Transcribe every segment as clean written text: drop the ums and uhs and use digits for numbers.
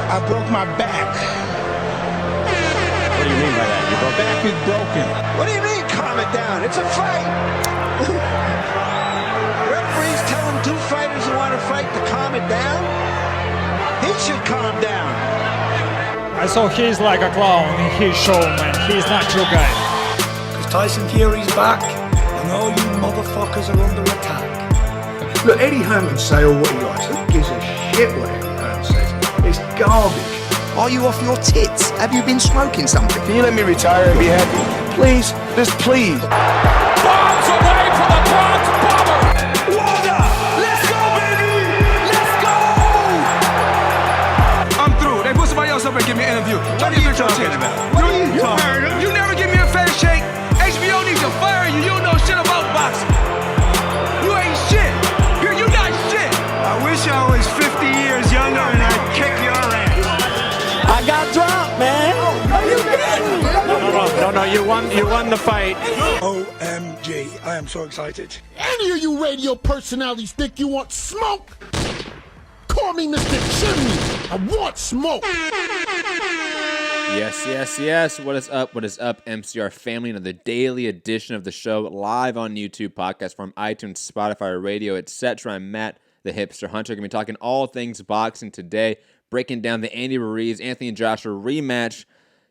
I broke my back. What do you mean by that? Your back is broken. What do you mean, calm it down? It's a fight. Referees telling two fighters who want to fight to calm it down? He should calm down. So he's like a clown in his show, man. He's not your guy. Because Tyson Fury's back, and all you motherfuckers are under attack. Look, Eddie Hearn can say all what he likes. Who gives a shit what Eddie Hearn says? It's garbage. Are you off your tits? Have you been smoking something? Can you let me retire and be happy? Please, just please. Bombs away from the Bronx Bomber! Water! Let's go, baby! Let's go! I'm through. They put somebody else up and give me an interview. What are you talking about? What are you talking about? You never give me a fair shake. HBO needs to fire you. You don't know shit about boxing. You ain't shit. You're not shit. I wish I was 50 years younger and I'd kick your ass. I got dropped, man. Are you kidding? No, you won the fight. OMG. I am so excited. Any of you radio personalities think you want smoke? Call me Mr. Chimney. I want smoke. Yes. What is up? MCR family? Another daily edition of the show live on YouTube, podcast from iTunes, Spotify, radio, etc. I'm Matt, the Hipster Hunter. Going to be talking all things boxing today, breaking down the Andy Ruiz, Anthony Joshua rematch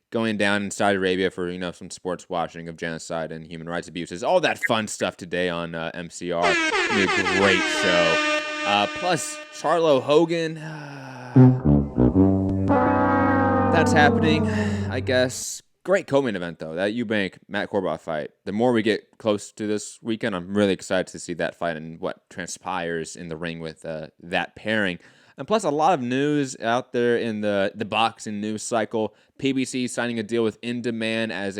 going down in Saudi Arabia for, some sports watching of genocide and human rights abuses. All that fun stuff today on MCR. It's going to be a great show. Plus, Charlo, Hogan. That's happening, I guess. Great co-main event, though. That Eubank Matt Korbat fight. The more we get close to this weekend, I'm really excited to see that fight and what transpires in the ring with that pairing. And plus, a lot of news out there in the boxing news cycle. PBC signing a deal with In Demand as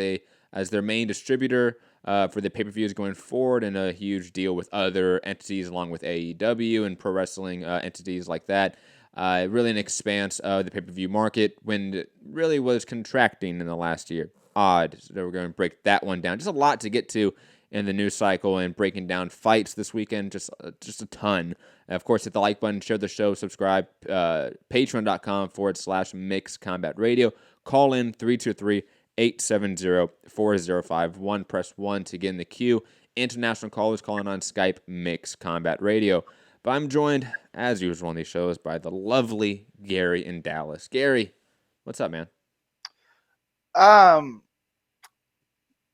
their main distributor for the pay-per-views going forward, and a huge deal with other entities along with AEW and pro wrestling entities like that. Really an expanse of the pay-per-view market when it really was contracting in the last year. Odd. So we're going to break that one down. Just a lot to get to in the news cycle and breaking down fights this weekend. Just a ton. And of course, hit the like button, share the show, subscribe. Patreon.com/Mix Combat Radio. Call in 323-870-4051. Press 1 to get in the queue. International callers calling on Skype, Mix Combat Radio. But I'm joined, as usual on these shows, by the lovely Gary in Dallas. Gary, what's up, man?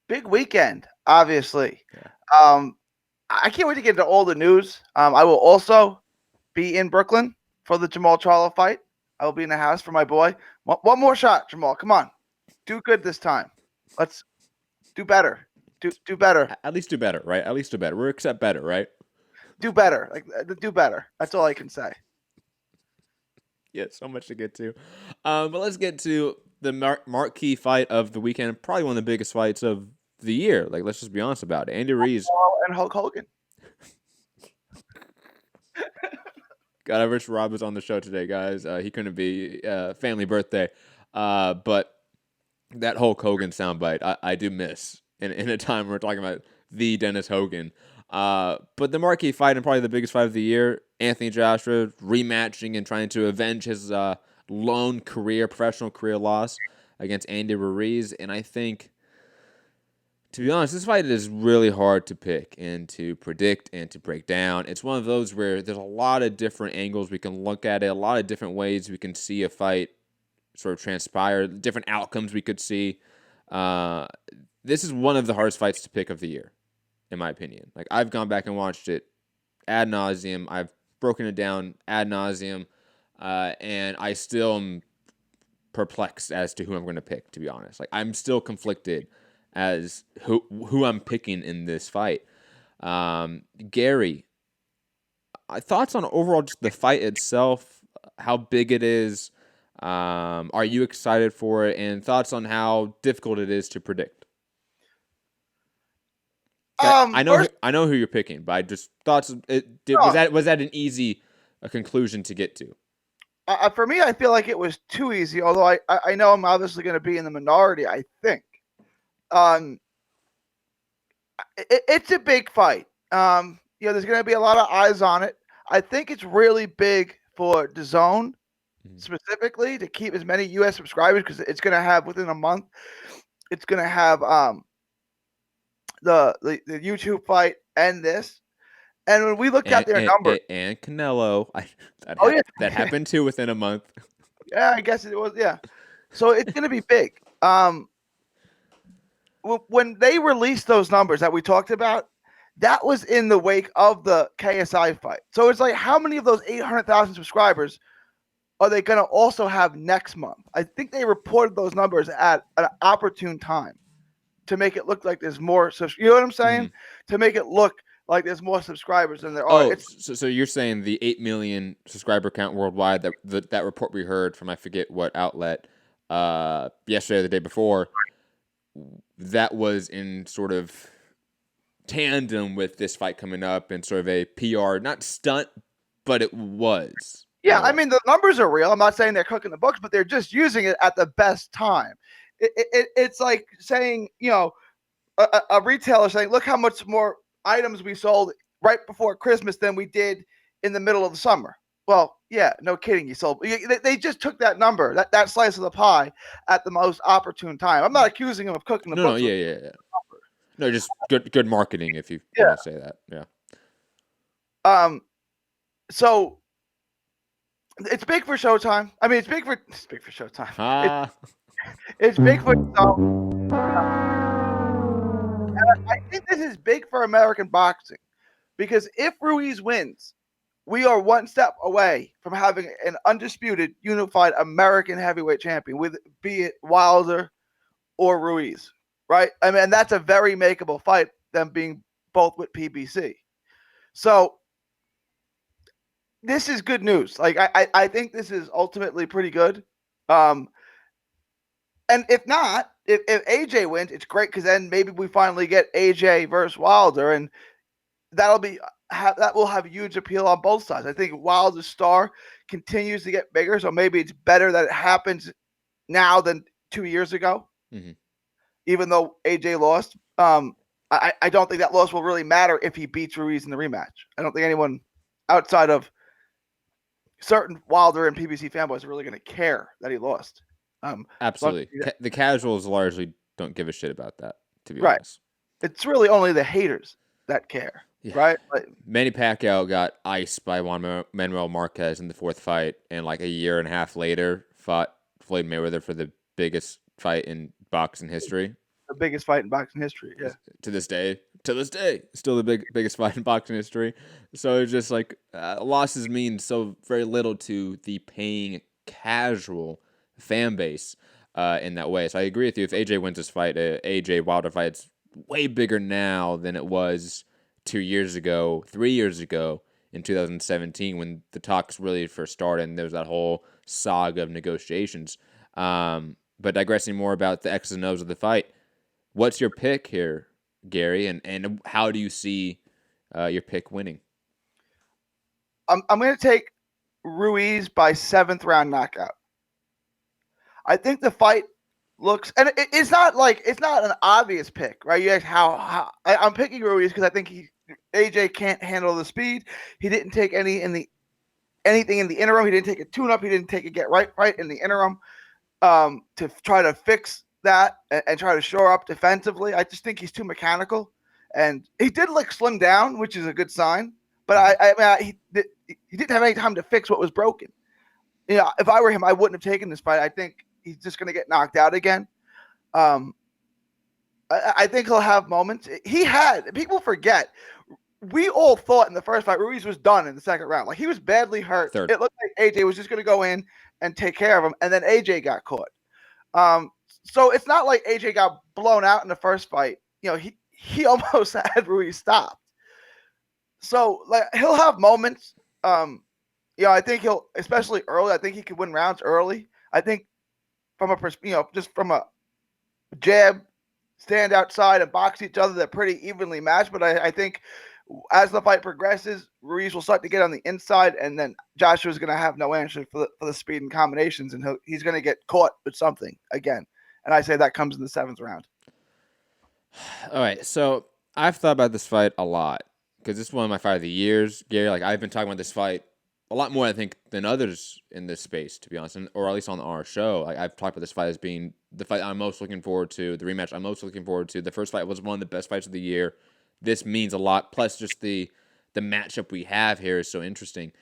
Big weekend, obviously. Yeah. I can't wait to get into all the news. I will also be in Brooklyn for the Jamal Charlo fight. I will be in the house for my boy. One more shot, Jamal. Come on. Do good this time. Let's do better. Do better. At least do better, right? At least do better. We're accept better, right? Do better. Do better. That's all I can say. Yeah, so much to get to. But let's get to the marquee fight of the weekend. Probably one of the biggest fights of the year. Let's just be honest about it. Andy Ruiz and Hulk Hogan. God, I wish Rob was on the show today, guys. He couldn't be. Family birthday. But that Hulk Hogan soundbite, I do miss in a time we're talking about the Dennis Hogan. But the marquee fight and probably the biggest fight of the year, Anthony Joshua rematching and trying to avenge his lone professional career loss against Andy Ruiz. And I think, to be honest, this fight is really hard to pick and to predict and to break down. It's one of those where there's a lot of different angles we can look at it, a lot of different ways we can see a fight sort of transpire, different outcomes we could see. This is one of the hardest fights to pick of the year, in my opinion. I've gone back and watched it ad nauseum. I've broken it down ad nauseum, and I still am perplexed as to who I'm going to pick, to be honest. I'm still conflicted as who I'm picking in this fight. Gary, thoughts on overall just the fight itself, how big it is, are you excited for it, and thoughts on how difficult it is to predict? I know who you're picking, but I just thoughts. Was that an easy conclusion to get to? For me, I feel like it was too easy. Although I know I'm obviously going to be in the minority. I think it's a big fight. There's going to be a lot of eyes on it. I think it's really big for DAZN specifically to keep as many U.S. subscribers because it's going to have within a month. It's going to have the YouTube fight and this. And when we look at their numbers, and Canelo, yeah. that happened too within a month. Yeah, I guess it was. Yeah, so it's going to be big. When they released those numbers that we talked about, that was in the wake of the KSI fight. So it's like, how many of those 800,000 subscribers are they going to also have next month? I think they reported those numbers at an opportune time to make it look like there's more. You know what I'm saying? To make it look like there's more subscribers than there are. So you're saying the 8 million subscriber count worldwide, that report we heard from I forget what outlet yesterday or the day before, that was in sort of tandem with this fight coming up and sort of a PR, not stunt, but it was. Yeah, I mean, the numbers are real. I'm not saying they're cooking the books, but they're just using it at the best time. It's like saying, a retailer saying, look how much more items we sold right before Christmas than we did in the middle of the summer. Well, yeah, no kidding. They just took that number, that slice of the pie at the most opportune time. I'm not accusing them of cooking the books. Yeah. No, just good marketing, if you want to say that. Yeah. So it's big for Showtime. I mean, it's big for Showtime. It's big for. And I think this is big for American boxing because if Ruiz wins, we are one step away from having an undisputed, unified American heavyweight champion, be it Wilder or Ruiz, right? I mean, that's a very makeable fight, them being both with PBC. So this is good news. Like, I think this is ultimately pretty good. And if not, if AJ wins, it's great because then maybe we finally get AJ versus Wilder, and that will have huge appeal on both sides. I think Wilder's star continues to get bigger, so maybe it's better that it happens now than 2 years ago. Even though AJ lost, I don't think that loss will really matter if he beats Ruiz in the rematch. I don't think anyone outside of certain Wilder and PBC fanboys are really going to care that he lost. Absolutely. The casuals largely don't give a shit about that, to be honest. It's really only the haters that care, right? Like, Manny Pacquiao got iced by Juan Manuel Marquez in the fourth fight, and like a year and a half later fought Floyd Mayweather for the biggest fight in boxing history. The biggest fight in boxing history, yeah. To this day, still the biggest fight in boxing history. So it's just like losses mean so very little to the paying casual fan base in that way. So I agree with you. If AJ wins this fight, AJ Wilder fight's way bigger now than it was 2 years ago, 3 years ago in 2017 when the talks really first started and there was that whole saga of negotiations. But digressing more about the X's and O's of the fight, what's your pick here, Gary, and how do you see your pick winning? I'm going to take Ruiz by 7th round knockout. I think the fight looks, and it's not an obvious pick, right? You ask how I'm picking Ruiz because I think AJ can't handle the speed. He didn't take anything in the interim. He didn't take a tune-up. He didn't take a get right in the interim to try to fix that and try to shore up defensively. I just think he's too mechanical, and he did look slimmed down, which is a good sign. But he didn't have any time to fix what was broken. If I were him, I wouldn't have taken this fight. I think he's just going to get knocked out again. I think he'll have moments. People forget. We all thought in the first fight Ruiz was done in the second round. Like, he was badly hurt. Third. It looked like AJ was just going to go in and take care of him, and then AJ got caught. So it's not like AJ got blown out in the first fight. He almost had Ruiz stopped. So like, he'll have moments. I think he'll, especially early. I think he could win rounds early. I think just from a jab, stand outside and box each other, they're pretty evenly matched. But I think as the fight progresses, Ruiz will start to get on the inside, and then Joshua's going to have no answer for the speed and combinations, and he's going to get caught with something again. And I say that comes in the 7th round. All right, so I've thought about this fight a lot because this is one of my fight of the years, Gary. Like, I've been talking about this fight a lot more, I think, than others in this space, to be honest, or at least on our show. I've talked about this fight as being the fight I'm most looking forward to, the rematch I'm most looking forward to. The first fight was one of the best fights of the year. This means a lot. Plus, just the matchup we have here is so interesting.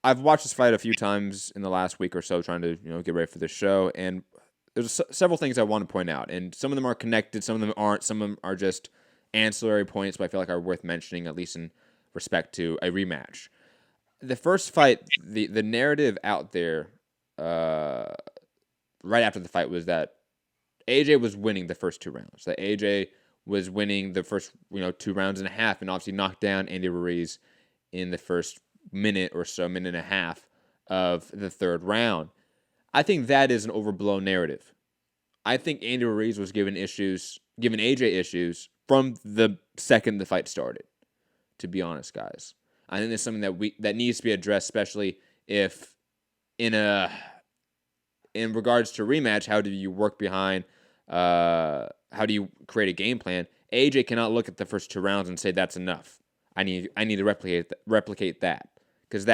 I've watched this fight a few times in the last week or so, trying to get ready for this show, and there's several things I want to point out, and some of them are connected, some of them aren't, some of them are just ancillary points, but I feel like are worth mentioning, at least in respect to a rematch. The first fight, the narrative out there right after the fight was that AJ was winning the first 2 rounds. That AJ was winning the first 2 rounds and a half, and obviously knocked down Andy Ruiz in the first minute or so, minute and a half of the third round. I think that is an overblown narrative. I think Andy Ruiz was given AJ issues from the second the fight started, to be honest, guys. I think it's something that needs to be addressed, especially if in regards to rematch, how do you work behind, how do you create a game plan? AJ cannot look at the first 2 rounds and say that's enough. I need to replicate that, because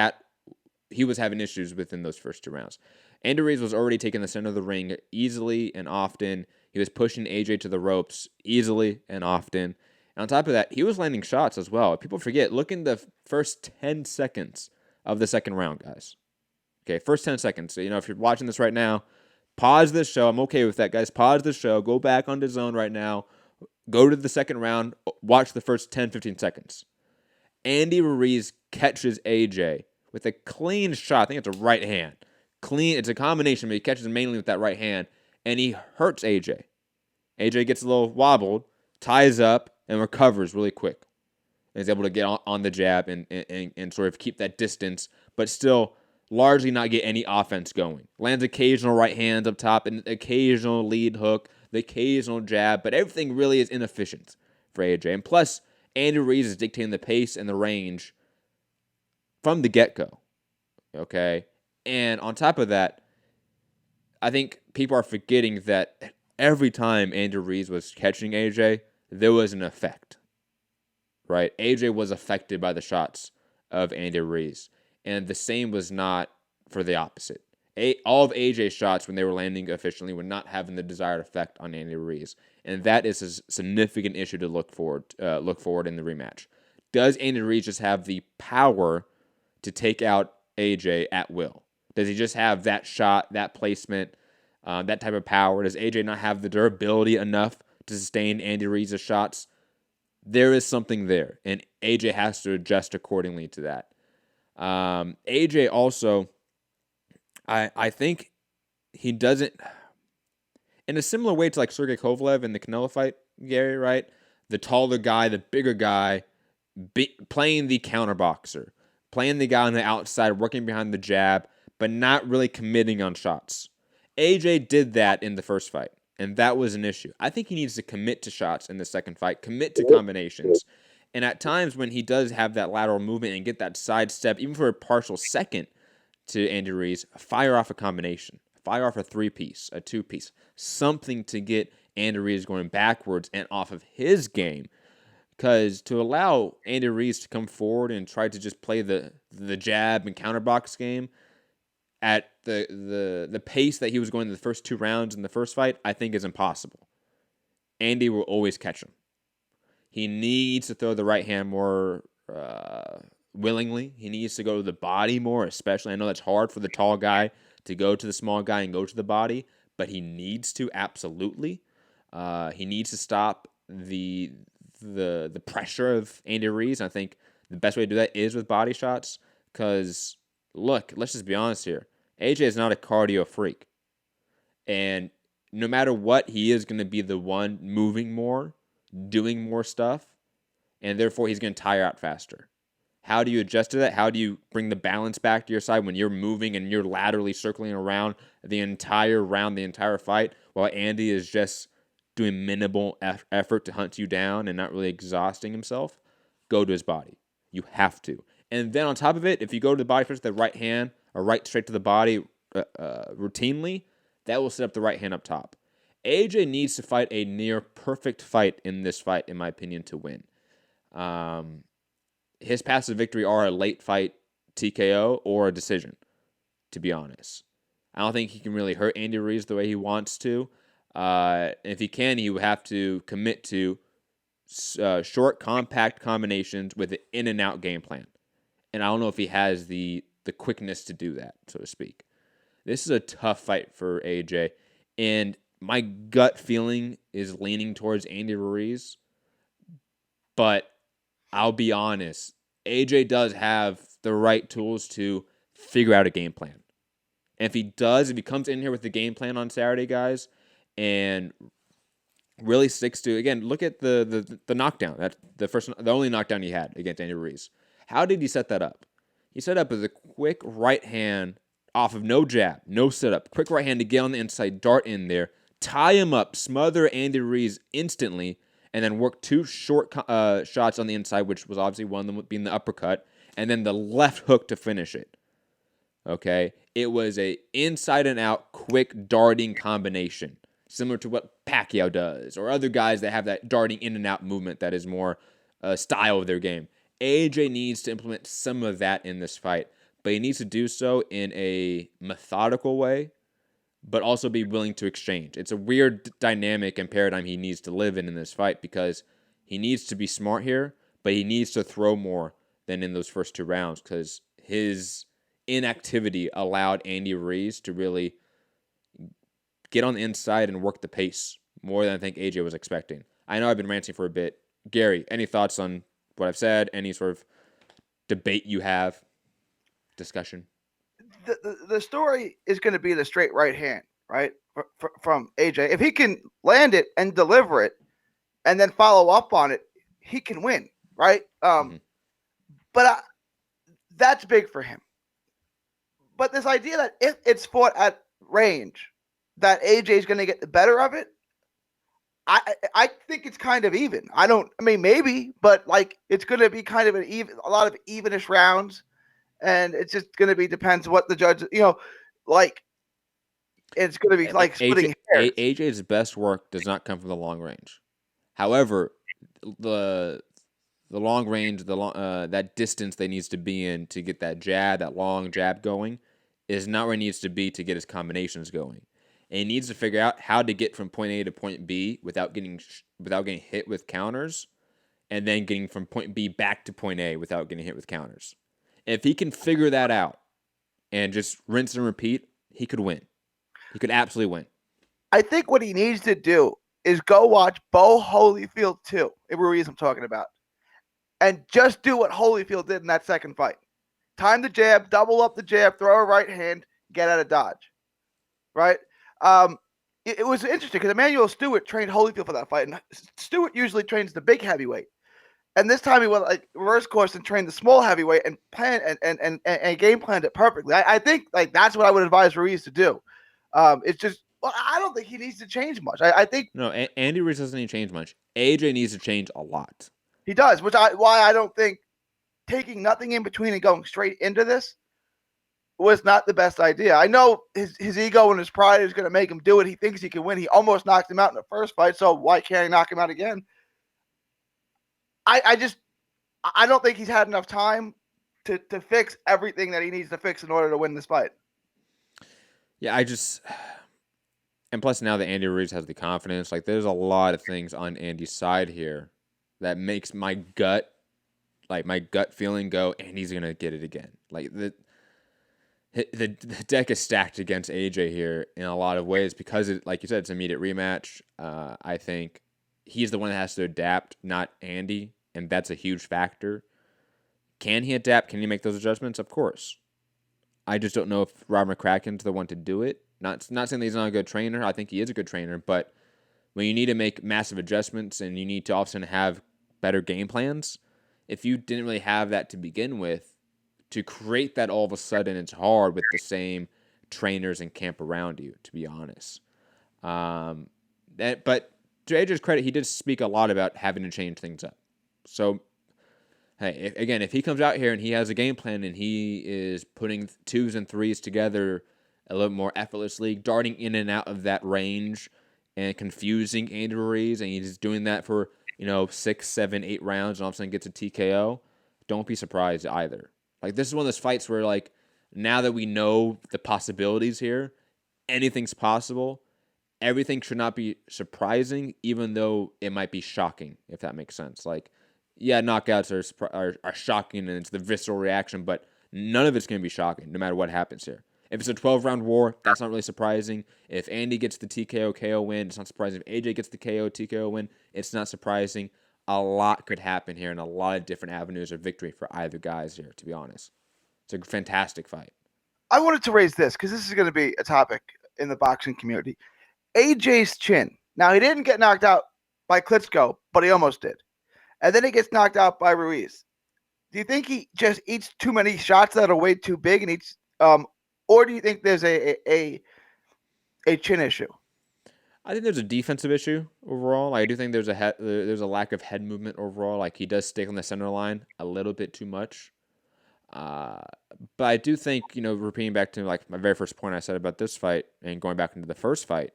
he was having issues within those first 2 rounds. Andy Ruiz was already taking the center of the ring easily and often. He was pushing AJ to the ropes easily and often. And on top of that, he was landing shots as well. People forget, look in the first 10 seconds of the second round, guys. Okay, first 10 seconds. So, if you're watching this right now, pause this show. I'm okay with that, guys. Pause the show. Go back on DAZN right now. Go to the second round. Watch the first 10, 15 seconds. Andy Ruiz catches AJ with a clean shot. I think it's a right hand. Clean. It's a combination, but he catches him mainly with that right hand, and he hurts AJ. AJ gets a little wobbled, ties up, and recovers really quick. And is able to get on the jab and sort of keep that distance, but still largely not get any offense going. Lands occasional right hands up top, and occasional lead hook, the occasional jab, but everything really is inefficient for AJ. And plus, Andy Ruiz is dictating the pace and the range from the get-go. Okay? And on top of that, I think people are forgetting that every time Andy Ruiz was catching AJ, there was an effect. Right? AJ was affected by the shots of Andy Ruiz. And the same was not for the opposite. All of AJ's shots, when they were landing efficiently, were not having the desired effect on Andy Ruiz. And that is a significant issue to look forward in the rematch. Does Andy Ruiz just have the power to take out AJ at will? Does he just have that shot, that placement, that type of power? Does AJ not have the durability enough to sustain Andy Ruiz's shots? There is something there, and AJ has to adjust accordingly to that. AJ also, I think he doesn't, in a similar way to like Sergey Kovalev in the Canelo fight, Gary, right? The taller guy, the bigger guy, playing the counterboxer, playing the guy on the outside, working behind the jab, but not really committing on shots. AJ did that in the first fight, and that was an issue. I think he needs to commit to shots in the second fight, commit to combinations. And at times when he does have that lateral movement and get that sidestep, even for a partial second to Andy Ruiz, fire off a combination. Fire off a 3-piece, a 2-piece. Something to get Andy Ruiz going backwards and off of his game. Because to allow Andy Ruiz to come forward and try to just play the jab and counterbox game at the pace that he was going in the first 2 rounds in the first fight, I think is impossible. Andy will always catch him. He needs to throw the right hand more willingly. He needs to go to the body more, especially. I know that's hard for the tall guy to go to the small guy and go to the body, but he needs to, absolutely. He needs to stop the pressure of Andy Ruiz. I think the best way to do that is with body shots, because, look, let's just be honest here. AJ is not a cardio freak. And no matter what, he is going to be the one moving more, doing more stuff, and therefore he's going to tire out faster. How do you adjust to that? How do you bring the balance back to your side when you're moving and you're laterally circling around the entire round, the entire fight, while Andy is just doing minimal effort to hunt you down and not really exhausting himself? Go to his body. You have to. And then on top of it, if you go to the body first, the right hand or right straight to the body routinely, that will set up the right hand up top. AJ needs to fight a near perfect fight in this fight, in my opinion, to win. his paths to victory are a late fight TKO or a decision, to be honest. I don't think he can really hurt Andy Ruiz the way he wants to. If he can, he would have to commit to short, compact combinations with an in-and-out game plan. And I don't know if he has the quickness to do that, so to speak. This is a tough fight for AJ. And my gut feeling is leaning towards Andy Ruiz. But I'll be honest, AJ does have the right tools to figure out a game plan. And if he comes in here with the game plan on Saturday, guys, and really sticks to, again, look at the knockdown. That's the only knockdown he had against Andy Ruiz. How did he set that up? He set up with a quick right hand off of no jab, no setup. Quick right hand to get on the inside, dart in there, tie him up, smother Andy Ruiz instantly, and then work 2 short shots on the inside, which was obviously one of them being the uppercut, and then the left hook to finish it. Okay? It was a inside and out, quick darting combination, similar to what Pacquiao does, or other guys that have that darting in and out movement that is more style of their game. AJ needs to implement some of that in this fight, but he needs to do so in a methodical way, but also be willing to exchange. It's a weird dynamic and paradigm he needs to live in this fight, because he needs to be smart here, but he needs to throw more than in those first 2 rounds, because his inactivity allowed Andy Ruiz to really get on the inside and work the pace more than I think AJ was expecting. I know I've been ranting for a bit. Gary, any thoughts on what I've said? Any sort of debate you have? Discussion? The story is going to be the straight right hand, right, from AJ. If he can land it and deliver it and then follow up on it, he can win, right? But that's big for him. But this idea that if it's fought at range, that AJ is going to get the better of it, I think it's kind of even. Maybe, but like it's going to be kind of a lot of evenish rounds, and it's just going to be depends what the judge, it's going to be like splitting hairs. AJ's best work does not come from the long range. However, the long range, that distance they needs to be in to get that long jab going, is not where he needs to be to get his combinations going. And he needs to figure out how to get from point A to point B without getting hit with counters, and then getting from point B back to point A without getting hit with counters. If he can figure that out and just rinse and repeat, he could win. He could absolutely win. I think what he needs to do is go watch Bo Holyfield 2, Ruiz I'm talking about, and just do what Holyfield did in that second fight. Time the jab, double up the jab, throw a right hand, get out of dodge. Right? It was interesting because Emmanuel Stewart trained Holyfield for that fight, and Stewart usually trains the big heavyweight. And this time he went like reverse course and trained the small heavyweight and and game planned it perfectly. I think like that's what I would advise Ruiz to do. It's just I don't think he needs to change much. I think no, Andy Ruiz doesn't need to change much. AJ needs to change a lot. He does, why I don't think taking nothing in between and going straight into this was not the best idea. I know his ego and his pride is going to make him do it. He thinks he can win. He almost knocked him out in the first fight, so why can't he knock him out again? I don't think he's had enough time to fix everything that he needs to fix in order to win this fight. Yeah, and plus now that Andy Ruiz has the confidence, like there's a lot of things on Andy's side here that makes my gut feeling go, Andy's going to get it again. Like the deck is stacked against AJ here in a lot of ways because, like you said, it's an immediate rematch. I think he's the one that has to adapt, not Andy, and that's a huge factor. Can he adapt? Can he make those adjustments? Of course. I just don't know if Rob McCracken's the one to do it. Not saying that he's not a good trainer. I think he is a good trainer, but when you need to make massive adjustments and you need to often have better game plans, if you didn't really have that to begin with, to create that all of a sudden, it's hard with the same trainers and camp around you, to be honest. But to AJ's credit, he did speak a lot about having to change things up. So, hey, if he comes out here and he has a game plan and he is putting 2s and 3s together a little more effortlessly, darting in and out of that range and confusing Andy Ruiz, and he's doing that for 6, 7, 8 rounds and all of a sudden gets a TKO, don't be surprised either. Like, this is one of those fights where, like, now that we know the possibilities here, anything's possible. Everything should not be surprising, even though it might be shocking, if that makes sense. Like, yeah, knockouts are shocking, and it's the visceral reaction, but none of it's going to be shocking, no matter what happens here. If it's a 12-round war, that's not really surprising. If Andy gets the TKO KO win, it's not surprising. If AJ gets the KO TKO win, it's not surprising. A lot could happen here, and a lot of different avenues of victory for either guys here, to be honest. It's a fantastic fight. I wanted to raise this because this is going to be a topic in the boxing community. AJ's chin. Now, he didn't get knocked out by Klitschko, but he almost did. And then he gets knocked out by Ruiz. Do you think he just eats too many shots that are way too big and eats, or do you think there's a chin issue? I think there's a defensive issue overall. Like, I do think there's a lack of head movement overall. Like, he does stick on the center line a little bit too much. But I do think, repeating back to like my very first point I said about this fight and going back into the first fight,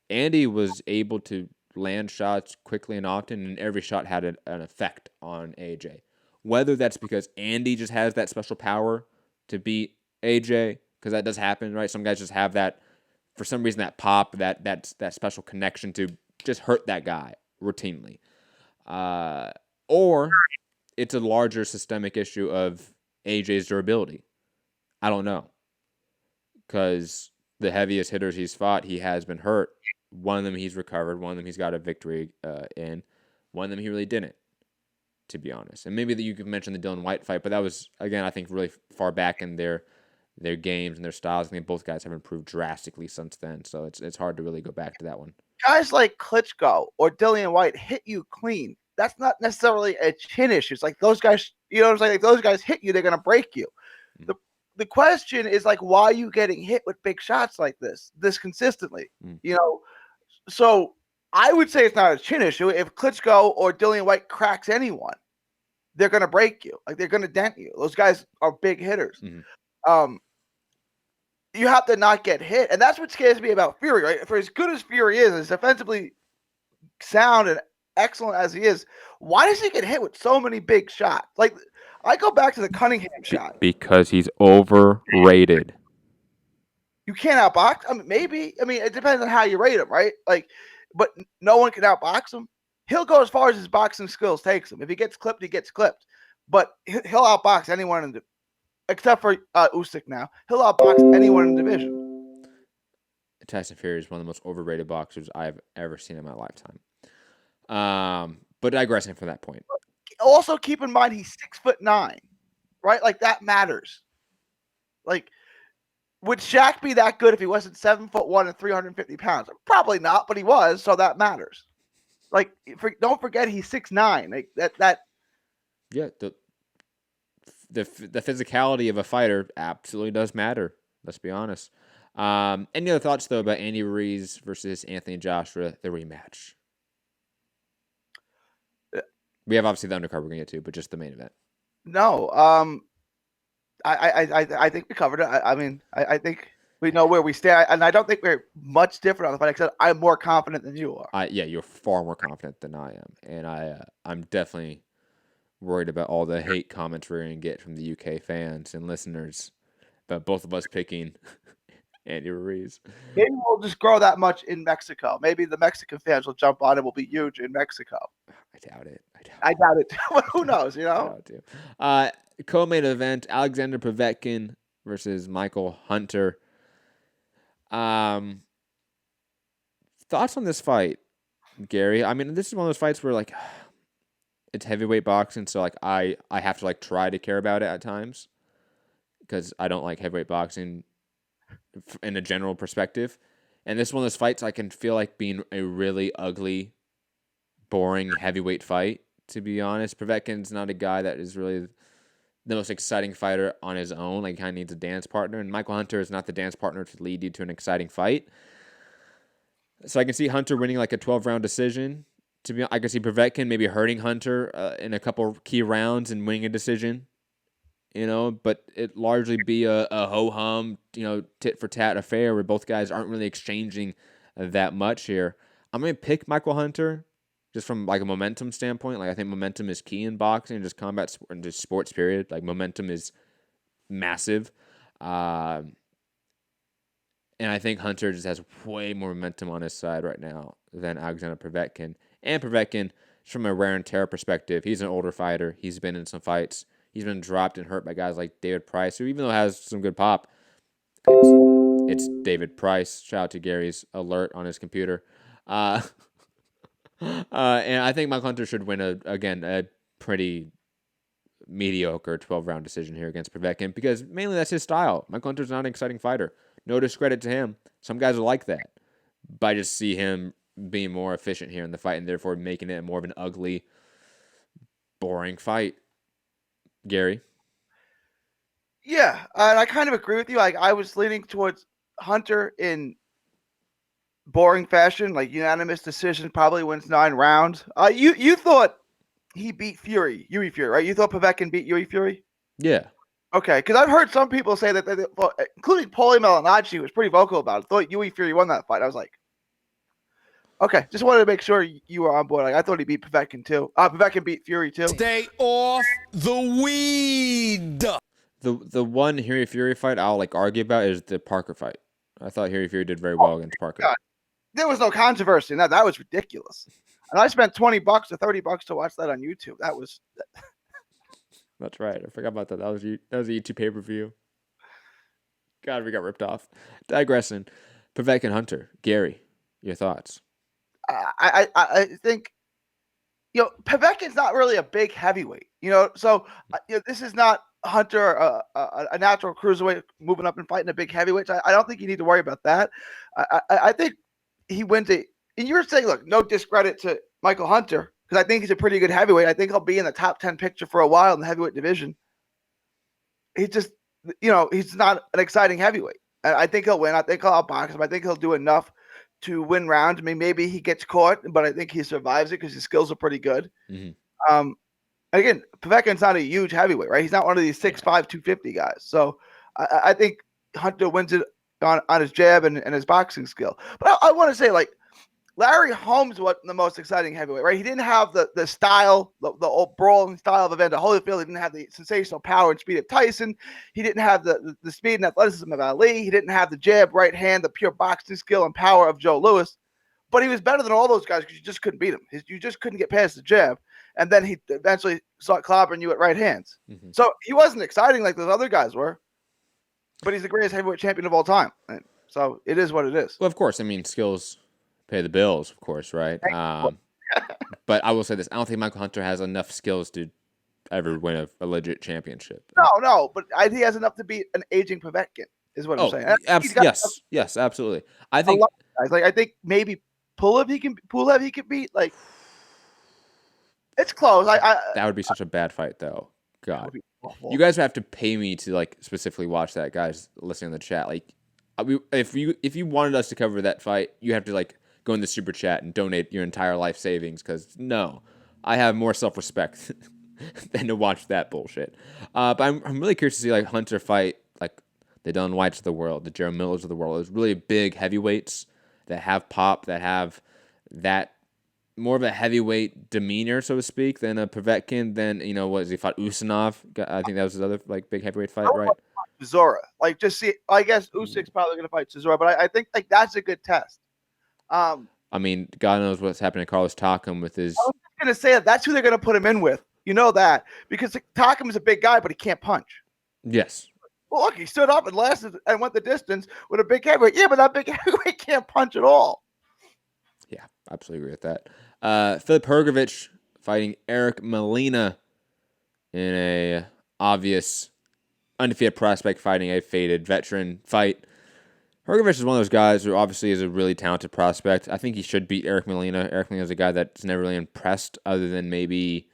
Andy was able to land shots quickly and often, and every shot had an effect on AJ. Whether that's because Andy just has that special power to beat AJ, because that does happen, right? Some guys just have that, for some reason, that pop, that special connection to just hurt that guy routinely. Or it's a larger systemic issue of AJ's durability. I don't know. Because the heaviest hitters he's fought, he has been hurt. One of them he's recovered. One of them he's got a victory in. One of them he really didn't, to be honest. And maybe that you could mention the Dylan White fight, but that was, again, I think really far back in their games and their styles. I think both guys have improved drastically since then, so it's hard to really go back to that one. Guys like Klitschko or Dillian White hit you clean. That's not necessarily a chin issue. It's like those guys, you know what I'm saying? Like those guys hit you, they're going to break you. Mm. The question is like, why are you getting hit with big shots like this consistently? Mm. So I would say it's not a chin issue. If Klitschko or Dillian White cracks anyone, they're going to break you. Like they're going to dent you. Those guys are big hitters. Mm-hmm. You have to not get hit. And that's what scares me about Fury, right? For as good as Fury is, as defensively sound and excellent as he is, why does he get hit with so many big shots? Like, I go back to the Cunningham shot. Because he's overrated. You can't outbox? I mean, maybe. I mean, it depends on how you rate him, right? Like, but no one can outbox him. He'll go as far as his boxing skills takes him. If he gets clipped, he gets clipped. But he'll outbox anyone in the except for Usyk now. He'll outbox anyone in the division. Tyson Fury is one of the most overrated boxers I've ever seen in my lifetime. But digressing from that point. Also, keep in mind he's 6'9", right? Like that matters. Like, would Shaq be that good if he wasn't 7'1" and 350 pounds? Probably not, but he was, so that matters. Like, don't forget he's 6'9". Like that. Yeah, the physicality of a fighter absolutely does matter. Let's be honest. Any other thoughts though about Andy Ruiz versus Anthony Joshua, the rematch? We have obviously the undercard we're gonna get to, but just the main event. No, I think we covered it. I think we know where we stand, and I don't think we're much different on the fight. Except I'm more confident than you are. Yeah, you're far more confident than I am, and I'm definitely worried about all the hate comments we're gonna get from the UK fans and listeners about both of us picking Andy Ruiz. Maybe we'll just grow that much in Mexico. Maybe the Mexican fans will jump on and will be huge in Mexico. I doubt it. I doubt it. But who knows, I doubt it. Co-main event, Alexander Povetkin versus Michael Hunter. Thoughts on this fight, Gary? I mean, this is one of those fights where, like, it's heavyweight boxing, so, like, I have to, like, try to care about it at times because I don't like heavyweight boxing in a general perspective. And this is one of those fights I can feel like being a really ugly, boring heavyweight fight, to be honest. Povetkin's not a guy that is really the most exciting fighter on his own. Like, he kind of needs a dance partner. And Michael Hunter is not the dance partner to lead you to an exciting fight. So I can see Hunter winning like a 12-round decision. I can see Povetkin maybe hurting Hunter in a couple key rounds and winning a decision. But it largely be a ho-hum, tit-for-tat affair where both guys aren't really exchanging that much here. I'm going to pick Michael Hunter just from like a momentum standpoint. Like I think momentum is key in boxing and just combat and just sports period. Like momentum is massive. And I think Hunter just has way more momentum on his side right now than Alexander Povetkin. And Povetkin, from a wear and tear perspective, he's an older fighter. He's been in some fights. He's been dropped and hurt by guys like David Price, who even though has some good pop, it's David Price. Shout out to Gary's alert on his computer. And I think Mike Hunter should win a pretty mediocre 12-round decision here against Povetkin because mainly that's his style. Mike Hunter's not an exciting fighter. No discredit to him. Some guys are like that. But I just see him being more efficient here in the fight and therefore making it more of an ugly, boring fight. Gary? Yeah, and I kind of agree with you. Like I was leaning towards Hunter in boring fashion, like unanimous decision, probably wins 9 rounds. You thought he beat Fury, Yuri Fury, right? You thought Povetkin beat Yuri Fury? Yeah. Okay, because I've heard some people say that, including Paulie Malignaggi was pretty vocal about it. Thought Yuri Fury won that fight. I was like, okay, just wanted to make sure you were on board. Like I thought he beat Povetkin too. Povetkin beat Fury too. Stay off the weed. The one Yuri Fury fight I'll like argue about is the Parker fight. I thought Yuri Fury did very well against Parker. God. There was no controversy in that. That was ridiculous. And I spent $20 or $30 to watch that on YouTube. That was. That's right. I forgot about that. That was a YouTube pay-per-view. God, we got ripped off. Digressing. Povetkin Hunter. Gary, your thoughts? I think, Povetkin's not really a big heavyweight, so this is not Hunter, a natural cruiserweight moving up and fighting a big heavyweight. So I don't think you need to worry about that. I think he wins it. And you were saying, look, no discredit to Michael Hunter, because I think he's a pretty good heavyweight. I think he'll be in the top 10 picture for a while in the heavyweight division. He just, he's not an exciting heavyweight. I think he'll win. I think he'll outbox him. I think he'll do enough to win rounds. I mean, maybe he gets caught, but I think he survives it because his skills are pretty good. Mm-hmm. Again, Povetkin's not a huge heavyweight, right? He's not one of these 6'5", 250 guys. So I think Hunter wins it on his jab and his boxing skill. But I want to say, like, Larry Holmes wasn't the most exciting heavyweight, right? He didn't have the style, the old brawling style of Evander Holyfield. He didn't have the sensational power and speed of Tyson. He didn't have the speed and athleticism of Ali. He didn't have the jab, right hand, the pure boxing skill and power of Joe Louis. But he was better than all those guys because you just couldn't beat him. You just couldn't get past the jab. And then he eventually started clobbering you at right hands. Mm-hmm. So he wasn't exciting like those other guys were. But he's the greatest heavyweight champion of all time. And so it is what it is. Well, of course. I mean, skills pay the bills, of course, right? But I will say this. I don't think Michael Hunter has enough skills to ever win a legit championship. No. But he has enough to beat an aging Povetkin, is what I'm saying. Yes, absolutely. I think I think maybe Pulev he can beat. Like, it's close. That would be such a bad fight, though. God, you guys would have to pay me to like specifically watch that. Guys, listening in the chat, like, if you wanted us to cover that fight, you have to like go in the super chat and donate your entire life savings. Because no, I have more self-respect than to watch that bullshit. But I'm really curious to see like Hunter fight like the Dylan Whites of the world, the Jared Millers of the world. It's really big heavyweights that have pop, that have that more of a heavyweight demeanor, so to speak, than a Povetkin. Then he fought Usmanov. I think that was his other like big heavyweight fight, right? Chisora, like just see. I guess Usyk's probably going to fight Chisora, but I think like that's a good test. I mean, God knows what's happening to Carlos Takam with his. I was going to say that's who they're going to put him in with. You know that because Takam is a big guy, but he can't punch. Yes. Well, look, he stood up and lasted and went the distance with a big heavyweight. Yeah, but that big heavyweight can't punch at all. Yeah, absolutely agree with that. Filip Hrgović fighting Eric Molina in a obvious undefeated prospect fighting a faded veteran fight. Hrgović is one of those guys who obviously is a really talented prospect. I think he should beat Eric Molina. Eric Molina is a guy that's never really impressed other than maybe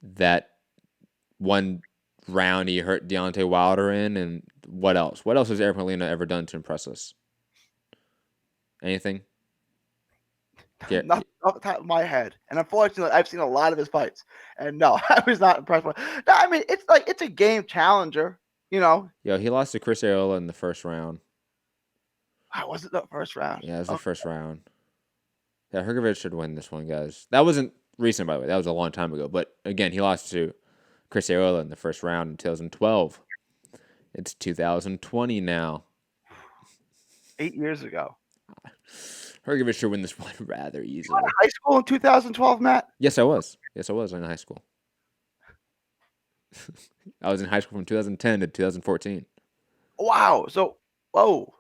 that one round he hurt Deontay Wilder in. And what else? What else has Eric Molina ever done to impress us? Anything? Not off the top of my head. And unfortunately, I've seen a lot of his fights. And no, I was not impressed with it. No, I mean, it's a game challenger, Yo, he lost to Chris Aola in the first round. Was it the first round? Yeah, it was the first round. Yeah, Hrgovic should win this one, guys. That wasn't recent, by the way. That was a long time ago. But again, he lost to Chris Ayola in the first round in 2012. It's 2020 now. 8 years ago. Hrgovic should win this one rather You easily. were in high school in 2012, Matt? Yes, I was. Yes, I was in high school. I was in high school from 2010 to 2014. Wow. So, whoa.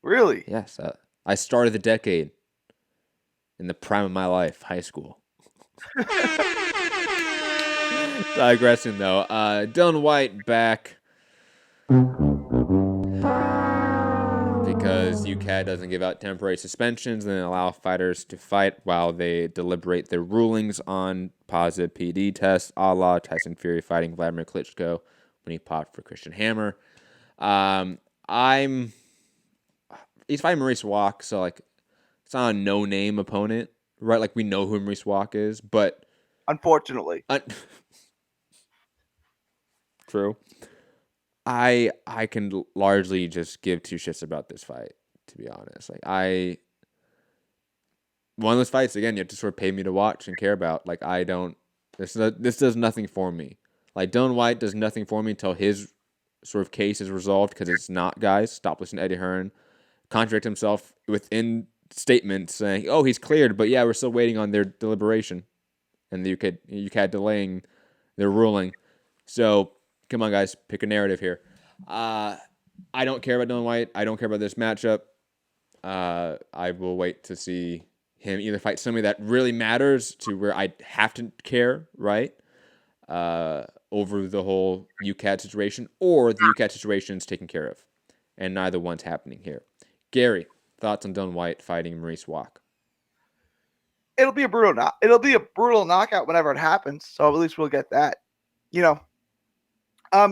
Really? Yes, I started the decade in the prime of my life, high school. Digressing, though. Dylan White back because UCAD doesn't give out temporary suspensions and then allow fighters to fight while they deliberate their rulings on positive PD tests, a la Tyson Fury fighting Vladimir Klitschko when he popped for Christian Hammer. He's fighting Maurice Walk, so like it's not a no-name opponent, right? Like we know who Maurice Walk is, but unfortunately, true. I can largely just give two shits about this fight, to be honest. Like one of those fights again, you have to sort of pay me to watch and care about. Like I don't. This does nothing for me. Like Dylan White does nothing for me until his sort of case is resolved, because it's not, guys. Stop listening to Eddie Hearn contradict himself within statements saying, "Oh, he's cleared," but yeah, we're still waiting on their deliberation, and the UCAD delaying their ruling. So come on, guys, pick a narrative here. I don't care about Dylan White. I don't care about this matchup. I will wait to see him either fight somebody that really matters to where I have to care, right? Over the whole UCAD situation, or the UCAD situation is taken care of, and neither one's happening here. Gary, thoughts on Dylan White fighting Maurice Walk? it'll be a brutal knockout whenever it happens. So at least we'll get that. You know,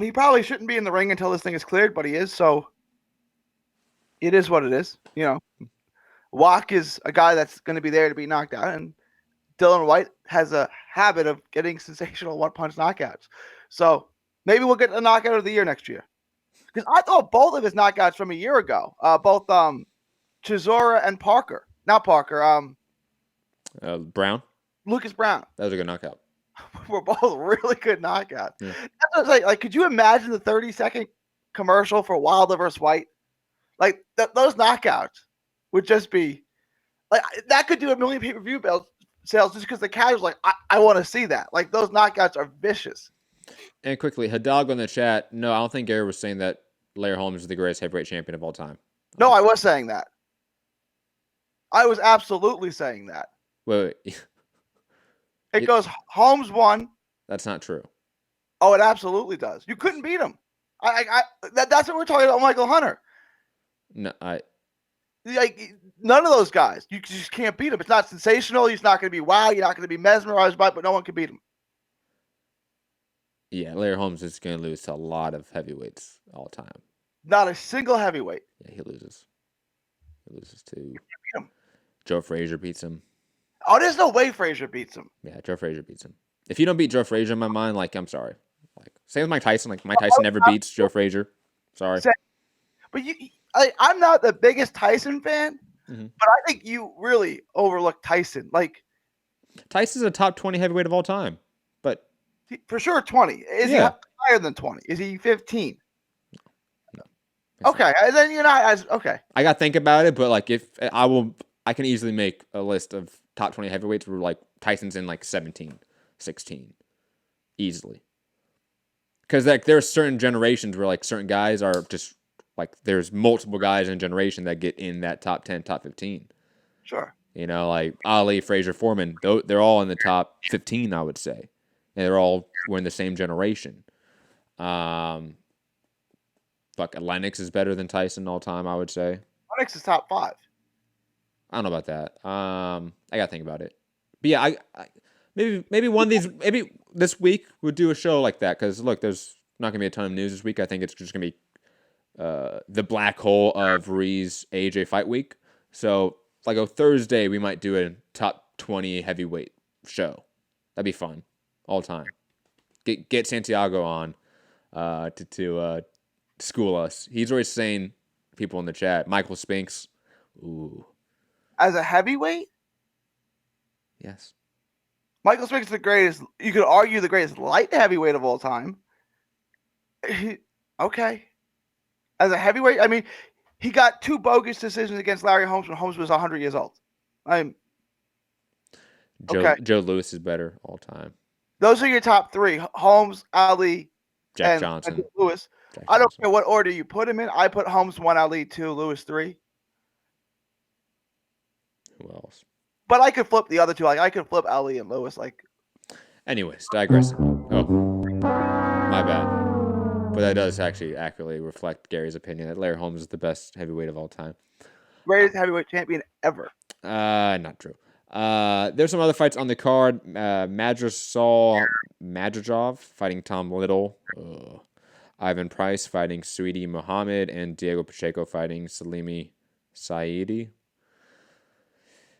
he probably shouldn't be in the ring until this thing is cleared, but he is. So it is what it is. You know, Walk is a guy that's going to be there to be knocked out, and Dylan White has a habit of getting sensational one-punch knockouts. So maybe we'll get a knockout of the year next year. Because I thought both of his knockouts from a year ago, both Chisora and Parker. Not Parker. Brown? Lucas Brown. That was a good knockout. Were both really good knockouts. Yeah. I was like, could you imagine the 30-second commercial for Wilder versus White? Like, those knockouts would just be like, that could do 1 million pay-per-view sales just because the casuals like, I want to see that. Like, those knockouts are vicious. And quickly, Hadog on the chat. No, I don't think Gary was saying that Larry Holmes is the greatest heavyweight champion of all time. No, I was saying that. I was absolutely saying that. Wait. It goes Holmes won. That's not true. Oh, it absolutely does. You couldn't beat him. That's what we're talking about, Michael Hunter. No, like none of those guys. You just can't beat him. It's not sensational. He's not going to be wow. You're not going to be mesmerized by it, but no one can beat him. Yeah, Larry Holmes is going to lose to a lot of heavyweights all time. Not a single heavyweight. Yeah, he loses. He loses to Joe Frazier beats him. Oh, there's no way Frazier beats him. Yeah, Joe Frazier beats him. If you don't beat Joe Frazier in my mind, like, I'm sorry. Like, same with Mike Tyson. Like, Mike Tyson never beats Joe Frazier. Sorry. But I'm not the biggest Tyson fan, mm-hmm. but I think you really overlook Tyson. Like, Tyson's a top 20 heavyweight of all time, but for sure 20. Is he higher than 20? Is he 15? No. Okay, then you're not as okay. I got to think about it, but like, if I can easily make a list of top 20 heavyweights where like Tyson's in like 17, 16, easily. Because like there are certain generations where like certain guys are just like there's multiple guys in a generation that get in that top 10, top 15. Sure. You know, like Ali, Frazier, Foreman, they're all in the top 15, I would say. And we're in the same generation. Lennox is better than Tyson all time, I would say. Lennox is top 5. I don't know about that. I gotta think about it. But yeah, I maybe one of these, maybe this week we'll do a show like that. Because look, there's not gonna be a ton of news this week. I think it's just gonna be the black hole of Ruiz AJ fight week. So like a Thursday, we might do a top 20 heavyweight show. That'd be fun, all time. Get Santiago on to school us. He's always saying, people in the chat, Michael Spinks. Ooh. As a heavyweight? Yes. Michael Spick's the greatest. You could argue the greatest light heavyweight of all time. Okay. As a heavyweight, I mean, he got 2 bogus decisions against Larry Holmes when Holmes was 100 years old. Joe Louis is better all time. Those are your top 3: Holmes, Ali, Jack Johnson. and Louis. Jack I don't Johnson. care what order you put him in. I put Holmes 1, Ali 2, Louis 3. Who else? But I could flip the other 2. Like I could flip Ali and Louis. Like, anyways, digressing. Oh, my bad. But that does actually accurately reflect Gary's opinion that Larry Holmes is the best heavyweight of all time. greatest heavyweight champion ever. Not true. There's some other fights on the card. Madrasol Madrijov fighting Tom Little. Ivan Price fighting Sweetie Muhammad, and Diego Pacheco fighting Salimi Saidi.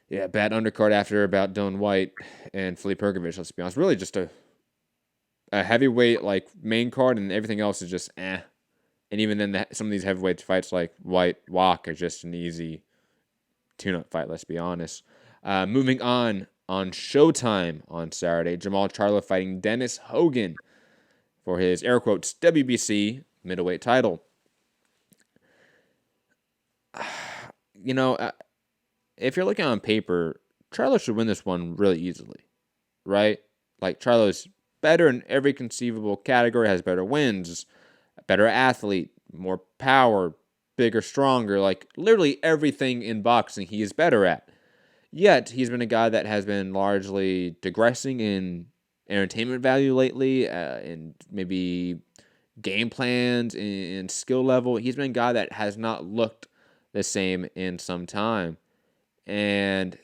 Yeah, bad undercard after about Dylan White and Felipe Perkovic, let's be honest. Really just a heavyweight like main card, and everything else is just eh. And even then, some of these heavyweight fights like White Walk are just an easy tune-up fight, let's be honest. Moving on Showtime on Saturday, Jamal Charlo fighting Dennis Hogan for his, air quotes, WBC middleweight title. You know, if you're looking on paper, Charlo should win this one really easily, right? Like, Charlo's better in every conceivable category, has better wins, a better athlete, more power, bigger, stronger, like literally everything in boxing he is better at. Yet, he's been a guy that has been largely digressing in entertainment value lately, and maybe game plans and skill level. He's been a guy that has not looked the same in some time. And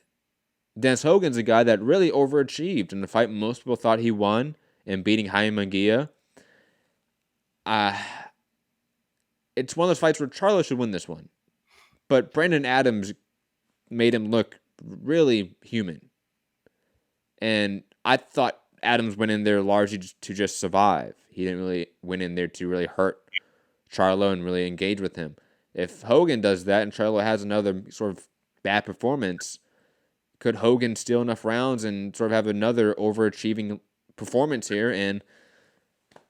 Dennis Hogan's a guy that really overachieved in the fight most people thought he won in beating Jaime Munguia. It's one of those fights where Charlo should win this one. But Brandon Adams made him look really human. And I thought Adams went in there largely to just survive. He didn't really went in there to really hurt Charlo and really engage with him. If Hogan does that and Charlo has another sort of bad performance, could Hogan steal enough rounds and sort of have another overachieving performance here and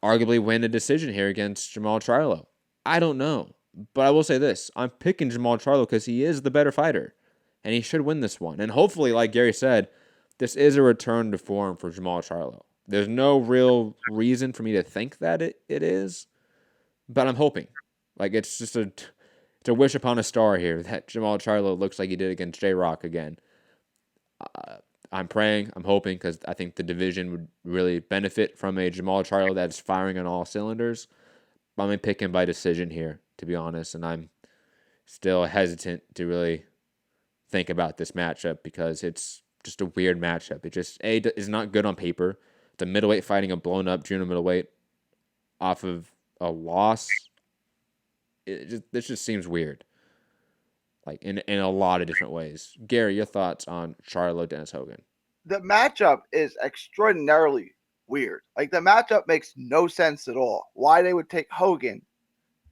arguably win a decision here against Jamal Charlo? I don't know. But I will say this. I'm picking Jamal Charlo because he is the better fighter. And he should win this one. And hopefully, like Gary said, this is a return to form for Jamal Charlo. There's no real reason for me to think that it is. But I'm hoping. Like, it's just a wish upon a star here that Jamal Charlo looks like he did against J-Rock again. I'm praying, I'm hoping, because I think the division would really benefit from a Jamal Charlo that's firing on all cylinders. But I'm going to pick him by decision here, to be honest. And I'm still hesitant to really think about this matchup because it's just a weird matchup. It just, is not good on paper. The middleweight fighting a blown-up junior middleweight off of a loss. This just seems weird. Like, in a lot of different ways. Gary, your thoughts on Charlo Dennis Hogan? The matchup is extraordinarily weird. Like, the matchup makes no sense at all. Why they would take Hogan,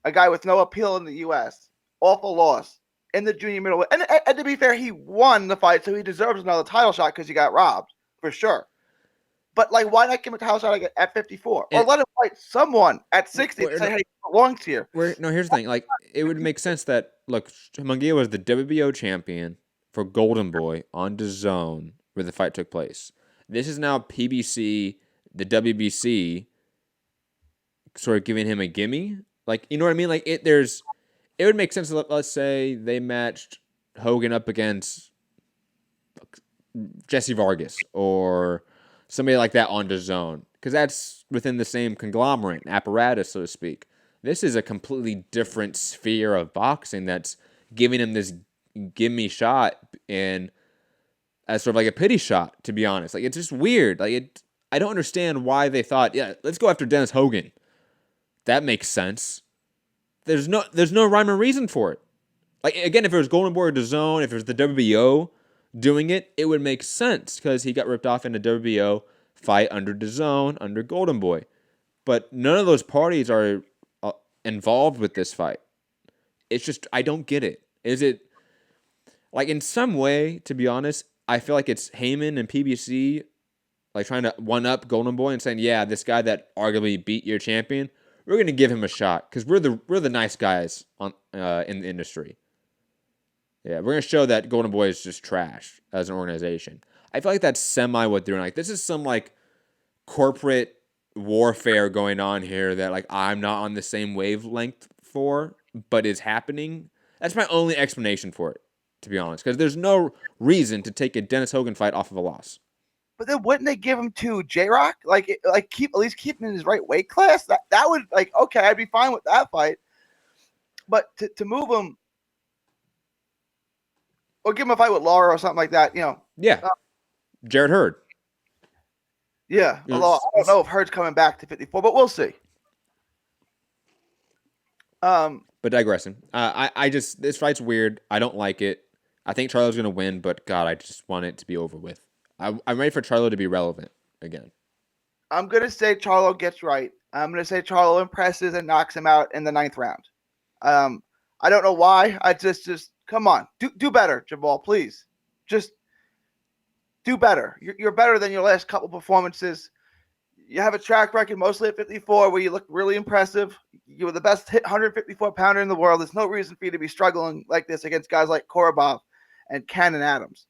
a guy with no appeal in the U.S., off a loss in the junior middleweight. And to be fair, he won the fight, so he deserves another title shot because he got robbed, for sure. But, like, why not give him a title shot at 54? Or let him fight someone at 60 and say, hey, he belongs here. No, here's the thing. Like, it would make sense that, look, Munguia was the WBO champion for Golden Boy on DAZN where the fight took place. This is now PBC, the WBC, sort of giving him a gimme. Like, you know what I mean? Like, it would make sense. Let's say they matched Hogan up against Jesse Vargas or somebody like that on DAZN, because that's within the same conglomerate apparatus, so to speak. This is a completely different sphere of boxing that's giving him this gimme shot and as sort of like a pity shot, to be honest. Like, it's just weird. Like, I don't understand why they thought, yeah, let's go after Dennis Hogan. That makes sense. There's no rhyme or reason for it. Like, again, if it was Golden Boy or DAZN, if it was the WBO doing it, it would make sense because he got ripped off in a WBO fight under DAZN, under Golden Boy. But none of those parties are involved with this fight. It's just, I don't get it. Is it, like, in some way, to be honest, I feel like it's Heyman and PBC like trying to one-up Golden Boy and saying, yeah, this guy that arguably beat your champion, we're going to give him a shot because we're the nice guys on in the industry. Yeah, we're going to show that Golden Boy is just trash as an organization. I feel like that's semi what they're doing. Like, this is some, like, corporate warfare going on here that, like, I'm not on the same wavelength for, but is happening. That's my only explanation for it, to be honest, because there's no reason to take a Dennis Hogan fight off of a loss. But then wouldn't they give him to J-Rock? Like keep him in his right weight class? That would, like, okay, I'd be fine with that fight. But to move him or give him a fight with Laura or something like that, you know. Yeah. Jared Hurd. Yeah. Although I don't know if Hurd's coming back to 54, but we'll see. But digressing. I just, this fight's weird. I don't like it. I think Charlo's going to win, but God, I just want it to be over with. I'm ready for Charlo to be relevant again. I'm going to say Charlo gets right. I'm going to say Charlo impresses and knocks him out in the 9th round. I don't know why. I just come on. Do better, Jamal, please. Just do better. You're better than your last couple performances. You have a track record mostly at 54 where you look really impressive. You were the best 154-pounder in the world. There's no reason for you to be struggling like this against guys like Korobov and Cannon Adams.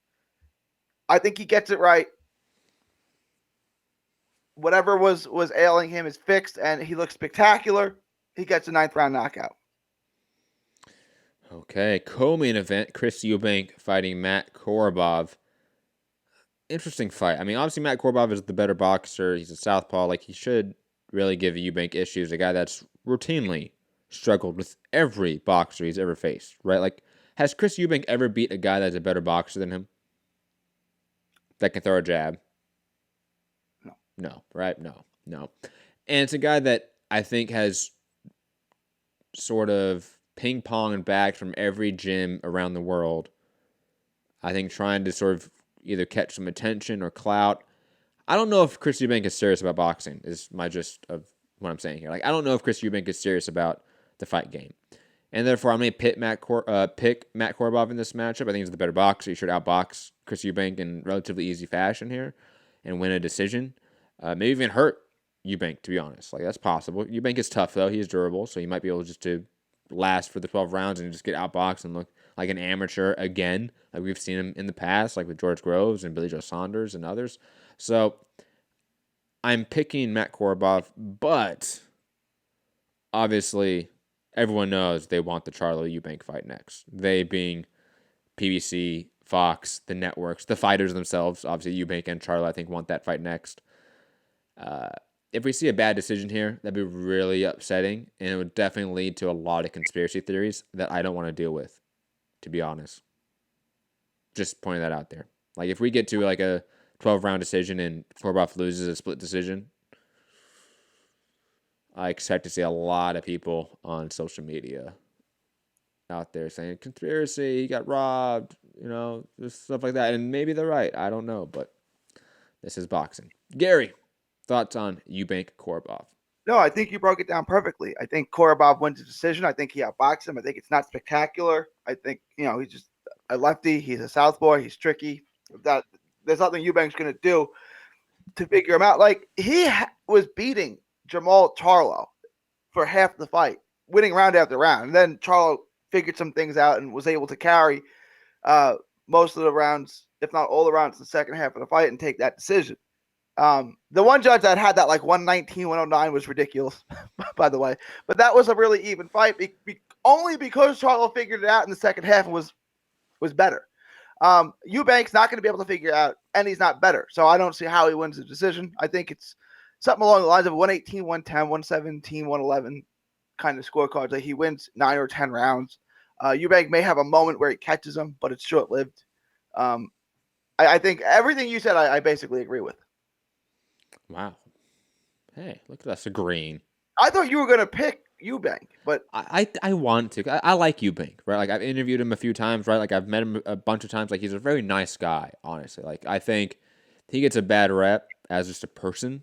I think he gets it right. Whatever was ailing him is fixed, and he looks spectacular. He gets a 9th round knockout. Okay, co-main event, Chris Eubank fighting Matt Korobov. Interesting fight. I mean, obviously Matt Korobov is the better boxer. He's a southpaw. Like, he should really give Eubank issues. A guy that's routinely struggled with every boxer he's ever faced, right? Like, has Chris Eubank ever beat a guy that's a better boxer than him? That can throw a jab? No, right? No. And it's a guy that I think has sort of ping-ponged back from every gym around the world. I think trying to sort of either catch some attention or clout. I don't know if Chris Eubank is serious about boxing, is my gist of what I'm saying here. Like, I don't know if Chris Eubank is serious about the fight game. And therefore, I'm going to pick Matt Korobov in this matchup. I think he's the better boxer. He should outbox Chris Eubank in relatively easy fashion here and win a decision. Maybe even hurt Eubank, to be honest. Like, that's possible. Eubank is tough, though. He's durable, so he might be able just to last for the 12 rounds and just get outboxed and look like an amateur again, like we've seen him in the past, like with George Groves and Billy Joe Saunders and others. So I'm picking Matt Korobov, but obviously everyone knows they want the Charlo Eubank fight next. They being PBC, Fox, the networks, the fighters themselves. Obviously Eubank and Charlo, I think, want that fight next. If we see a bad decision here, that'd be really upsetting, and it would definitely lead to a lot of conspiracy theories that I don't want to deal with, to be honest. Just pointing that out there. Like, if we get to like a 12-round decision and Korobov loses a split decision, I expect to see a lot of people on social media out there saying, conspiracy, he got robbed, just stuff like that. And maybe they're right. I don't know, but this is boxing. Gary, thoughts on Eubank Korobov? No, I think you broke it down perfectly. I think Korobov wins the decision. I think he outboxed him. I think it's not spectacular. I think, he's just a lefty. He's a southpaw. He's tricky. There's nothing Eubank's going to do to figure him out. Like, he was beating Jamal Charlo for half the fight, winning round after round. And then Charlo figured some things out and was able to carry most of the rounds, if not all the rounds, in the second half of the fight and take that decision. The one judge that had that like 119, 109 was ridiculous, by the way. But that was a really even fight, only because Charlo figured it out in the second half and was better. Eubank's not going to be able to figure it out, and he's not better. So I don't see how he wins the decision. I think it's something along the lines of 118, 110, 117, 111 kind of scorecards. Like, he wins 9 or 10 rounds. Eubank may have a moment where he catches him, but it's short-lived. I think everything you said, I basically agree with. Wow. Hey, look at us agreeing. I thought you were going to pick Eubank, but I want to. I like Eubank, right? Like, I've interviewed him a few times, right? Like, I've met him a bunch of times. Like, he's a very nice guy, honestly. Like, I think he gets a bad rep as just a person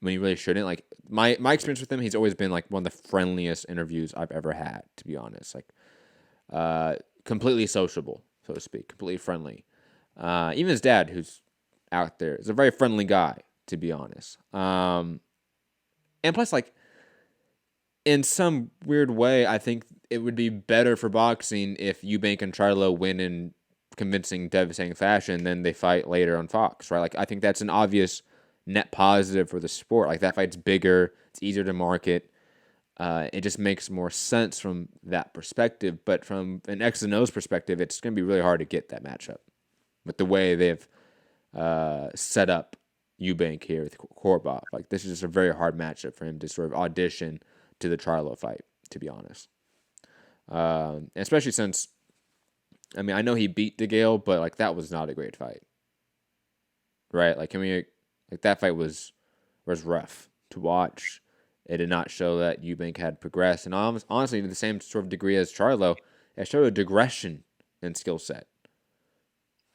when he really shouldn't. Like, my experience with him, he's always been like one of the friendliest interviews I've ever had, to be honest. Like, completely sociable, so to speak, completely friendly. Even his dad, who's out there, is a very friendly guy, to be honest. And plus, like, in some weird way, I think it would be better for boxing if Eubank and Charlo win in convincing, devastating fashion than they fight later on Fox, right? Like, I think that's an obvious net positive for the sport. Like, that fight's bigger, it's easier to market. It just makes more sense from that perspective. But from an X and O's perspective, it's going to be really hard to get that matchup with the way they've set up Eubank here with Korobov. Like, this is just a very hard matchup for him to sort of audition to the Charlo fight, to be honest. Especially since, I mean, I know he beat DeGale, but like that was not a great fight, right? Like, that fight was rough to watch. It did not show that Eubank had progressed, and honestly, to the same sort of degree as Charlo, it showed a digression in skill set,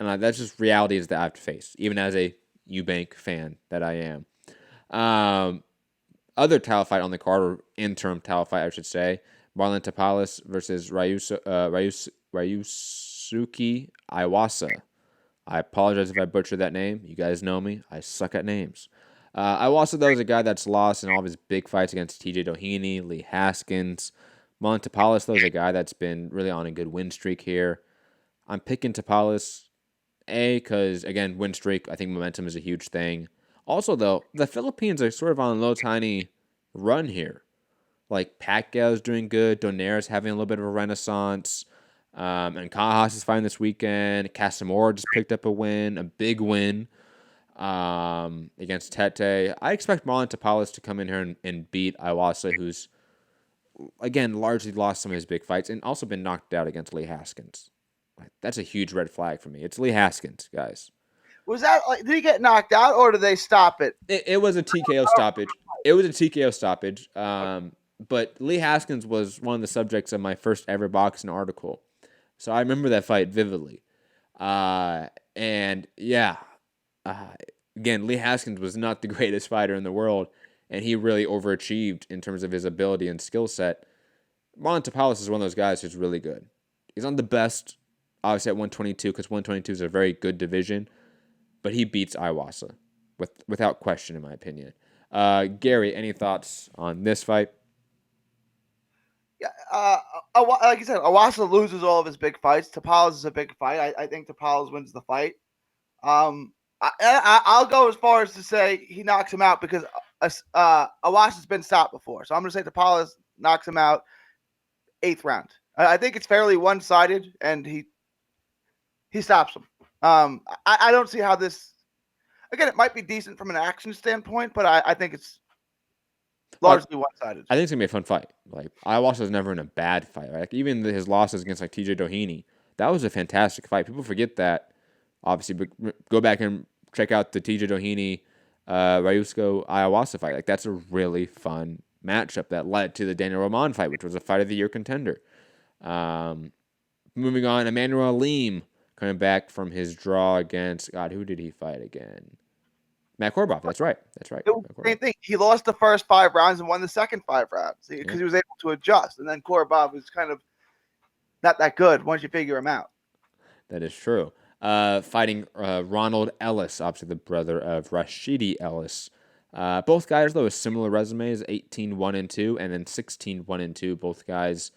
and that's just realities that I have to face, even as a Eubank fan that I am. Other title fight on the card, or interim title fight, I should say, Marlon Tapales versus Ryusuke Iwasa. I apologize if I butchered that name. You guys know me. I suck at names. Iwasa, though, is a guy that's lost in all of his big fights against TJ Doheny, Lee Haskins. Marlon Tapales, though, is a guy that's been really on a good win streak here. I'm picking Tapales, because, again, win streak, I think momentum is a huge thing. Also, though, the Philippines are sort of on a little tiny run here. Like, Pacquiao's doing good. Donaires having a little bit of a renaissance. And Kajas is fighting this weekend. Casamora just picked up a win, a big win against Tete. I expect Marlon Tapales to come in here and beat Iwasa, who's, again, largely lost some of his big fights and also been knocked out against Lee Haskins. Like, that's a huge red flag for me. It's Lee Haskins, guys. Was that like, did he get knocked out or did they stop it? It was a TKO stoppage. It was a TKO stoppage. But Lee Haskins was one of the subjects of my first ever boxing article. So I remember that fight vividly. And yeah, again, Lee Haskins was not the greatest fighter in the world, and he really overachieved in terms of his ability and skill set. Marlon Tapales is one of those guys who's really good. He's not the best, obviously, at 122, because 122 is a very good division, but he beats Iwasa without question, in my opinion. Gary, any thoughts on this fight? Yeah, like you said, Iwasa loses all of his big fights. Tapales is a big fight. I think Tapales wins the fight. I'll go as far as to say he knocks him out because Iwasa's been stopped before. So I'm going to say Tapales knocks him out 8th round. I think it's fairly one-sided, and he stops him. I don't see how this. Again, it might be decent from an action standpoint, but I think it's largely one-sided. I think it's gonna be a fun fight. Like, Iwasa was never in a bad fight. Right? Like, even his losses against like TJ Doheny, that was a fantastic fight. People forget that. Obviously, but go back and check out the TJ Doheny, Ryusuke Iwasa fight. Like, that's a really fun matchup that led to the Daniel Roman fight, which was a fight of the year contender. Moving on, Emmanuel Alim coming back from his draw against, who did he fight again? Matt Korobov. That's right. It was the same thing. He lost the first 5 rounds and won the second 5 rounds because he was able to adjust. And then Korobov was kind of not that good once you figure him out. That is true. Fighting Ronald Ellis, obviously the brother of Rashidi Ellis. Both guys, though, with similar resumes, 18-1-2 and then 16-1-2. Both guys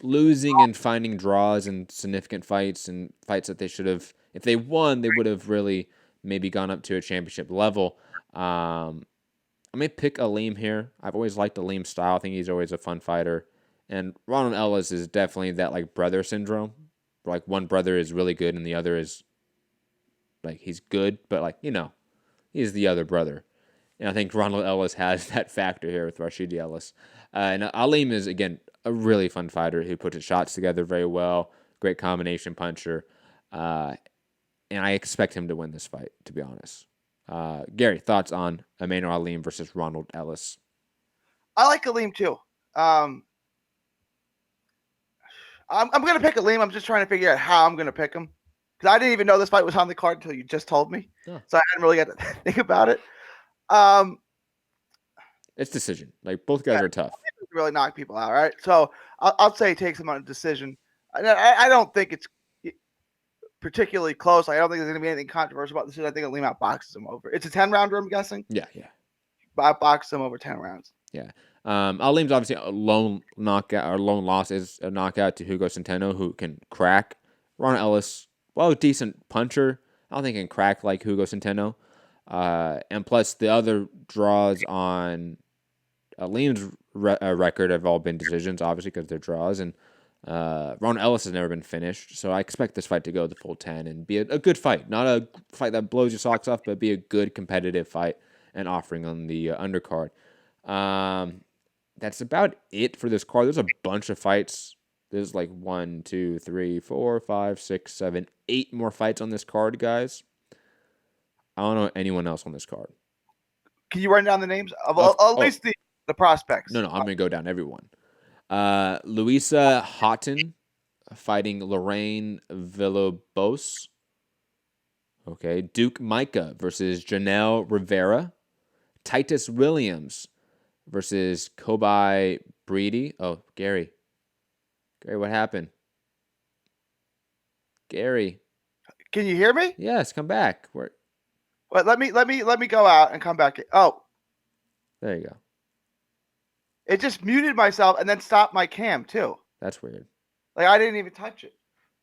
losing and finding draws in significant fights and fights that they should have, if they won, they would have really maybe gone up to a championship level. I may pick Alim here. I've always liked Alim's style. I think he's always a fun fighter. And Ronald Ellis is definitely that like brother syndrome. Where, like, one brother is really good and the other is like he's good, but like, you know, he's the other brother. And I think Ronald Ellis has that factor here with Rashidi Ellis. And Alim is, again, a really fun fighter who puts his shots together very well. Great combination puncher. And I expect him to win this fight, to be honest. Gary, thoughts on Emmanuel Alim versus Ronald Ellis? I like Alim too. I'm going to pick Alim. I'm just trying to figure out how I'm going to pick him. Because I didn't even know this fight was on the card until you just told me. Yeah. So I hadn't really got to think about it. It's decision. Like, both guys are tough. Really knock people out, right? So I'll say he takes him on a decision. I don't think it's particularly close. I don't think there's going to be anything controversial about this. I think Lima boxes him over. It's a 10-rounder, I'm guessing. Yeah. I boxed him over 10 rounds. Yeah. Aleem's obviously a lone knockout or lone loss is a knockout to Hugo Centeno, who can crack. Ron Ellis, well, decent puncher. I don't think he can crack like Hugo Centeno. And plus, the other draws on Aleem's record have all been decisions, obviously, because they're draws. And Ron Ellis has never been finished. So I expect this fight to go the full 10 and be a good fight. Not a fight that blows your socks off, but be a good competitive fight and offering on the undercard. That's about it for this card. There's a bunch of fights. There's like 1, 2, 3, 4, 5, 6, 7, 8 more fights on this card, guys. I don't know anyone else on this card. Can you run down the names of at least the prospects? No, I'm going to go down everyone. Luisa Houghton fighting Lorraine Villalobos. Okay. Duke Micah versus Janelle Rivera. Titus Williams versus Kobai Breedy. Oh, Gary, what happened? Gary. Can you hear me? Yes, come back. Where? Wait, let me go out and come back. Oh, there you go. It just muted myself and then stopped my cam too. That's weird. Like I didn't even touch it.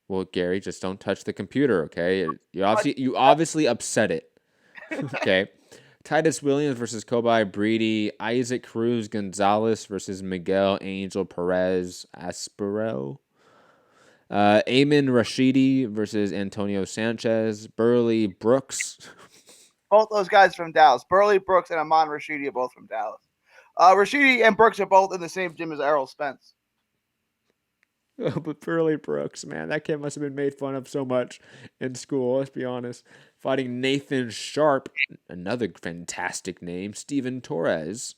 Well, Gary, just don't touch the computer, okay? You obviously upset it. Okay. Titus Williams versus Kobai Breedy. Isaac Cruz Gonzalez versus Miguel Angel Perez Aspero. Ayman Rashidi versus Antonio Sanchez. Burley Brooks. Both those guys from Dallas. Burley Brooks and Amon Rashidi are both from Dallas. Rashidi and Brooks are both in the same gym as Errol Spence. Oh, but Burley Brooks, man, that kid must have been made fun of so much in school, let's be honest. Fighting Nathan Sharp, another fantastic name. Steven Torres,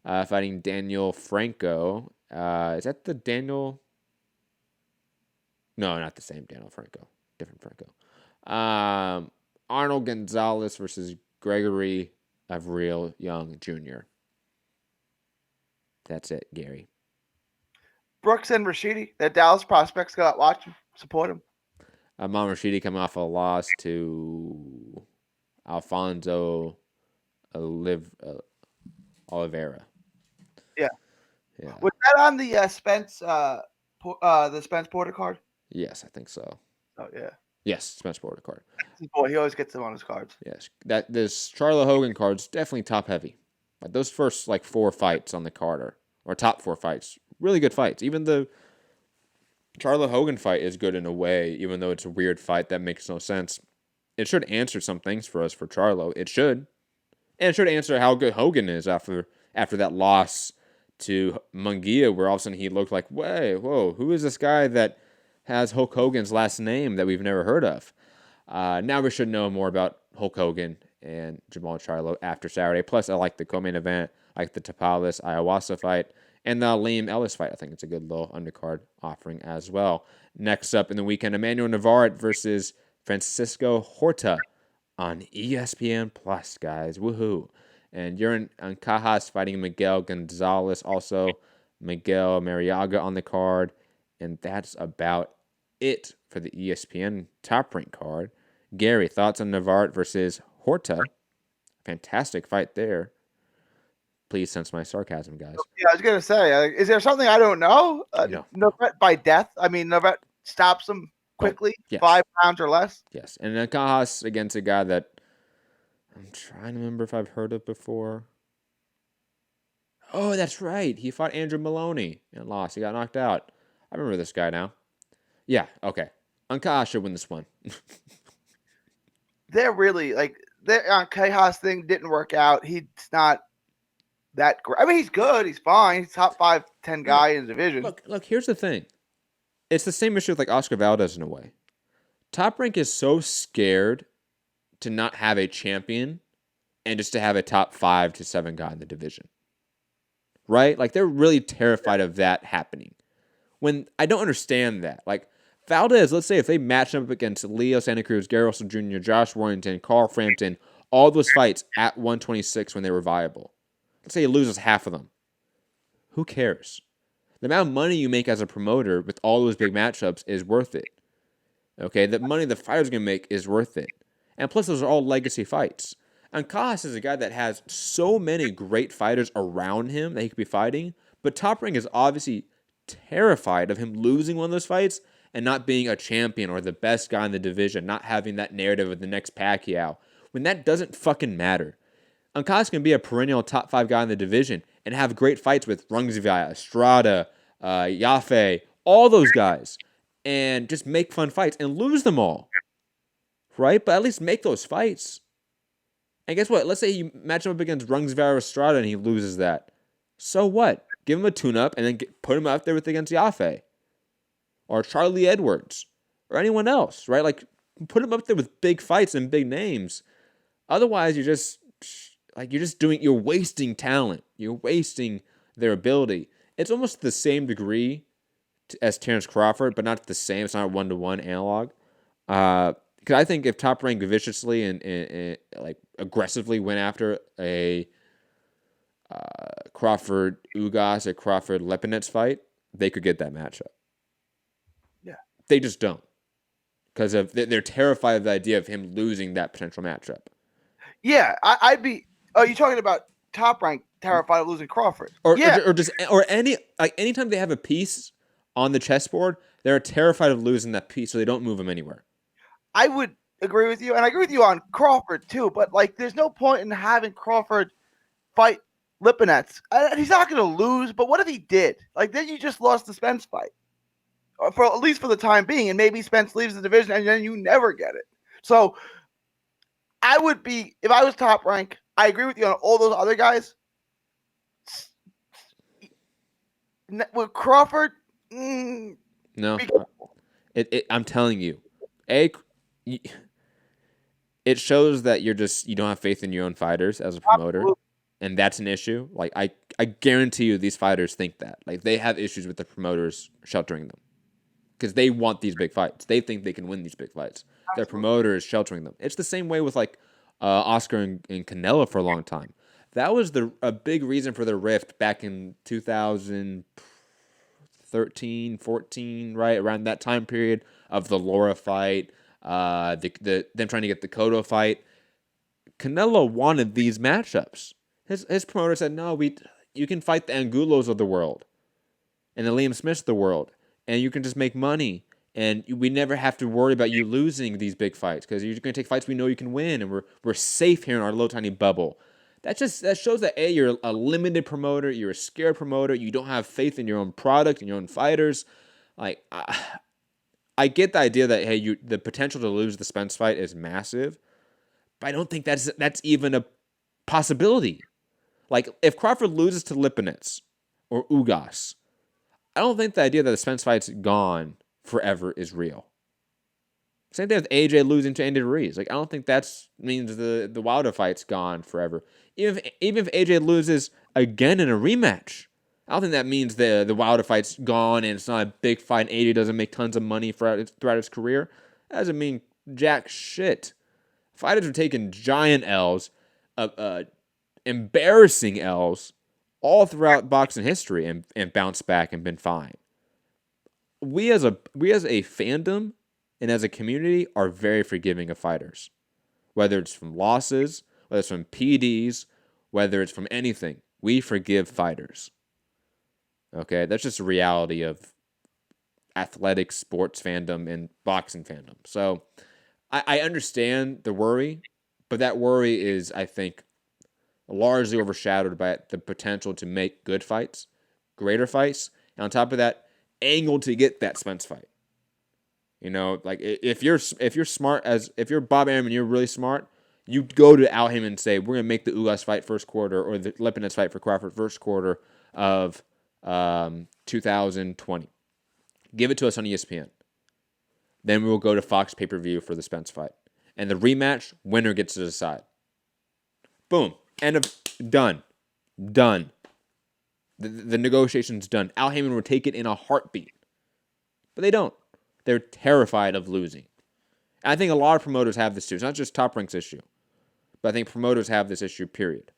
fighting Daniel Franco. Is that the Daniel? No, not the same Daniel Franco. Different Franco. Arnold Gonzalez versus Gregory Avril Young Jr. That's it, Gary. Brooks and Rashidi, they're Dallas prospects. Go out, watch them, support them. Amon Rashidi coming off a loss to Alfonso Oliveira. Yeah. Yeah. Was that on the Spence Porter card? Yes, I think so. Oh yeah. Yes, Spence Porter card. Boy, he always gets them on his cards. Yes, this Charlo Hogan card's definitely top heavy. Like those first 4 fights on the card or top 4 fights, really good fights. Even the Charlo Hogan fight is good in a way, even though it's a weird fight that makes no sense. It should answer some things for us for Charlo. It should. And it should answer how good Hogan is after that loss to Munguia, where all of a sudden he looked like, whoa, who is this guy that has Hulk Hogan's last name that we've never heard of? Now we should know more about Hulk Hogan and Jamal Charlo after Saturday. Plus, I like the co-main event, I like the Tapales Ayahuasca fight, and the Liam Ellis fight. I think it's a good little undercard offering as well. Next up in the weekend, Emmanuel Navarrete versus Francisco Horta on ESPN Plus, guys. Woohoo. And Yurin Ancajas fighting Miguel Gonzalez. Also, Miguel Mariaga on the card. And that's about it for the ESPN Top Rank card. Gary, thoughts on Navarrete versus Horta? Fantastic fight there. Please sense my sarcasm, guys. Yeah, I was going to say, is there something I don't know? No. Navarrete by death? I mean, Navarrete stops him quickly, yes. 5 rounds or less? Yes, and Ancajas against a guy that I'm trying to remember if I've heard of before. Oh, that's right. He fought Andrew Maloney and lost. He got knocked out. I remember this guy now. Yeah, okay. Ancajas should win this one. They're really, their Ancajas thing didn't work out. He's not that great. I mean, he's good. He's fine. He's top 5, 10 guy in the division. Look, here's the thing. It's the same issue with Oscar Valdez in a way. Top Rank is so scared to not have a champion and just to have a top 5 to 7 guy in the division. Right? They're really terrified of that happening. When I don't understand that. Valdez, let's say if they match up against Leo Santa Cruz, Gary Russell Jr., Josh Warrington, Carl Frampton, all those fights at 126 when they were viable. Let's say he loses half of them. Who cares? The amount of money you make as a promoter with all those big matchups is worth it. Okay, the money the fighter's going to make is worth it. And plus, those are all legacy fights. Ancajas is a guy that has so many great fighters around him that he could be fighting, but Top Rank is obviously terrified of him losing one of those fights and not being a champion or the best guy in the division, not having that narrative of the next Pacquiao, when that doesn't fucking matter. Ancajas can be a perennial top 5 guy in the division and have great fights with Rungvisai, Estrada, Yafe, all those guys, and just make fun fights and lose them all, right? But at least make those fights. And guess what? Let's say you match him up against Rungvisai or Estrada and he loses that. So what? Give him a tune-up and then put him out there against Yafe or Charlie Edwards or anyone else, right? Like, put him up there with big fights and big names. Otherwise, you're wasting talent. You're wasting their ability. It's almost the same degree as Terrence Crawford, but not the same. It's not a one-to-one analog. Because I think if Top Rank viciously and like aggressively went after a Crawford Ugas or Crawford Lipinets fight, they could get that matchup. Yeah, they just don't, because they're terrified of the idea of him losing that potential matchup. Yeah, I'd be. Are you talking about Top Rank terrified of losing Crawford? Or anytime they have a piece on the chessboard, they're terrified of losing that piece, so they don't move him anywhere. I would agree with you, and I agree with you on Crawford too. But like, there's no point in having Crawford fight Lipinets. He's not going to lose. But what if he did? Like, then you just lost the Spence fight, for at least for the time being, and maybe Spence leaves the division, and then you never get it. So, I would be, if I was Top Rank. I agree with you on all those other guys. With Crawford, no. I'm telling you, it shows that you don't have faith in your own fighters as a promoter, and that's an issue. Like, I guarantee you, these fighters think that. Like, they have issues with the promoters sheltering them because they want these big fights. They think they can win these big fights. Their promoter is sheltering them. It's the same way with like Oscar and Canelo for a long time. That was a big reason for the rift back in 2013, 14, right around that time period of the Laura fight, them trying to get the Cotto fight. Canelo wanted these matchups. His promoter said, "No, you can fight the Angulos of the world and the Liam Smiths of the world, and you can just make money." And we never have to worry about you losing these big fights because you're going to take fights we know you can win, and we're safe here in our little tiny bubble. That shows that you're a limited promoter, you're a scared promoter, you don't have faith in your own product and your own fighters. Like, I get the idea that the potential to lose the Spence fight is massive, but I don't think that's even a possibility. Like, if Crawford loses to Lipinets or Ugas, I don't think the idea that the Spence fight's gone forever is real. Same thing with AJ losing to Andy Ruiz. Like, I don't think that means the Wilder fight's gone forever. Even if AJ loses again in a rematch, I don't think that means the Wilder fight's gone and it's not a big fight and AJ doesn't make tons of money throughout his career. That doesn't mean jack shit. Fighters have taken giant L's, embarrassing L's, all throughout boxing history and bounced back and been fine. We as a fandom and as a community are very forgiving of fighters, whether it's from losses, whether it's from PDs, whether it's from anything. We forgive fighters. Okay, that's just a reality of athletic sports fandom and boxing fandom. So I understand the worry, but that worry is, I think, largely overshadowed by the potential to make good fights, greater fights, and on top of that, angle to get that Spence fight. You know, like, if you're smart, if you're Bob Arum and you're really smart, you go to Al Heyman and say, we're gonna make the Ugas fight first quarter or the Lipinets fight for Crawford first quarter of 2020. Give it to us on ESPN. Then we will go to Fox pay-per-view for the Spence fight, and the rematch winner gets to decide. Boom, end of done. The negotiation's done. Al Heyman would take it in a heartbeat. But they don't. They're terrified of losing. And I think a lot of promoters have this too. It's not just Top Rank's issue. But I think promoters have this issue, period.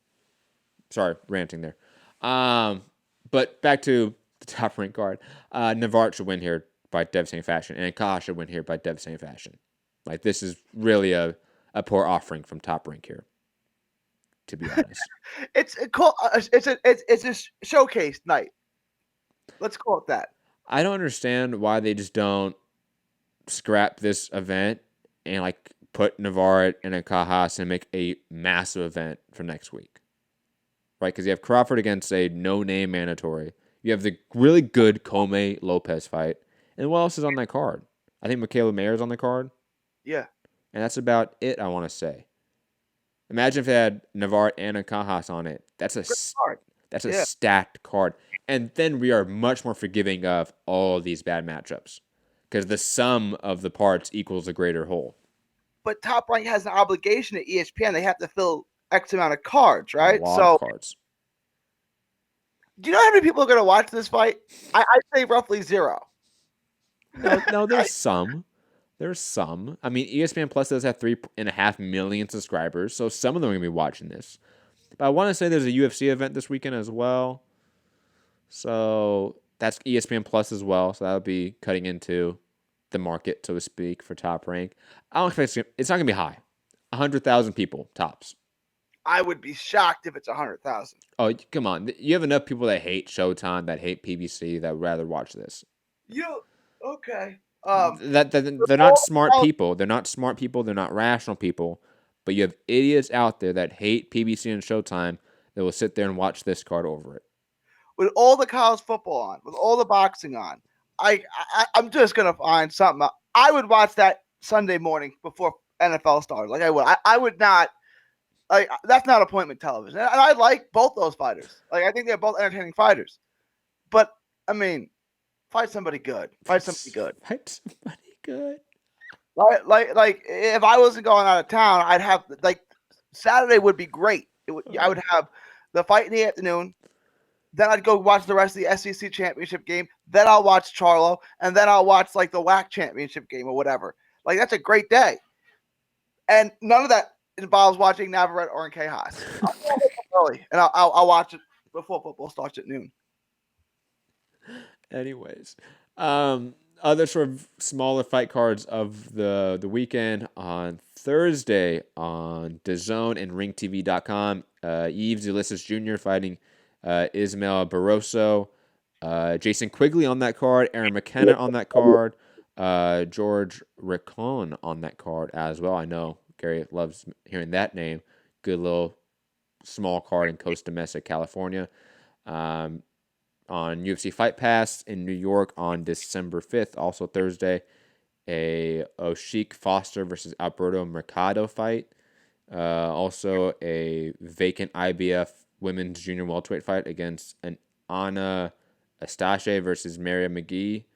Sorry, ranting there. But back to the Top Rank card. Navarrete should win here. by devastating fashion, and Kaha should win here by devastating fashion. Like, this is really a poor offering from Top Rank here, to be honest. It's a showcase night. Let's call it that. I don't understand why they just don't scrap this event and like put Navarrete and a Kaha and make a massive event for next week. Right? Because you have Crawford against a no-name mandatory. You have the really good Comey Lopez fight. And what else is on that card? I think Michaela Mayer's on the card. Yeah. And that's about it, I want to say. Imagine if they had Navarrete and a Kaha on it. That's a stacked card. And then we are much more forgiving of all of these bad matchups. Because the sum of the parts equals a greater whole. But Top Rank has an obligation at ESPN. They have to fill X amount of cards, right? A lot of cards. Do you know how many people are going to watch this fight? I'd say roughly 0. No, there's some. There's some. I mean, ESPN Plus does have 3.5 million subscribers, so some of them are going to be watching this. But I want to say there's a UFC event this weekend as well. So that's ESPN Plus as well. So that'll be cutting into the market, so to speak, for Top Rank. I don't expect it's not going to be high. 100,000 people, tops. I would be shocked if it's 100,000. Oh, come on. You have enough people that hate Showtime, that hate PBC, that would rather watch this. Okay. They're not smart people. They're not smart people. They're not rational people. But you have idiots out there that hate PBC and Showtime that will sit there and watch this card over it. With all the college football on, with all the boxing on, I'm just going to find something. I would watch that Sunday morning before NFL started. Like I would. I would not. Like, that's not appointment television. And I like both those fighters. Like, I think they're both entertaining fighters. But, I mean, fight somebody good. Fight somebody good. Like if I wasn't going out of town, I'd have, like, Saturday would be great. I would have the fight in the afternoon. Then I'd go watch the rest of the SEC championship game. Then I'll watch Charlo. And then I'll watch, like, the WAC championship game or whatever. Like, that's a great day. And none of that involves watching Navarrete or NK Haas. I'll go early, and I'll watch it before football starts at noon. Anyways, other sort of smaller fight cards of the weekend on Thursday on DAZN and RingTV.com. Yves Ulysses Jr. fighting Ismael Barroso. Jason Quigley on that card. Aaron McKenna on that card. George Riccon on that card as well. I know Gary loves hearing that name. Good little small card in Costa Mesa, California. On UFC Fight Pass in New York on December 5th, also Thursday, a Oshik Foster versus Alberto Mercado fight. Also a vacant IBF women's junior welterweight fight against an Anna Astache versus Maria McGee.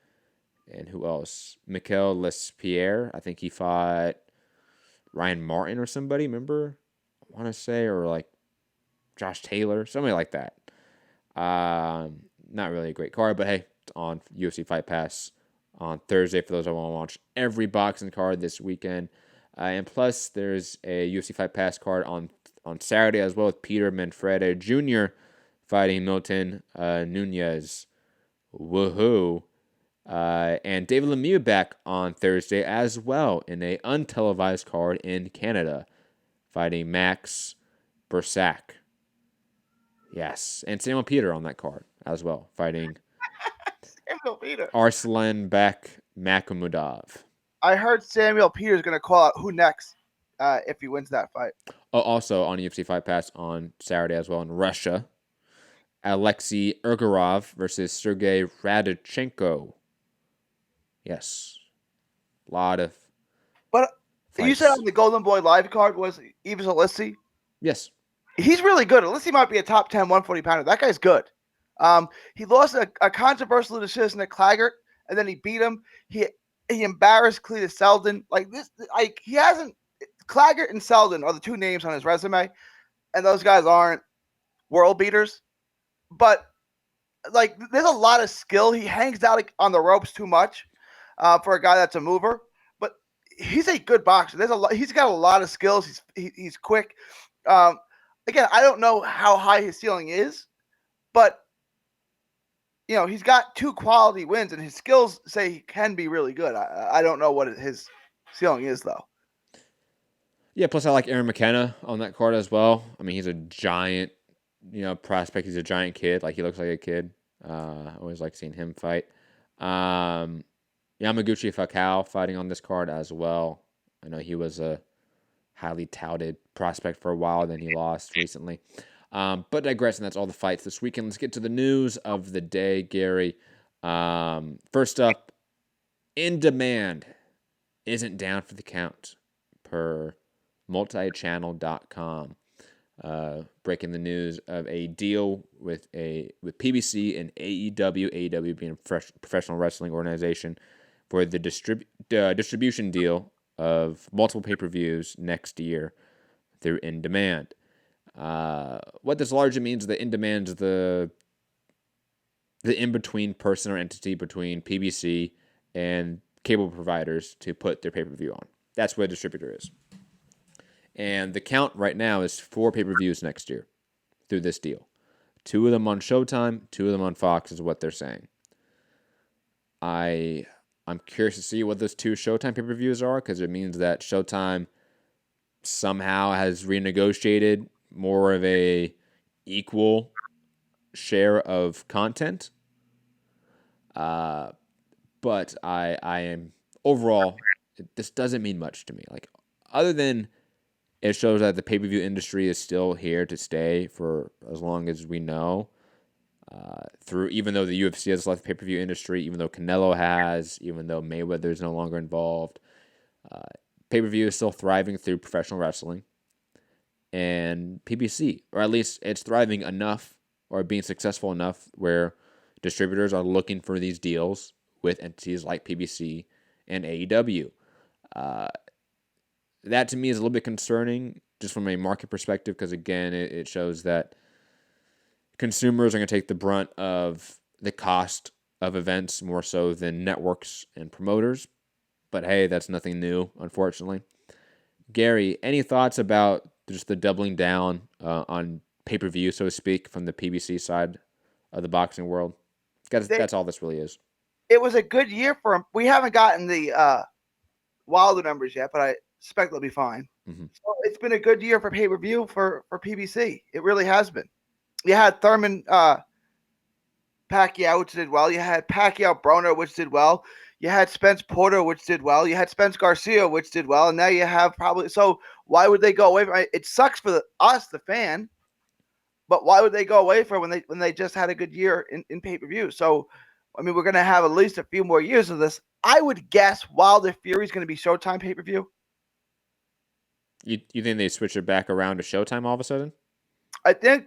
And who else? Mikel Lespierre. I think he fought Ryan Martin or somebody, remember? I want to say, or like Josh Taylor, somebody like that. Not really a great card, but hey, it's on UFC Fight Pass on Thursday for those that want to watch every boxing card this weekend. And plus, there's a UFC Fight Pass card on Saturday as well with Peter Manfredi Jr. fighting Milton Nunez. Woohoo. And David Lemieux back on Thursday as well in a untelevised card in Canada, fighting Max Bursak. Yes, and Samuel Peter on that card as well, fighting Samuel Peter. Arslan Bek Makhmudov. I heard Samuel Peter's going to call out who next if he wins that fight. Oh, also on UFC Fight Pass on Saturday as well in Russia, Alexei Urgarov versus Sergey Radichenko. Yes. A lot of But fights. You said on the Golden Boy live card was Yves Ulysses? Yes. He's really good. Ulysses might be a top 10 140 pounder. That guy's good. He lost a controversial decision at Claggart, and then he beat him. He embarrassed Cletus Selden. He hasn't. Claggart and Selden are the two names on his resume, and those guys aren't world beaters. But there's a lot of skill. He hangs out on the ropes too much for a guy that's a mover. But he's a good boxer. He's got a lot of skills. He's quick. Again, I don't know how high his ceiling is, but he's got 2 quality wins, and his skills say he can be really good. I don't know what his ceiling is, though. Yeah, plus I like Aaron McKenna on that card as well. I mean, he's a giant, prospect. He's a giant kid. Like, he looks like a kid. I always like seeing him fight. Yamaguchi Fakao fighting on this card as well. I know he was a highly touted prospect for a while, then he lost recently. But digressing, that's all the fights this weekend. Let's get to the news of the day, Gary. First up, In Demand isn't down for the count per multichannel.com. Breaking the news of a deal with PBC and AEW. AEW being a professional wrestling organization for the distribution deal of multiple pay-per-views next year through In Demand. What this largely means is that In Demand is the in-between person or entity between PBC and cable providers to put their pay-per-view on. That's what a distributor is. And the count right now is 4 pay-per-views next year through this deal. 2 of them on Showtime, 2 of them on Fox is what they're saying. I'm curious to see what those 2 Showtime pay-per-views are, because it means that Showtime somehow has renegotiated more of a equal share of content. But I am overall, this doesn't mean much to me. Like, other than it shows that the pay-per-view industry is still here to stay for as long as we know. Even though the UFC has left the pay-per-view industry, even though Canelo has, even though Mayweather is no longer involved, pay-per-view is still thriving through professional wrestling and PBC, or at least it's thriving enough or being successful enough where distributors are looking for these deals with entities like PBC and AEW. That to me is a little bit concerning just from a market perspective, because again, it shows that consumers are going to take the brunt of the cost of events more so than networks and promoters. But hey, that's nothing new, unfortunately. Gary, any thoughts about just the doubling down on pay-per-view, so to speak, from the PBC side of the boxing world? That's all this really is. It was a good year for him. We haven't gotten the Wilder numbers yet, but I expect they'll be fine. Mm-hmm. So it's been a good year for pay-per-view for PBC. It really has been. You had Thurman Pacquiao, which did well. You had Pacquiao Broner, which did well. You had Spence Porter, which did well. You had Spence Garcia, which did well. And now you have probably – so why would they go away from it? It sucks for us, the fan, but why would they go away from it when they just had a good year in pay-per-view? So, I mean, we're going to have at least a few more years of this. I would guess Wilder Fury is going to be Showtime pay-per-view. You think they switch it back around to Showtime all of a sudden? I think,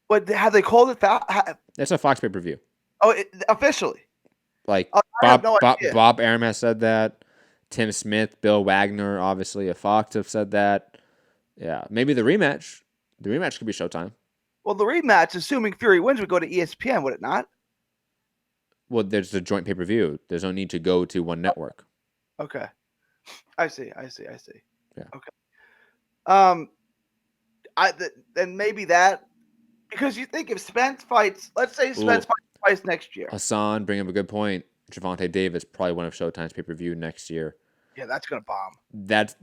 but have they called it that? That's a Fox pay-per-view. Oh, officially. Like, no Bob Arum has said that. Tim Smith, Bill Wagner, obviously, at Fox have said that. Yeah, maybe the rematch. The rematch could be Showtime. Well, the rematch, assuming Fury wins, would go to ESPN, would it not? Well, there's the joint pay-per-view. There's no need to go to one network. Okay. I see. Yeah. Okay. Then maybe that, because you think if Spence fights, let's say Spence fights twice next year. Hassan, bring up a good point. Gervonta Davis, probably one of Showtime's pay-per-view next year. Yeah, that's going to bomb.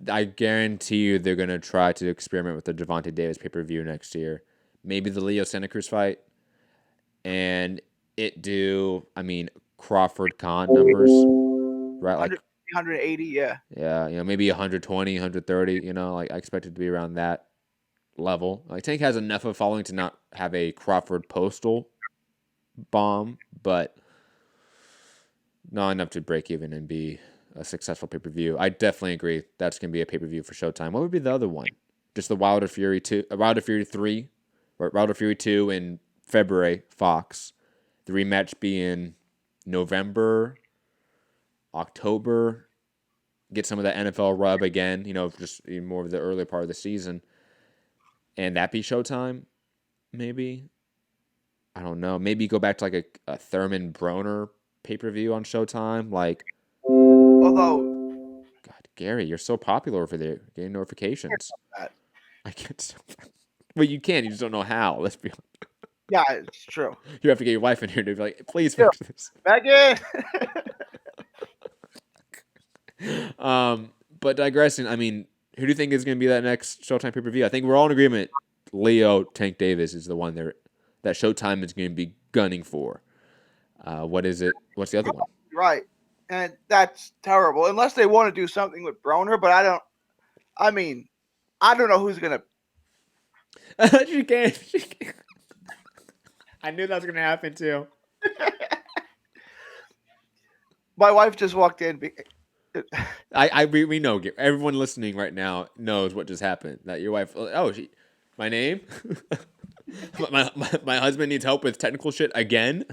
I guarantee you they're going to try to experiment with the Gervonta Davis pay-per-view next year. Maybe the Leo Santa Cruz fight. And Crawford Khan numbers. Right, like 180, yeah. Yeah, maybe 120, 130, I expect it to be around that level. Like, Tank has enough of a following to not have a Crawford postal bomb, but not enough to break even and be a successful pay-per-view. I definitely agree that's going to be a pay-per-view for Showtime. What would be the other one? Just the Wilder Fury 2, Wilder Fury 3, or Wilder Fury 2 in February, Fox. The rematch be in November, October. Get some of that NFL rub again, just more of the early part of the season. And that be Showtime, maybe? I don't know. Maybe go back to like a Thurman Broner pay-per-view on Showtime. Like, although, God, Gary, you're so popular over there, getting notifications. I can't. Well, you can. You just don't know how. Let's be honest. Yeah, it's true. You have to get your wife in here to be like, please Yeah. fix this. Megan. But digressing, I mean, who do you think is going to be that next Showtime pay-per-view? I think we're all in agreement. Leo Tank Davis is the one that Showtime is going to be gunning for. What is it? What's the other one? Right. And that's terrible. Unless they want to do something with Broner, but I don't know who's going to. She can't. I knew that was going to happen too. My wife just walked in. We know. Everyone listening right now knows what just happened. That your wife. Oh, my name. my husband needs help with technical shit again.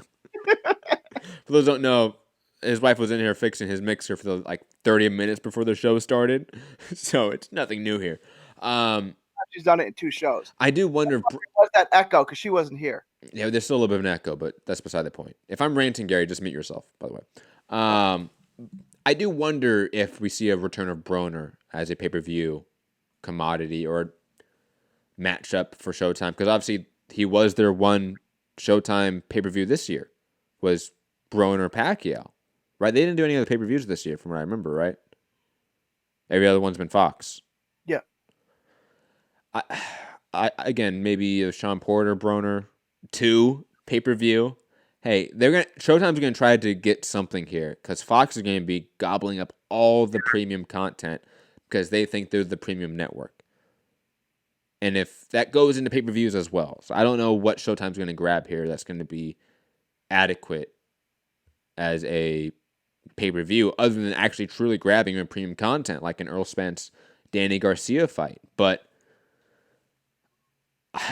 For those who don't know, his wife was in here fixing his mixer for the 30 minutes before the show started, so it's nothing new here. She's done it in 2 shows. I do wonder. What's that echo? Because she wasn't here. Yeah, there's still a little bit of an echo, but that's beside the point. If I'm ranting, Gary, just mute yourself. By the way, I do wonder if we see a return of Broner as a pay-per-view commodity or matchup for Showtime, because obviously he was their one Showtime pay-per-view this year. Was Broner Pacquiao, right? They didn't do any other pay-per-views this year, from what I remember, right? Every other one's been Fox. Yeah. I again, maybe a Sean Porter Broner 2 pay-per-view. Hey, Showtime's gonna try to get something here because Fox is gonna be gobbling up all the premium content because they think they're the premium network. And if that goes into pay-per-views as well, so I don't know what Showtime's gonna grab here that's gonna be adequate as a pay-per-view other than actually truly grabbing a premium content like an Earl Spence Danny Garcia fight. But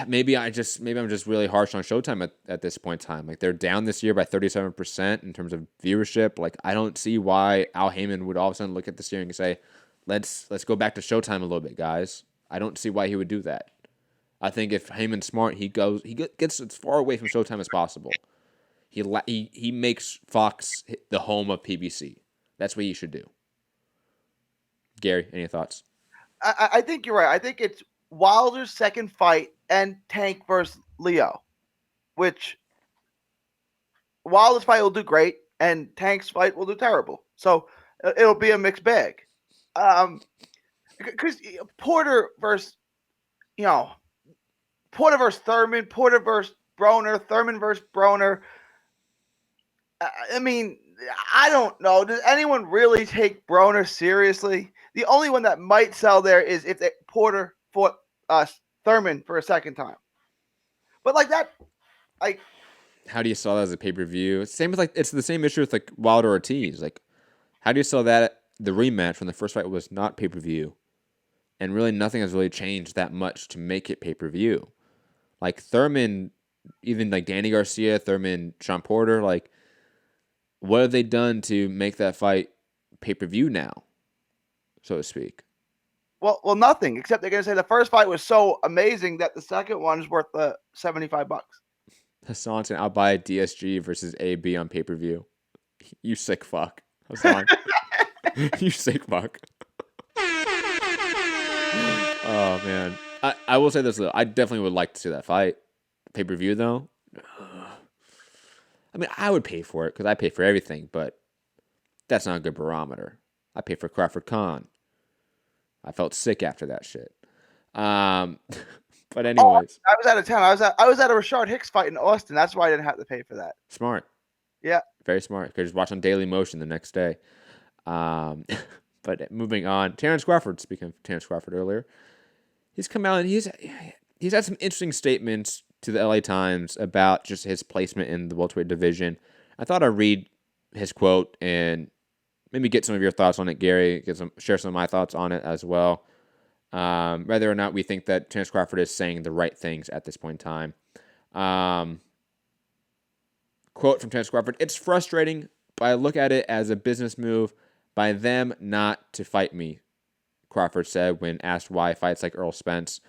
maybe I'm just really harsh on Showtime at this point in time. Like, they're down this year by 37% in terms of viewership. Like, I don't see why Al Heyman would all of a sudden look at this year and say, let's go back to Showtime a little bit, guys. I don't see why he would do that. I think if Heyman's smart, he gets as far away from Showtime as possible. He makes Fox the home of PBC. That's what he should do. Gary, any thoughts? I think you're right. I think it's Wilder's second fight and Tank versus Leo, which Wilder's fight will do great and Tank's fight will do terrible. So it'll be a mixed bag. Because Porter versus Thurman, Porter versus Broner, Thurman versus Broner. I mean, I don't know. Does anyone really take Broner seriously? The only one that might sell there is if Porter fought Thurman for a second time. But how do you sell that as a pay-per-view? Same with it's the same issue with Wilder Ortiz. Like, how do you sell that the rematch when the first fight was not pay-per-view? And really nothing has really changed that much to make it pay-per-view. Like Thurman, even Danny Garcia, Thurman, Sean Porter, what have they done to make that fight pay-per-view now, so to speak? Well, nothing, except they're going to say the first fight was so amazing that the second one is worth $75. Hassan's going to outbuy DSG versus AB on pay-per-view. You sick fuck. Hassan. You sick fuck. Oh, man. I will say this, though. I definitely would like to see that fight. Pay-per-view, though. I mean, I would pay for it because I pay for everything, but that's not a good barometer. I pay for Crawford Khan. I felt sick after that shit. But anyways. I was out of town. I was at a Rashard Hicks fight in Austin. That's why I didn't have to pay for that. Smart. Yeah. Very smart. Could just watch on Daily Motion the next day. But moving on. Terrence Crawford, speaking of Terrence Crawford earlier, he's come out and he's had some interesting statements to the LA Times about just his placement in the welterweight division. I thought I'd read his quote and maybe get some of your thoughts on it, Gary. Share some of my thoughts on it as well. Whether or not we think that Terrence Crawford is saying the right things at this point in time. Quote from Terrence Crawford: "It's frustrating, but I look at it as a business move by them not to fight me," Crawford said when asked why fights like Earl Spence,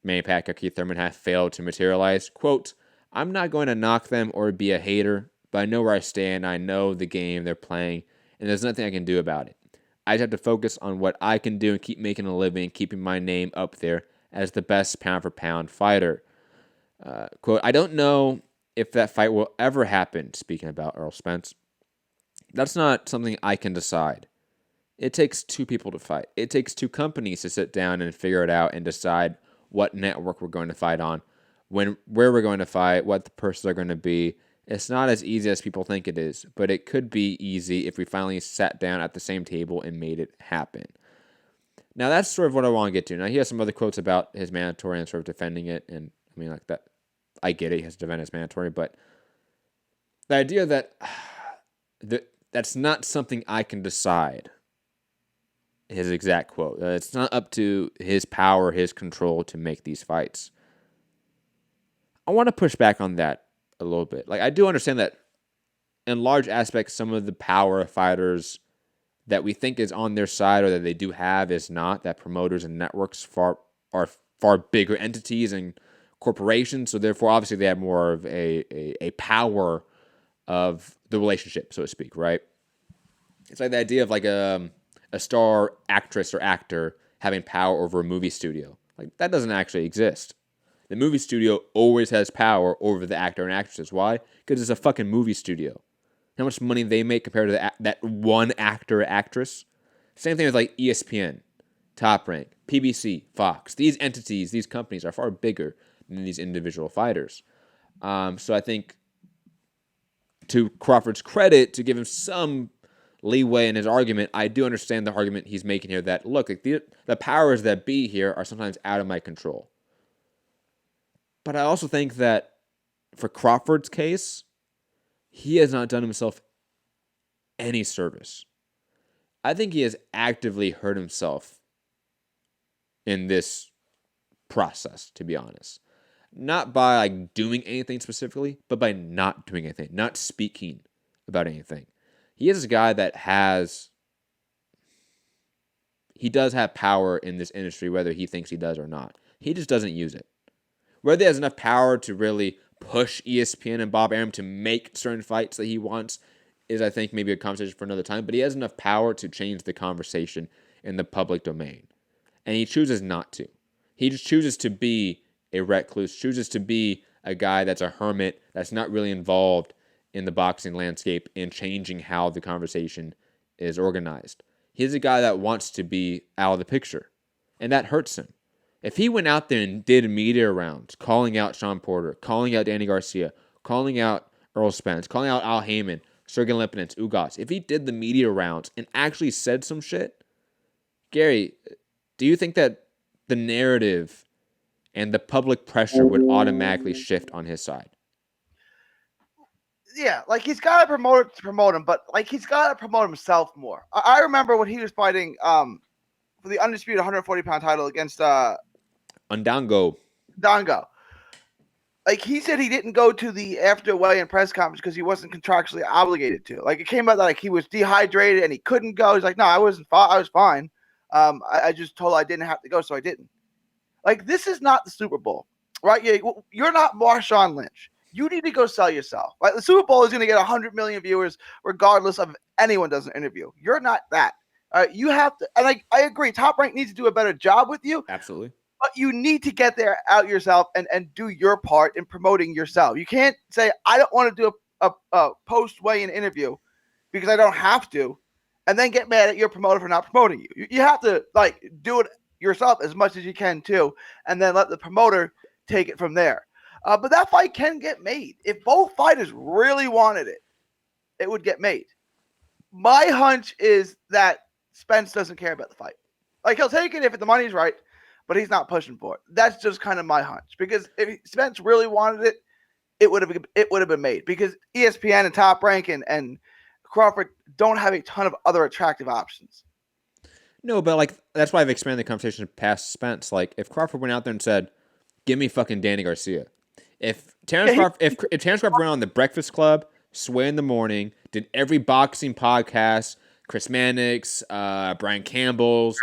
Manny Pacquiao, Keith Thurman have failed to materialize. Quote, "I'm not going to knock them or be a hater, but I know where I stand. I know the game they're playing, and there's nothing I can do about it. I just have to focus on what I can do and keep making a living, keeping my name up there as the best pound-for-pound fighter." Quote, I don't know if that fight will ever happen, speaking about Errol Spence. That's not something I can decide. It takes two people to fight. It takes two companies to sit down and figure it out and decide what network we're going to fight on, where we're going to fight, what the purses are going to be. It's not as easy as people think it is, but it could be easy if we finally sat down at the same table and made it happen. Now, that's sort of what I want to get to. Now, he has some other quotes about his mandatory and sort of defending it, and I mean, like that, I get it, he has to defend his mandatory, but the idea that that's not something I can decide, his exact quote. It's not up to his power, his control to make these fights. I want to push back on that a little bit. Like, I do understand that in large aspects, some of the power of fighters that we think is on their side or that they do have is not, that promoters and networks are far bigger entities and corporations, so therefore obviously they have more of a power of the relationship, so to speak, right? It's like the idea of like a star actress or actor having power over a movie studio. Like, that doesn't actually exist. The movie studio always has power over the actor and actresses. Why? Because it's a fucking movie studio. How much money they make compared to that one actor or actress? Same thing with like ESPN, Top Rank, PBC, Fox. These entities, these companies are far bigger than these individual fighters. So I think, to Crawford's credit, to give him some leeway in his argument, I do understand the argument he's making here that, look, like the powers that be here are sometimes out of my control. But I also think that for Crawford's case, he has not done himself any service. I think he has actively hurt himself in this process, to be honest. Not by like doing anything specifically, but by not doing anything, not speaking about anything. He is a guy that he does have power in this industry, whether he thinks he does or not. He just doesn't use it. Whether he has enough power to really push ESPN and Bob Arum to make certain fights that he wants is, I think, maybe a conversation for another time, but he has enough power to change the conversation in the public domain. And he chooses not to. He just chooses to be a recluse, chooses to be a guy that's a hermit, that's not really involved in the boxing landscape and changing how the conversation is organized. He's a guy that wants to be out of the picture, and that hurts him. If he went out there and did media rounds, calling out Sean Porter, calling out Danny Garcia, calling out Errol Spence, calling out Al Heyman, Sergey Lipinets, Ugas, if he did the media rounds and actually said some shit, Gary, do you think that the narrative and the public pressure would automatically shift on his side? Yeah, like he's got to promote him, but like he's got to promote himself more. I remember when he was fighting for the undisputed 140-pound title against Dongo. Like, he said he didn't go to the after weigh-in press conference because he wasn't contractually obligated to. Like, it came out that like he was dehydrated and he couldn't go. He's like, no, I was fine. I just told I didn't have to go, so I didn't. Like, this is not the Super Bowl, right? You're not Marshawn Lynch. You need to go sell yourself. Right? The Super Bowl is going to get 100 million viewers regardless of if anyone does an interview. You're not that. You have to, and I agree, Top Rank needs to do a better job with you. Absolutely. But you need to get there out yourself and do your part in promoting yourself. You can't say, I don't want to do a post-weigh-in interview because I don't have to, and then get mad at your promoter for not promoting you. You have to like do it yourself as much as you can too, and then let the promoter take it from there. But that fight can get made. If both fighters really wanted it, it would get made. My hunch is that Spence doesn't care about the fight. Like, he'll take it if the money's right, but he's not pushing for it. That's just kind of my hunch. Because if Spence really wanted it, it would have been made. Because ESPN and Top Rank and Crawford don't have a ton of other attractive options. No, but like that's why I've expanded the conversation past Spence. Like, if Crawford went out there and said, "Give me fucking Danny Garcia," if Terrence Crawford went on the Breakfast Club, Sway in the Morning, did every boxing podcast, Chris Mannix, Brian Campbell's,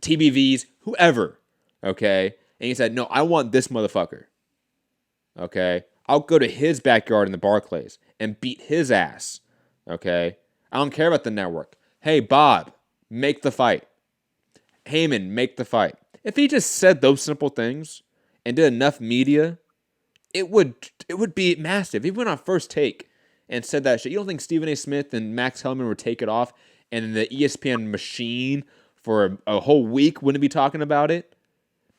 TBV's, whoever, okay, and he said, "No, I want this motherfucker," okay, I'll go to his backyard in the Barclays and beat his ass, okay, I don't care about the network. Hey, Bob, make the fight. Heyman, make the fight. If he just said those simple things and did enough media it would be massive. If he went on First Take and said that shit, you don't think Stephen A. Smith and Max Hellman would take it off, and the ESPN machine for a whole week wouldn't be talking about it?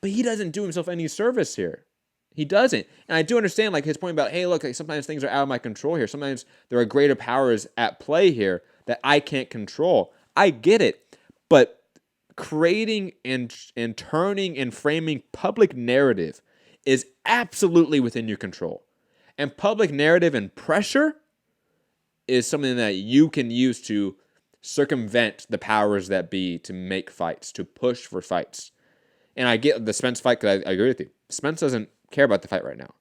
But he doesn't do himself any service here. He doesn't. And I do understand like his point about, hey, look, like sometimes things are out of my control here. Sometimes there are greater powers at play here that I can't control. I get it. But creating and turning and framing public narrative is absolutely within your control. And public narrative and pressure is something that you can use to circumvent the powers that be, to make fights, to push for fights. And I get the Spence fight because I agree with you. Spence doesn't care about the fight right now.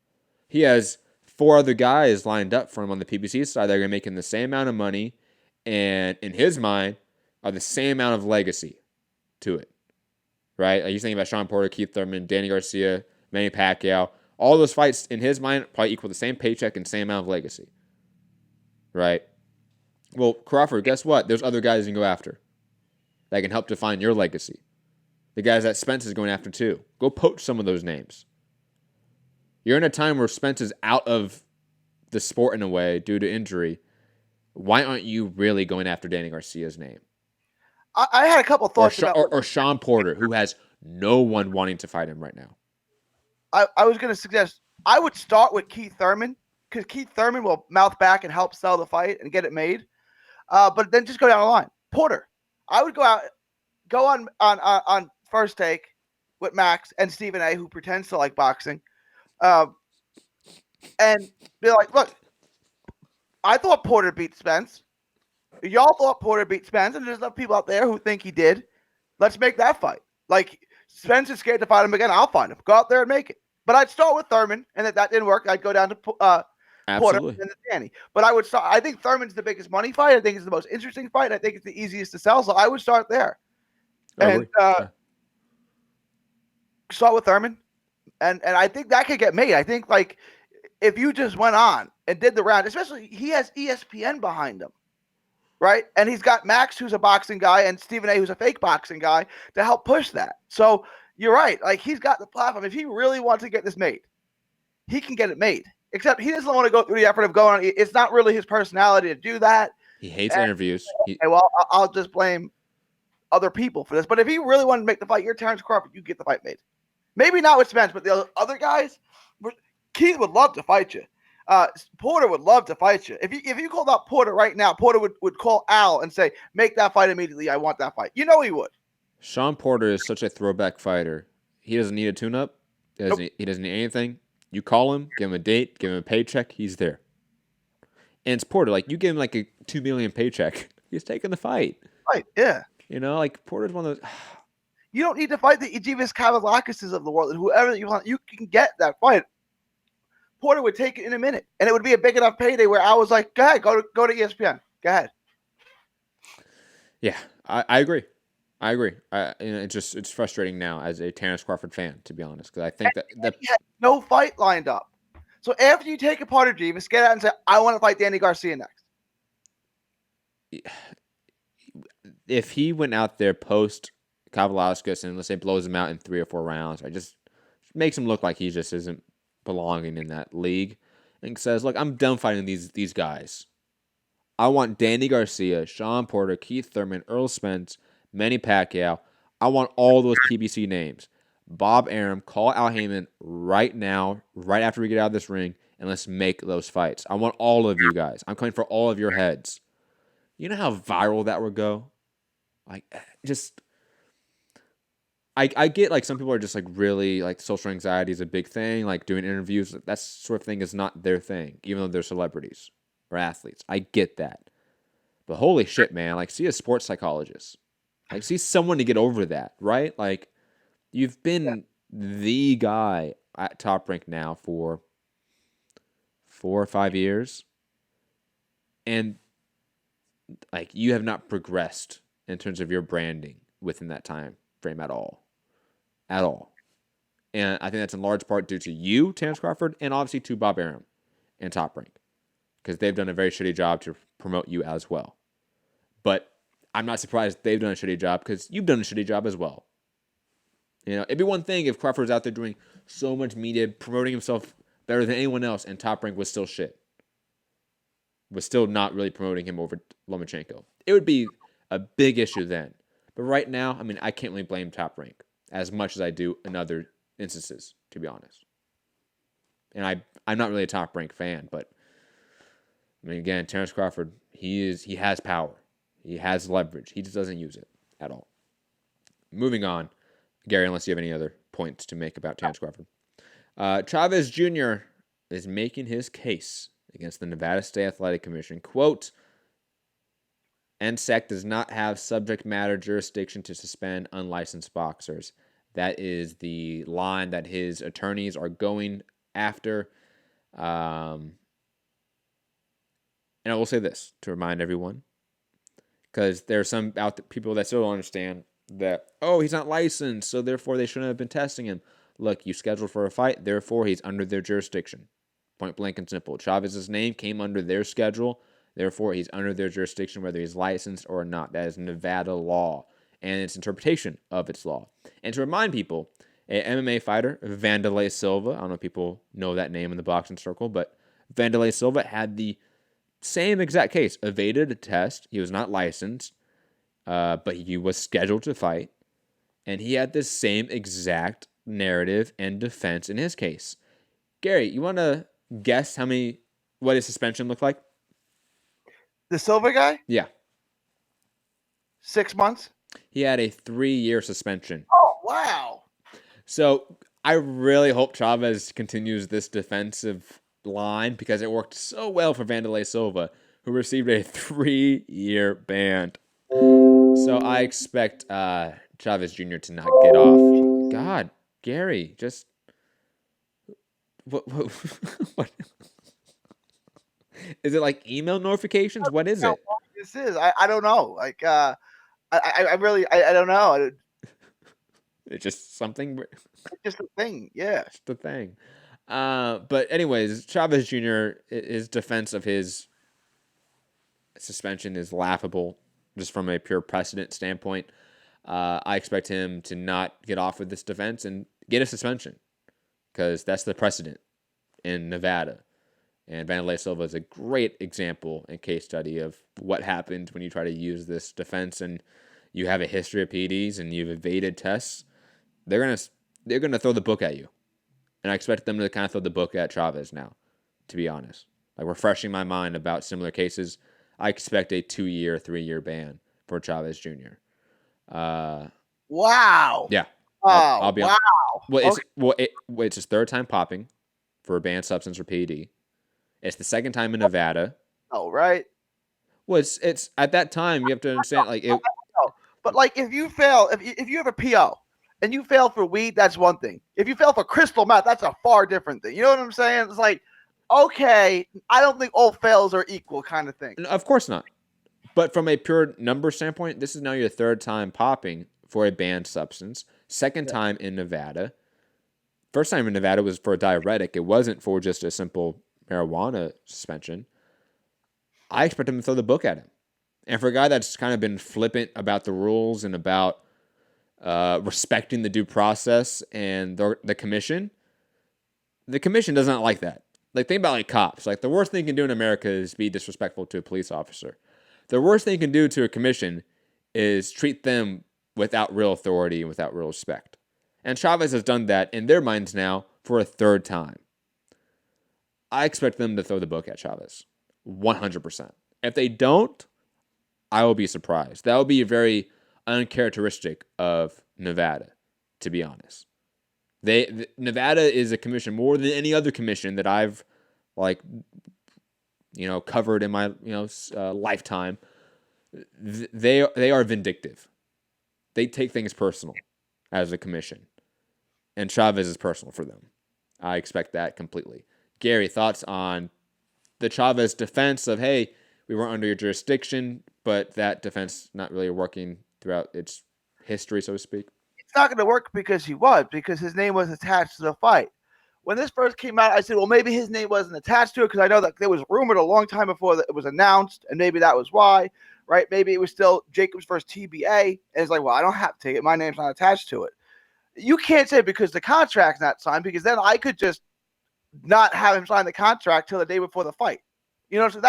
He has 4 other guys lined up for him on the PBC side that are making the same amount of money and, in his mind, are the same amount of legacy to it. Right? Like he's thinking about Sean Porter, Keith Thurman, Danny Garcia, Manny Pacquiao. All those fights, in his mind, probably equal the same paycheck and same amount of legacy. Right? Well, Crawford, guess what? There's other guys you can go after that can help define your legacy. The guys that Spence is going after too. Go poach some of those names. You're in a time where Spence is out of the sport in a way due to injury. Why aren't you really going after Danny Garcia's name? I had a couple thoughts or Sean Porter, who has no one wanting to fight him right now. I was going to suggest I would start with Keith Thurman, because Keith Thurman will mouth back and help sell the fight and get it made. But then just go down the line. Porter, I would go on First Take with Max and Stephen A., who pretends to like boxing, and be like, look, I thought Porter beat Spence. Y'all thought Porter beat Spence, and there's enough people out there who think he did. Let's make that fight. Like, Spence is scared to fight him again. I'll find him. Go out there and make it. But I'd start with Thurman, and if that didn't work, I'd go down to Porter and then Danny. But I would start. I think Thurman's the biggest money fight. I think it's the most interesting fight. I think it's the easiest to sell. So I would start there. And start with Thurman. And I think that could get made. I think, like, if you just went on and did the round, especially he has ESPN behind him, right? And he's got Max, who's a boxing guy, and Stephen A., who's a fake boxing guy, to help push that. So you're right. Like, he's got the platform. If he really wants to get this made, he can get it made. Except he doesn't want to go through the effort of going on. It's not really his personality to do that. He hates interviews. Okay, well, I'll just blame other people for this. But if he really wanted to make the fight, you're Terrence Crawford, you get the fight made. Maybe not with Spence, but the other guys, Keith would love to fight you. Porter would love to fight you. If you called out Porter right now, Porter would call Al and say, make that fight immediately. I want that fight. You know he would. Sean Porter is such a throwback fighter. He doesn't need a tune-up. He doesn't need anything. You call him, give him a date, give him a paycheck, he's there. And it's Porter. Like, you give him like a $2 million paycheck, he's taking the fight. Right, yeah. You know, like, Porter's one of those... You don't need to fight the Ejivis Kavalakises of the world and whoever you want. You can get that fight. Porter would take it in a minute, and it would be a big enough payday where I was like, go ahead, go to ESPN. Go ahead. Yeah, I agree. It's frustrating now as a Terrence Crawford fan, to be honest, because I think that he had no fight lined up. So after you take apart of Ejivis, get out and say, I want to fight Danny Garcia next. If he went out there post Kavalauskas and let's say blows him out in 3 or 4 rounds, or just makes him look like he just isn't belonging in that league, and says, look, I'm done fighting these guys. I want Danny Garcia, Sean Porter, Keith Thurman, Earl Spence, Manny Pacquiao. I want all those PBC names. Bob Arum, call Al Heyman right now, right after we get out of this ring, and let's make those fights. I want all of you guys. I'm coming for all of your heads. You know how viral that would go? Like, just... I get, like, some people are just, like, really, like, social anxiety is a big thing. Like, doing interviews, that sort of thing is not their thing, even though they're celebrities or athletes. I get that. But holy shit, man. Like, see a sports psychologist. Like, see someone to get over that, right? Like, you've been the guy at Top Rank now for 4 or 5 years. And, like, you have not progressed in terms of your branding within that time frame at all. At all. And I think that's in large part due to you, Terrence Crawford, and obviously to Bob Arum and Top Rank, because they've done a very shitty job to promote you as well. But I'm not surprised they've done a shitty job, because you've done a shitty job as well. You know, it'd be one thing if Crawford's out there doing so much media, promoting himself better than anyone else, and Top Rank was still shit. Was still not really promoting him over Lomachenko. It would be a big issue then. But right now, I mean, I can't really blame Top Rank as much as I do in other instances, to be honest. And I'm not really a Top Rank fan, but I mean, again, Terrence Crawford, he has power. He has leverage. He just doesn't use it at all. Moving on, Gary, unless you have any other points to make about Terrence Crawford. Chavez Jr. is making his case against the Nevada State Athletic Commission. Quote, NSEC does not have subject matter jurisdiction to suspend unlicensed boxers. That is the line that his attorneys are going after. And I will say this to remind everyone, because there are some people that still don't understand that, oh, he's not licensed, so therefore they shouldn't have been testing him. Look, you scheduled for a fight, therefore he's under their jurisdiction. Point blank and simple. Chavez's name came under their schedule, therefore he's under their jurisdiction whether he's licensed or not. That is Nevada law and its interpretation of its law. And to remind people, an MMA fighter, Vanderlei Silva, I don't know if people know that name in the boxing circle, but Vanderlei Silva had the same exact case. Evaded a test. He was not licensed, but he was scheduled to fight. And he had the same exact narrative and defense in his case. Gary, you want to guess what his suspension looked like? The Silver guy? Yeah. 6 months? He had a 3-year suspension. Oh, wow. So I really hope Chavez continues this defensive line because it worked so well for Vanderlei Silva, who received a 3-year ban. So I expect Chavez Jr. to not get off. God, Gary, just what is it, like email notifications? What is it? This is I don't know. Like I really don't know. It's just something. It's just a thing, yeah. It's the thing. But anyways, Chavez Jr., his defense of his suspension is laughable, just from a pure precedent standpoint. I expect him to not get off with this defense and get a suspension, because that's the precedent in Nevada. And Vanderlei Silva is a great example and case study of what happens when you try to use this defense and you have a history of PEDs and you've evaded tests. They're gonna throw the book at you. And I expect them to kind of throw the book at Chavez now, to be honest. Like, refreshing my mind about similar cases, I expect a 2-year, 3-year ban for Chavez Jr. Wow. Yeah. Oh, I'll be wow. honest. It's his 3rd time popping for a banned substance or PED. It's the 2nd time in Nevada. Oh, right. Well, it's at that time you have to understand, like, it. But like, if you fail, if you have a PO and you fail for weed, that's one thing. If you fail for crystal meth, that's a far different thing. You know what I'm saying? It's like, okay, I don't think all fails are equal, kind of thing. Of course not. But from a pure number standpoint, this is now your 3rd time popping for a banned substance. 2nd time in Nevada. 1st time in Nevada was for a diuretic. It wasn't for just a simple marijuana suspension. I expect him to throw the book at him. And for a guy that's kind of been flippant about the rules and about respecting the due process and the commission does not like that. Like, think about, like, cops. Like, the worst thing you can do in America is be disrespectful to a police officer. The worst thing you can do to a commission is treat them without real authority and without real respect. And Chavez has done that in their minds now for a 3rd time. I expect them to throw the book at Chavez. 100%. If they don't, I will be surprised. That would be very uncharacteristic of Nevada, to be honest. Nevada is a commission more than any other commission that I've covered in my lifetime. They are vindictive. They take things personal as a commission, and Chavez is personal for them. I expect that completely. Gary, thoughts on the Chavez defense of, hey, we weren't under your jurisdiction, but that defense not really working throughout its history, so to speak? It's not going to work because his name was attached to the fight. When this first came out, I said, well, maybe his name wasn't attached to it because I know that there was rumored a long time before that it was announced, and maybe that was why, right? Maybe it was still Jacob's first TBA, and it's like, well, I don't have to take it. My name's not attached to it. You can't say because the contract's not signed, because then I could just not have him sign the contract till the day before the fight. You know, so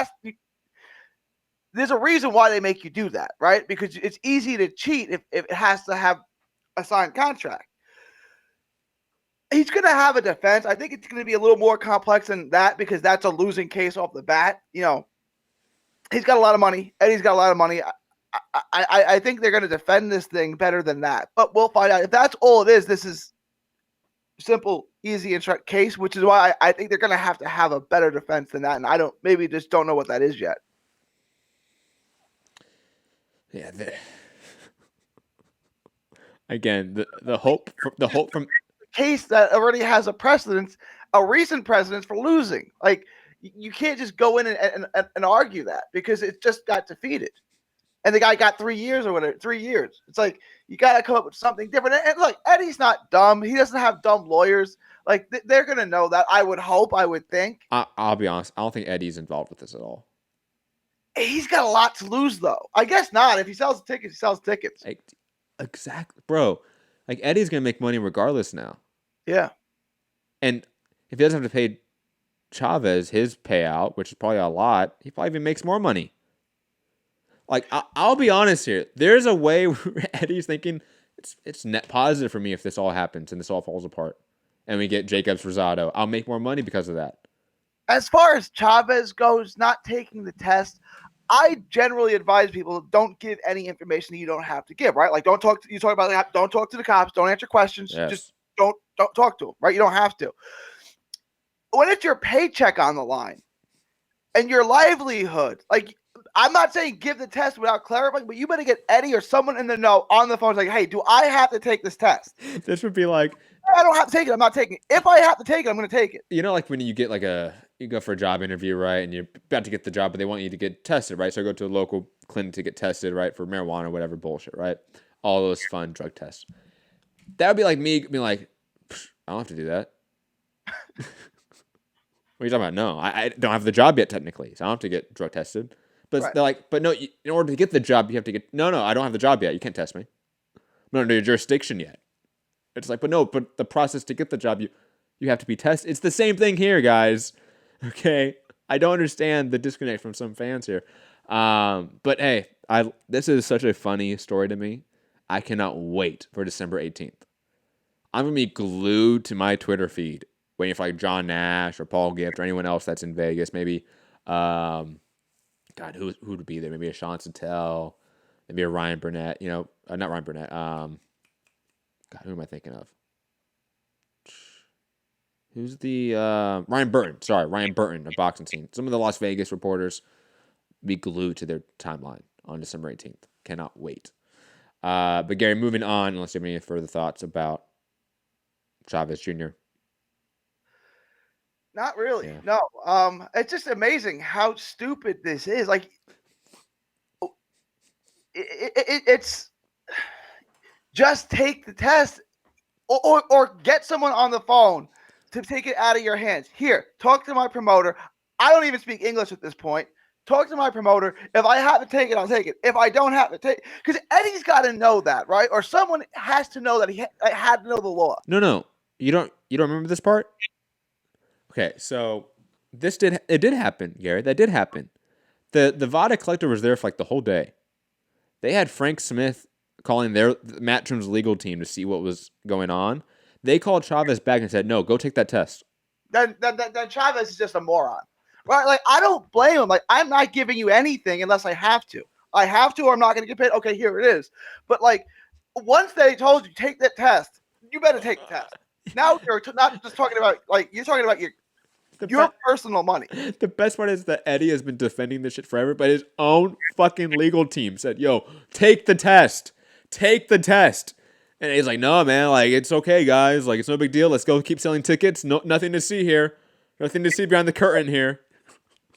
there's a reason why they make you do that, right? Because it's easy to cheat if it has to have a signed contract. He's going to have a defense. I think it's going to be a little more complex than that because that's a losing case off the bat. You know, he's got a lot of money. Eddie's got a lot of money. I think they're going to defend this thing better than that. But we'll find out. If that's all it is, this is simple, easy, and short case, which is why I think they're going to have a better defense than that. And I maybe just don't know what that is yet. Yeah. Again, the hope from case that already has a recent precedence for losing. Like you can't just go in and argue that because it just got defeated. And the guy got 3 years or whatever, 3 years. It's like, you got to come up with something different. And look, Eddie's not dumb. He doesn't have dumb lawyers. Like, they're going to know that. I would think. I'll be honest. I don't think Eddie's involved with this at all. He's got a lot to lose, though. I guess not. If he sells tickets, he sells tickets. Exactly. Bro, like, Eddie's going to make money regardless now. Yeah. And if he doesn't have to pay Chavez his payout, which is probably a lot, he probably even makes more money. Like, I'll be honest here. There's a way where Eddie's thinking it's net positive for me if this all happens and this all falls apart. And we get Jacobs Rosado. I'll make more money because of that. As far as Chavez goes, not taking the test, I generally advise people don't give any information that you don't have to give, right? Like, don't talk to the cops, don't answer questions, Yes. Just don't talk to them, right? You don't have to. When it's your paycheck on the line and your livelihood, like, I'm not saying give the test without clarifying, but you better get Eddie or someone in the know on the phone like, hey, do I have to take this test? This would be like, I don't have to take it. I'm not taking it. If I have to take it, I'm going to take it. you know, like when you get like you go for a job interview, right? And you're about to get the job, but they want you to get tested, right? So I go to a local clinic to get tested, right? For marijuana, whatever bullshit, right? All those fun drug tests. That would be like me being like, I don't have to do that. What are you talking about? No, I don't have the job yet, technically. So I don't have to get drug tested. But Right. they're like, but no, in order to get the job, you have to get, no, I don't have the job yet. You can't test me. I'm not under your jurisdiction yet. It's like, but the process to get the job, you have to be tested. It's the same thing here, guys. Okay? I don't understand the disconnect from some fans here. But hey, this is such a funny story to me. I cannot wait for December 18th. I'm going to be glued to my Twitter feed waiting for like John Nash or Paul Gift or anyone else that's in Vegas. Maybe, God, who would be there? Maybe a Sean Sattel, maybe a Ryan Burnett. You know, not Ryan Burnett. God, who am I thinking of? Who's the Ryan Burton? Sorry, Ryan Burton of Boxing Scene. Some of the Las Vegas reporters be glued to their timeline on December 18th. Cannot wait. But Gary, moving on, unless you have any further thoughts about Chavez Jr. Not really. Yeah. No. It's just amazing how stupid this is. Like, it's just take the test or get someone on the phone to take it out of your hands. Here, talk to my promoter. I don't even speak English at this point. Talk to my promoter. If I have to take it, I'll take it. If I don't have to take it, because Eddie's got to know that, right? Or someone has to know that he had to know the law. No. You don't remember this part? Okay, so it did happen, Gary. That did happen. The Vada collector was there for like the whole day. They had Frank Smith calling Matchroom's legal team to see what was going on. They called Chavez back and said, "No, go take that test." Then Chavez is just a moron, right? Like, I don't blame him. Like, I'm not giving you anything unless I have to. I have to, or I'm not going to get paid. Okay, here it is. But like, once they told you take that test, you better take the test. Now you're not just talking about you're talking about your personal money. The best part is that Eddie has been defending this shit forever, but his own fucking legal team said, "Yo, take the test. Take the test." And he's like, "No, man, like, it's okay, guys. Like, it's no big deal. Let's go keep selling tickets. No, nothing to see here. Nothing to see behind the curtain here."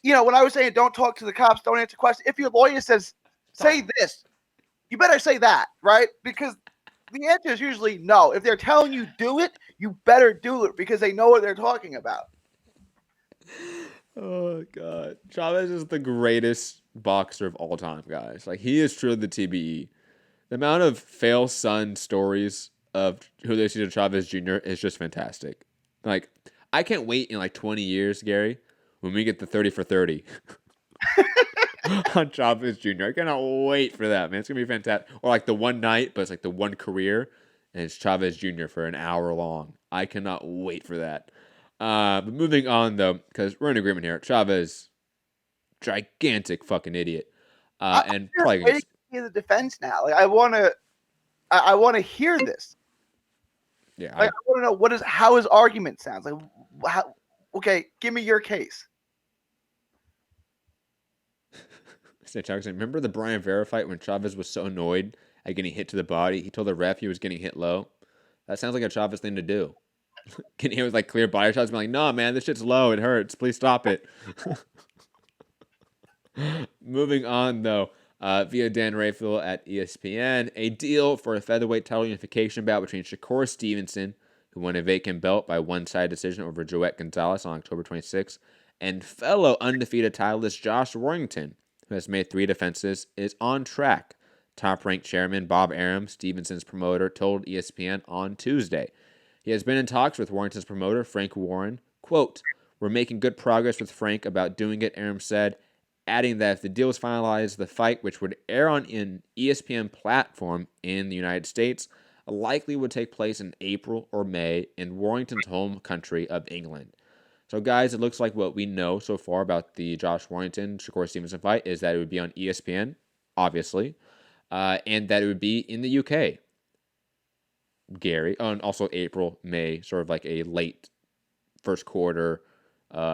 You know, when I was saying don't talk to the cops, don't answer questions, if your lawyer says, say this, you better say that, right? Because the answer is usually no. If they're telling you do it, you better do it because they know what they're talking about. Oh, God. Chavez is the greatest boxer of all time, guys. Like, he is truly the TBE. The amount of fail son stories of who they see to Chavez Jr. is just fantastic. Like, I can't wait in like 20 years, Gary, when we get the 30 for 30 on Chavez Jr. I cannot wait for that, man. It's gonna be fantastic. Or like the one night, but it's like the one career, and it's Chavez Jr. for an hour long. I cannot wait for that. But moving on though, because we're in agreement here. Chavez, gigantic fucking idiot, and probably waiting to hear the defense now. Like I want to hear this. yeah. Like, I want to know how his argument sounds. Like, okay, give me your case. Remember the Brian Vera fight when Chavez was so annoyed at getting hit to the body? He told the ref he was getting hit low. That sounds like a Chavez thing to do. Getting hit with like clear body shots, being like, "No, man, this shit's low. It hurts. Please stop it." Moving on though, via Dan Rayfield at ESPN, a deal for a featherweight title unification bout between Shakur Stevenson, who won a vacant belt by one-side decision over Joette Gonzalez on October 26th, and fellow undefeated titleist Josh Warrington, who has made 3 defenses, is on track. Top-ranked chairman Bob Arum, Stevenson's promoter, told ESPN on Tuesday. He has been in talks with Warrington's promoter, Frank Warren. Quote, "We're making good progress with Frank about doing it," Arum said, adding that if the deal was finalized, the fight, which would air on an ESPN platform in the United States, likely would take place in April or May in Warrington's home country of England. So, guys, it looks like what we know so far about the Josh Warrington-Shakur Stevenson fight is that it would be on ESPN, obviously, and that it would be in the UK, Gary, and also April, May, sort of like a late first quarter,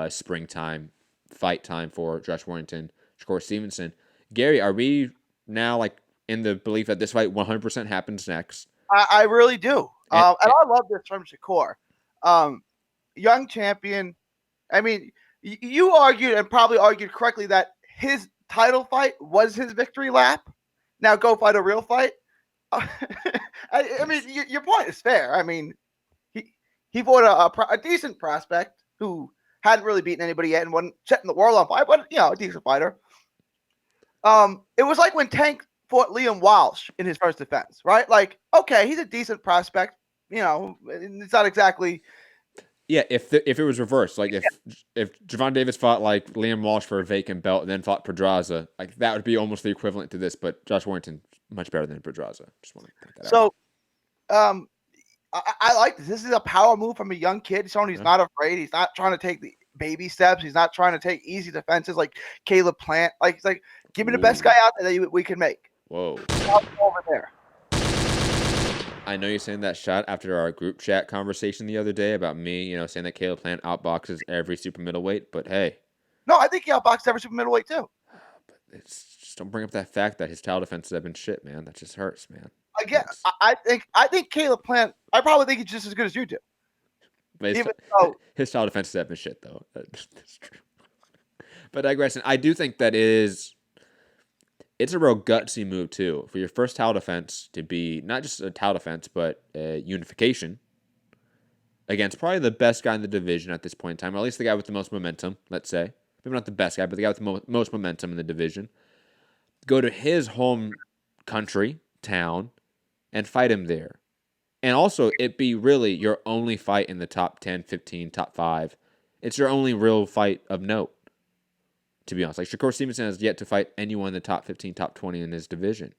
springtime fight time for Josh Warrington, Shakur Stevenson. Gary, are we now like in the belief that this fight 100% happens next? I really do. And I love this from Shakur. Young champion. I mean, you argued and probably argued correctly that his title fight was his victory lap. Now go fight a real fight. I mean, your point is fair. I mean, he fought a decent prospect who hadn't really beaten anybody yet and wasn't setting the world on fire, but, a decent fighter. It was like when Tank fought Liam Walsh in his first defense, right? Like, okay, he's a decent prospect. It's not exactly... Yeah, if it was reversed, like if Javon Davis fought like Liam Walsh for a vacant belt and then fought Pedraza, like that would be almost the equivalent to this. But Josh Warrington much better than Pedraza. Just want to point that out. I like this. This is a power move from a young kid. Someone who's not afraid. He's not trying to take the baby steps. He's not trying to take easy defenses like Caleb Plant. Like he's like, give me the best guy out there that we can make. Whoa. Over there. I know you're saying that shot after our group chat conversation the other day about me, saying that Caleb Plant outboxes every super middleweight, but hey. No, I think he outboxed every super middleweight too. But it's just don't bring up that fact that his title defenses have been shit, man. That just hurts, man. Again, I think Caleb Plant, I probably think he's just as good as you do. But his title defenses have been shit, though. That's true. But digressing, I do think that it's a real gutsy move, too, for your first title defense to be not just a title defense, but a unification against probably the best guy in the division at this point in time, or at least the guy with the most momentum, let's say. Maybe not the best guy, but the guy with the most momentum in the division. Go to his home country, town, and fight him there. And also, it be really your only fight in the top 10, 15, top 5. It's your only real fight of note. To be honest, like Shakur Stevenson has yet to fight anyone in the top 15, top 20 in his division.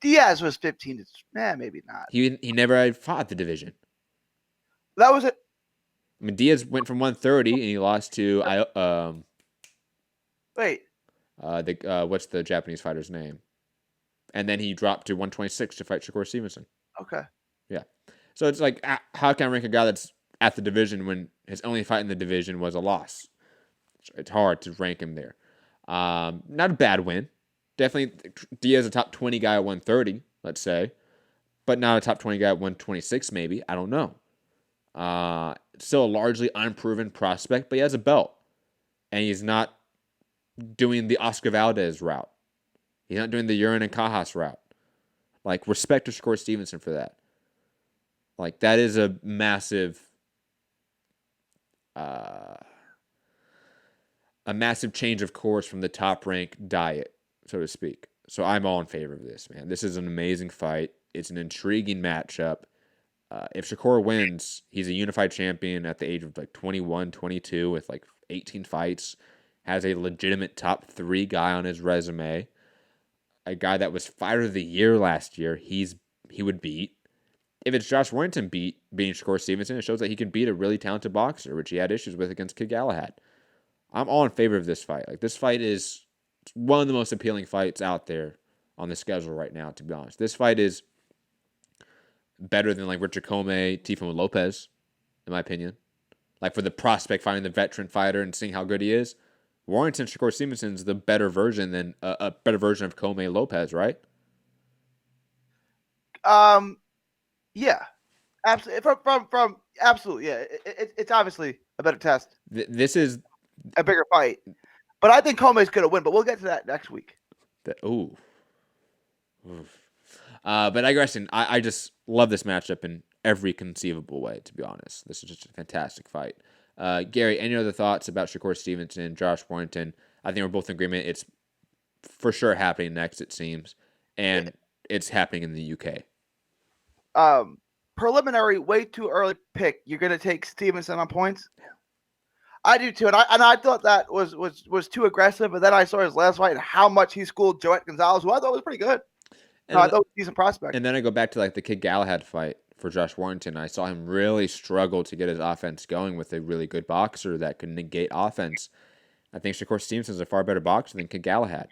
Diaz was 15. Maybe not. He never had fought the division. That was it. I mean, Diaz went from 130 and he lost to what's the Japanese fighter's name? And then he dropped to 126 to fight Shakur Stevenson. Okay. Yeah. So it's like, how can I rank a guy that's at the division when his only fight in the division was a loss? It's hard to rank him there. Not a bad win. Definitely Diaz a top 20 guy at 130, let's say. But not a top 20 guy at 126 maybe. I don't know. Still a largely unproven prospect, but he has a belt. And he's not doing the Oscar Valdez route. He's not doing the Urin and Cajas route. Like, respect to Shakur Stevenson for that. Like, that is a massive change of course from the top rank diet, so to speak. So I'm all in favor of this, man. This is an amazing fight. It's an intriguing matchup. If Shakur wins, he's a unified champion at the age of like 21, 22 with like 18 fights, has a legitimate top 3 guy on his resume, a guy that was fighter of the year last year. He would beat. If it's Josh Warrington beating Shakur Stevenson, it shows that he can beat a really talented boxer, which he had issues with against Kid Galahad. I'm all in favor of this fight. Like, this fight is one of the most appealing fights out there on the schedule right now, to be honest. This fight is better than like Richard Comey, Tifo Lopez, in my opinion. Like, for the prospect fighting the veteran fighter and seeing how good he is, Warrington Shakur Stevenson's the better version than a better version of Comey Lopez, right? Yeah, absolutely. From absolutely, yeah. It's obviously a better test. This is a bigger fight, but I think Comey's gonna win. But we'll get to that next week. But digressing, I just love this matchup in every conceivable way, to be honest. This is just a fantastic fight. Gary, any other thoughts about Shakur Stevenson and Josh Warrington? I think we're both in agreement. It's for sure happening next, it seems, and it's happening in the UK. Preliminary, way too early pick. You're gonna take Stevenson on points. I do too, and I thought that was too aggressive. But then I saw his last fight and how much he schooled Joet Gonzalez, who I thought was pretty good. I thought was a decent prospect. And then I go back to like the Kid Galahad fight for Josh Warrington. I saw him really struggle to get his offense going with a really good boxer that could negate offense. I think Shakur Stevenson is a far better boxer than Kid Galahad.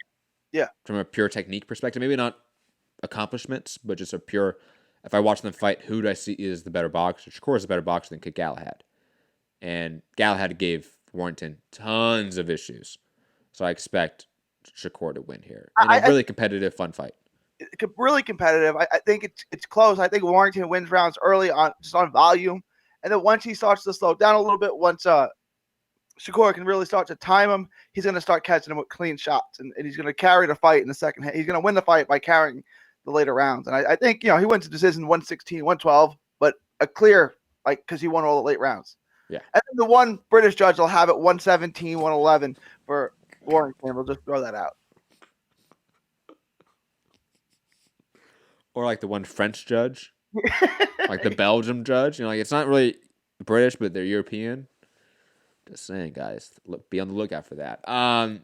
Yeah, from a pure technique perspective, maybe not accomplishments, but just a pure. If I watch them fight, who do I see is the better boxer? Shakur is a better boxer than Kid Galahad. And Galahad gave Warrington tons of issues. So I expect Shakur to win here. In a really competitive, fun fight. Really competitive. I think it's close. I think Warrington wins rounds early on just on volume. And then once he starts to slow down a little bit, once Shakur can really start to time him, he's going to start catching him with clean shots. And he's going to carry the fight in the second half. He's going to win the fight by carrying the later rounds. And I think, he wins the decision 116, 112, but a clear, because he won all the late rounds. Yeah. And then the one British judge will have it 117, 111 for Warrington. We'll just throw that out. Or like the one French judge, like the Belgium judge. It's not really British, but they're European. Just saying, guys. Be on the lookout for that.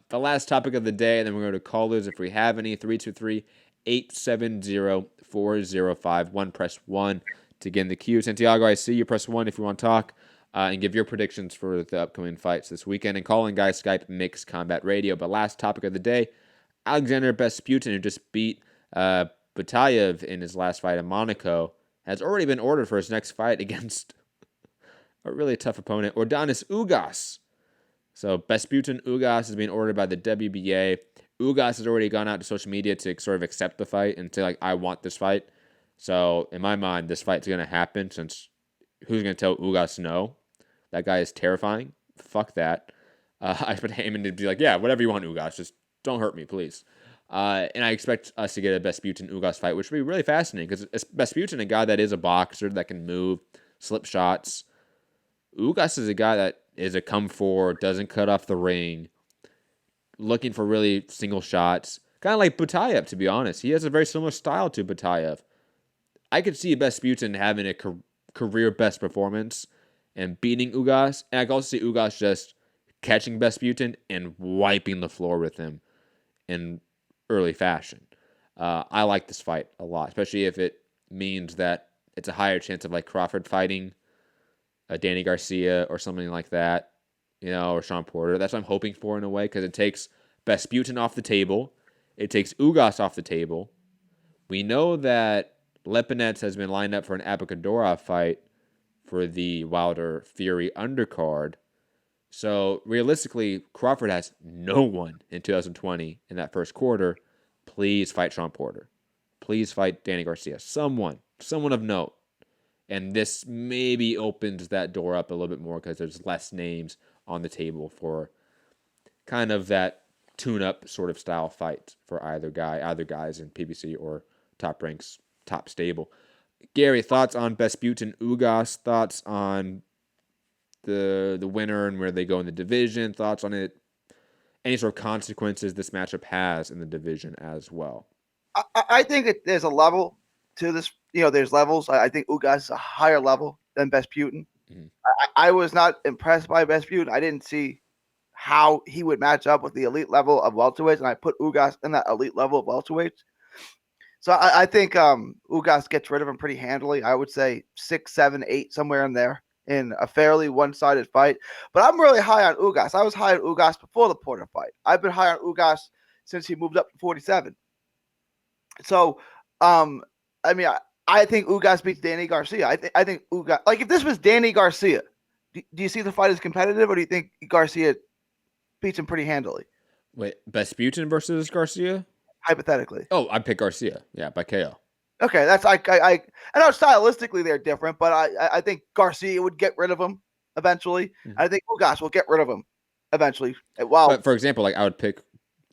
The last topic of the day, and then we're going to callers if we have any. 323-870-4051. Press 1 to get in the queue. Santiago, I see you. Press 1 if you want to talk and give your predictions for the upcoming fights this weekend. And calling, guys, Skype Mixed Combat Radio. But last topic of the day, Alexander Besputin, who just beat Batayev in his last fight in Monaco, has already been ordered for his next fight against a really tough opponent, Ordanis Ugas. So Besputin Ugas is being ordered by the WBA. Ugas has already gone out to social media to sort of accept the fight and say, I want this fight. So in my mind, this fight's going to happen, since who's going to tell Ugas no? That guy is terrifying. Fuck that. I expect Heyman to be like, yeah, whatever you want, Ugas. Just don't hurt me, please. And I expect us to get a Besputin-Ugas fight, which would be really fascinating, because Besputin, a guy that is a boxer, that can move, slip shots. Ugas is a guy that is a come forward, doesn't cut off the ring, looking for really single shots. Kind of like Batayev, to be honest. He has a very similar style to Batayev. I could see Besputin having a career best performance and beating Ugas, and I can also see Ugas just catching Besputin and wiping the floor with him in early fashion. I like this fight a lot, especially if it means that it's a higher chance of like Crawford fighting Danny Garcia or something like that, or Sean Porter. That's what I'm hoping for in a way, because it takes Besputin off the table. It takes Ugas off the table. We know that Lepinets has been lined up for an Abacadorov fight for the Wilder Fury undercard. So realistically, Crawford has no one in 2020 in that first quarter. Please fight Sean Porter. Please fight Danny Garcia. Someone of note. And this maybe opens that door up a little bit more, because there's less names on the table for kind of that tune-up sort of style fight for either guys in PBC or Top Ranks, Top Stable. Gary, thoughts on Besputin Ugas? Thoughts on the winner and where they go in the division? Thoughts on it? Any sort of consequences this matchup has in the division as well? I think there's a level to this. There's levels. I think Ugas is a higher level than Vesputin. Mhm. I was not impressed by Vesputin. I didn't see how he would match up with the elite level of welterweights, and I put Ugas in that elite level of welterweights. So I think Ugas gets rid of him pretty handily. I would say 6, 7, 8, somewhere in there in a fairly one-sided fight. But I'm really high on Ugas. I was high on Ugas before the Porter fight. I've been high on Ugas since he moved up to 47. So, I think Ugas beats Danny Garcia. I think Ugas, like if this was Danny Garcia, do you see the fight as competitive, or do you think Garcia beats him pretty handily? Wait, Vesputin versus Garcia? Hypothetically. Oh, I'd pick Garcia. Yeah, by KO. Okay, that's I know stylistically they're different, but I think Garcia would get rid of him eventually. Mhm. I think Ugas will get rid of him eventually. Well, But for example, like I would pick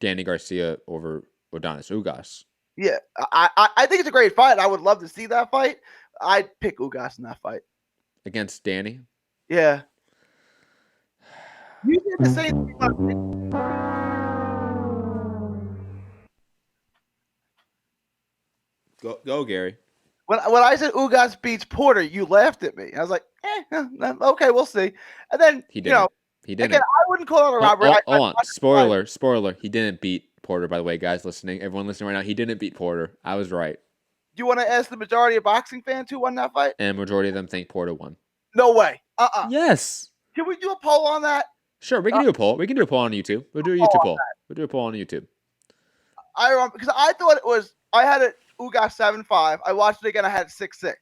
Danny Garcia over Adonis Ugas. yeah, I think it's a great fight. I would love to see that fight. I'd pick Ugas in that fight Against Danny. Yeah. You did the same thing on Go, Gary. when I said Ugas beats Porter, you laughed at me. I was like, okay, we'll see. And then He didn't. He didn't. again, I wouldn't call it a robbery. Hold on. Spoiler. He didn't beat Porter, by the way, guys listening. Everyone listening right now, he didn't beat Porter. I was right. Do you want to ask the majority of boxing fans who won that fight? And majority of them think Porter won. No way. Yes. Can we do a poll on that? Sure, we can do a poll. We can do a poll on YouTube. We'll do a YouTube poll. We'll do a poll on YouTube. I remember because I thought it was. I had it Ugas 7-5. I watched it again. I had 6-6.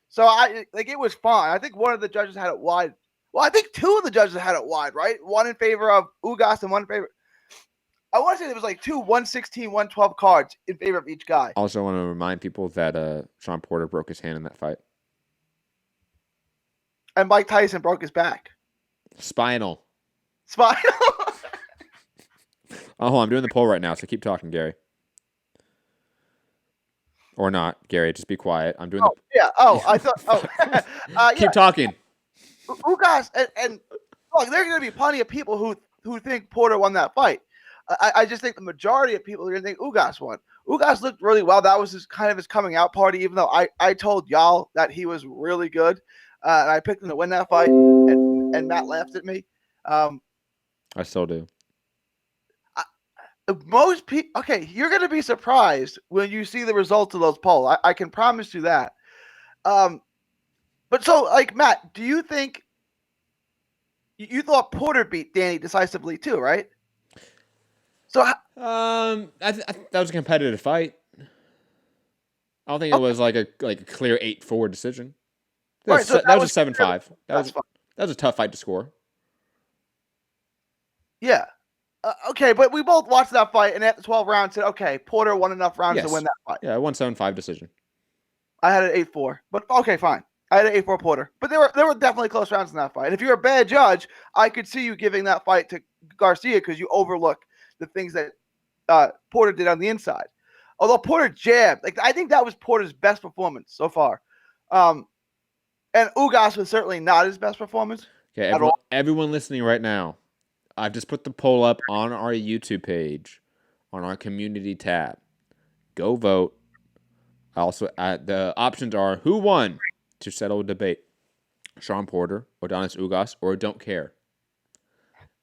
So it was fine. I think one of the judges had it wide. Well, I think two of the judges had it wide, right? One in favor of Ugas and one in favor. I want to say there was like 2 116, 112 cards in favor of each guy. Also, want to remind people that Sean Porter broke his hand in that fight. And Mike Tyson broke his back. Spinal. Oh, I'm doing the poll right now, so keep talking, Gary. Or not, Gary. Just be quiet. I'm doing. I thought. Keep talking. Ugas and look, there are going to be plenty of people who think Porter won that fight. I just think the majority of people are going to think Ugas won. Ugas looked really well. That was his coming out party. Even though I told y'all that he was really good, and I picked him to win that fight, and Matt laughed at me. I still do. Most people, okay, you're going to be surprised when you see the results of those polls. I can promise you that. But so, like, Matt, do you think you thought Porter beat Danny decisively too, right? So, that was a competitive fight. I don't think it was like a clear 8-4 decision. That was, that was a 7-5. That was a tough fight to score. Yeah. Okay, but we both watched that fight, and at the 12 rounds said, okay, Porter won enough rounds to win that fight. Yeah, 1-7-5 decision. I had an 8-4, but okay, fine. I had an 8-4 Porter, but there were definitely close rounds in that fight. And if you're a bad judge, I could see you giving that fight to Garcia because you overlook the things that Porter did on the inside. Although Porter jabbed, I think that was Porter's best performance so far. And Ugas was certainly not his best performance. Okay, everyone listening right now, I've just put the poll up on our YouTube page, on our community tab. Go vote. Also, the options are who won to settle a debate: Sean Porter, Adonis Ugas, or Don't Care.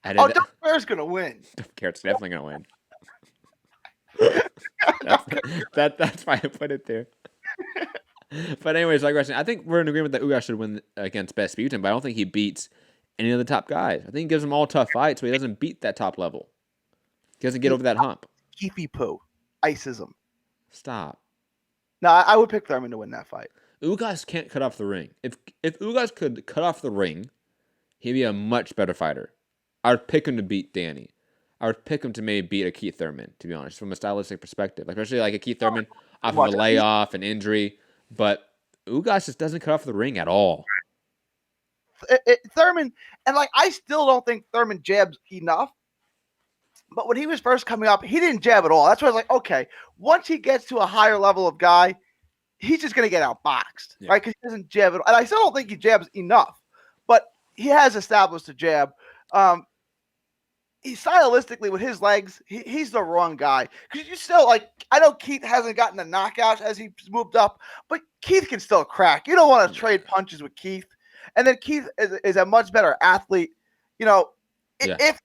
Don't Care's gonna win. Don't Care, it's definitely gonna win. That's why I put it there. But anyways, like I said, I think we're in agreement that Ugas should win against Vesputin, but I don't think he beats any of the top guys. I think he gives them all tough fights, but he doesn't beat that top level. He doesn't get over that hump. Keefy poo. Ices him. Stop. No, I would pick Thurman to win that fight. Ugas can't cut off the ring. If Ugas could cut off the ring, he'd be a much better fighter. I would pick him to beat Danny. I would pick him to maybe beat a Keith Thurman, to be honest, from a stylistic perspective. Especially like a Keith Thurman off of a layoff, an injury. But Ugas just doesn't cut off the ring at all. Thurman, and I still don't think Thurman jabs enough. But when he was first coming up, he didn't jab at all. That's why I was like, okay, once he gets to a higher level of guy, he's just going to get outboxed, right? Because he doesn't jab at all. And I still don't think he jabs enough, but he has established a jab. stylistically with his legs, he's the wrong guy. Because you still I know Keith hasn't gotten the knockouts as he's moved up, but Keith can still crack. You don't want to trade punches with Keith. And then Keith is a much better athlete. If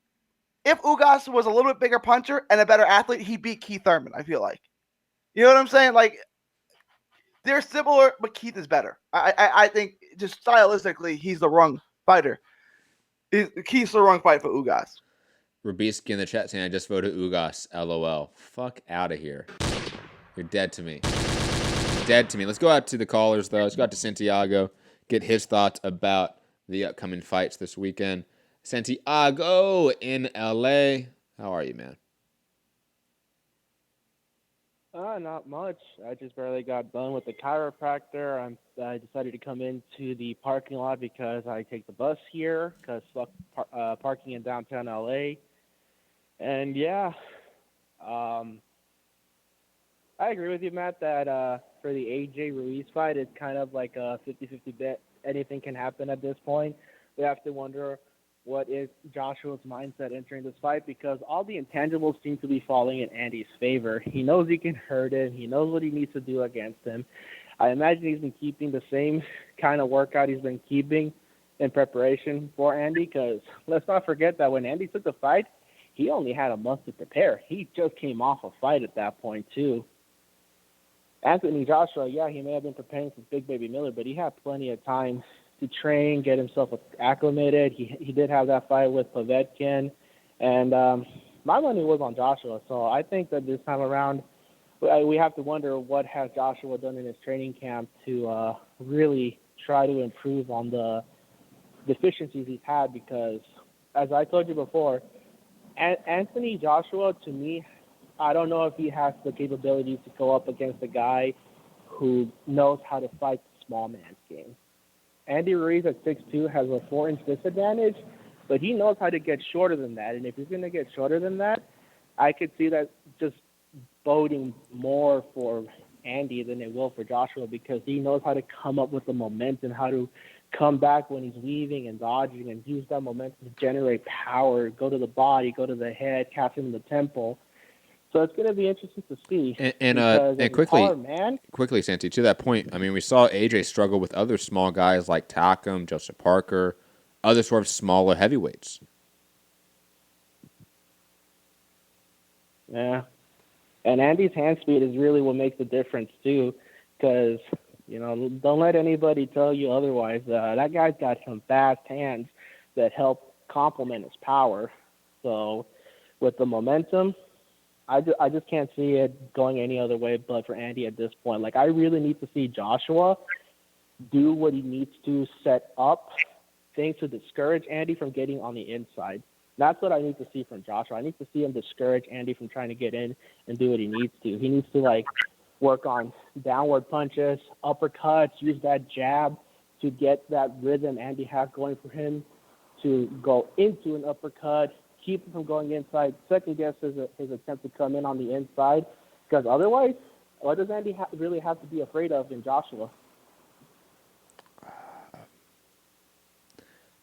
Ugas was a little bit bigger puncher and a better athlete, he beat Keith Thurman. I feel like, you know what I'm saying? They're similar, but Keith is better. I think just stylistically, he's the wrong fighter. Keith's the wrong fight for Ugas. Rubiski in the chat saying, I just voted Ugas. LOL. Fuck out of here. You're dead to me. Dead to me. Let's go out to the callers, though. Let's go out to Santiago. Get his thoughts about the upcoming fights this weekend. Santiago in LA. How are you, man? Not much. I just barely got done with the chiropractor. I decided to come into the parking lot because I take the bus here because fuck parking in downtown LA. And yeah, I agree with you, Matt, that for the AJ Ruiz fight, it's kind of like a 50-50 bet. Anything can happen at this point. We have to wonder what is Joshua's mindset entering this fight because all the intangibles seem to be falling in Andy's favor. He knows he can hurt him. He knows what he needs to do against him. I imagine he's been keeping the same kind of workout he's been keeping in preparation for Andy because let's not forget that when Andy took the fight, he only had a month to prepare. He just came off a fight at that point, too. Anthony Joshua, yeah, he may have been preparing for Big Baby Miller, but he had plenty of time to train, get himself acclimated. He did have that fight with Povetkin, and my money was on Joshua. So I think that this time around, we have to wonder what has Joshua done in his training camp to really try to improve on the deficiencies he's had because, as I told you before, Anthony Joshua, to me, I don't know if he has the capability to go up against a guy who knows how to fight the small man's game. Andy Ruiz at 6'2" has a 4-inch disadvantage, but he knows how to get shorter than that. And if he's going to get shorter than that, I could see that just boding more for Andy than it will for Joshua because he knows how to come up with the momentum, how to come back when he's weaving and dodging and use that momentum to generate power, go to the body, go to the head, catch him in the temple. So it's going to be interesting to see. And quickly, Santi, to that point, I mean, we saw AJ struggle with other small guys like Takum, Joseph Parker, other sort of smaller heavyweights. Yeah. And Andy's hand speed is really what makes the difference, too, because, don't let anybody tell you otherwise. That guy's got some fast hands that help complement his power. So with the momentum, I just can't see it going any other way but for Andy at this point. I really need to see Joshua do what he needs to set up things to discourage Andy from getting on the inside. That's what I need to see from Joshua. I need to see him discourage Andy from trying to get in and do what he needs to. He needs to, work on downward punches, uppercuts, use that jab to get that rhythm Andy has going for him to go into an uppercut, keep him from going inside, second guess his attempt to come in on the inside, because otherwise, what does Andy really have to be afraid of in Joshua?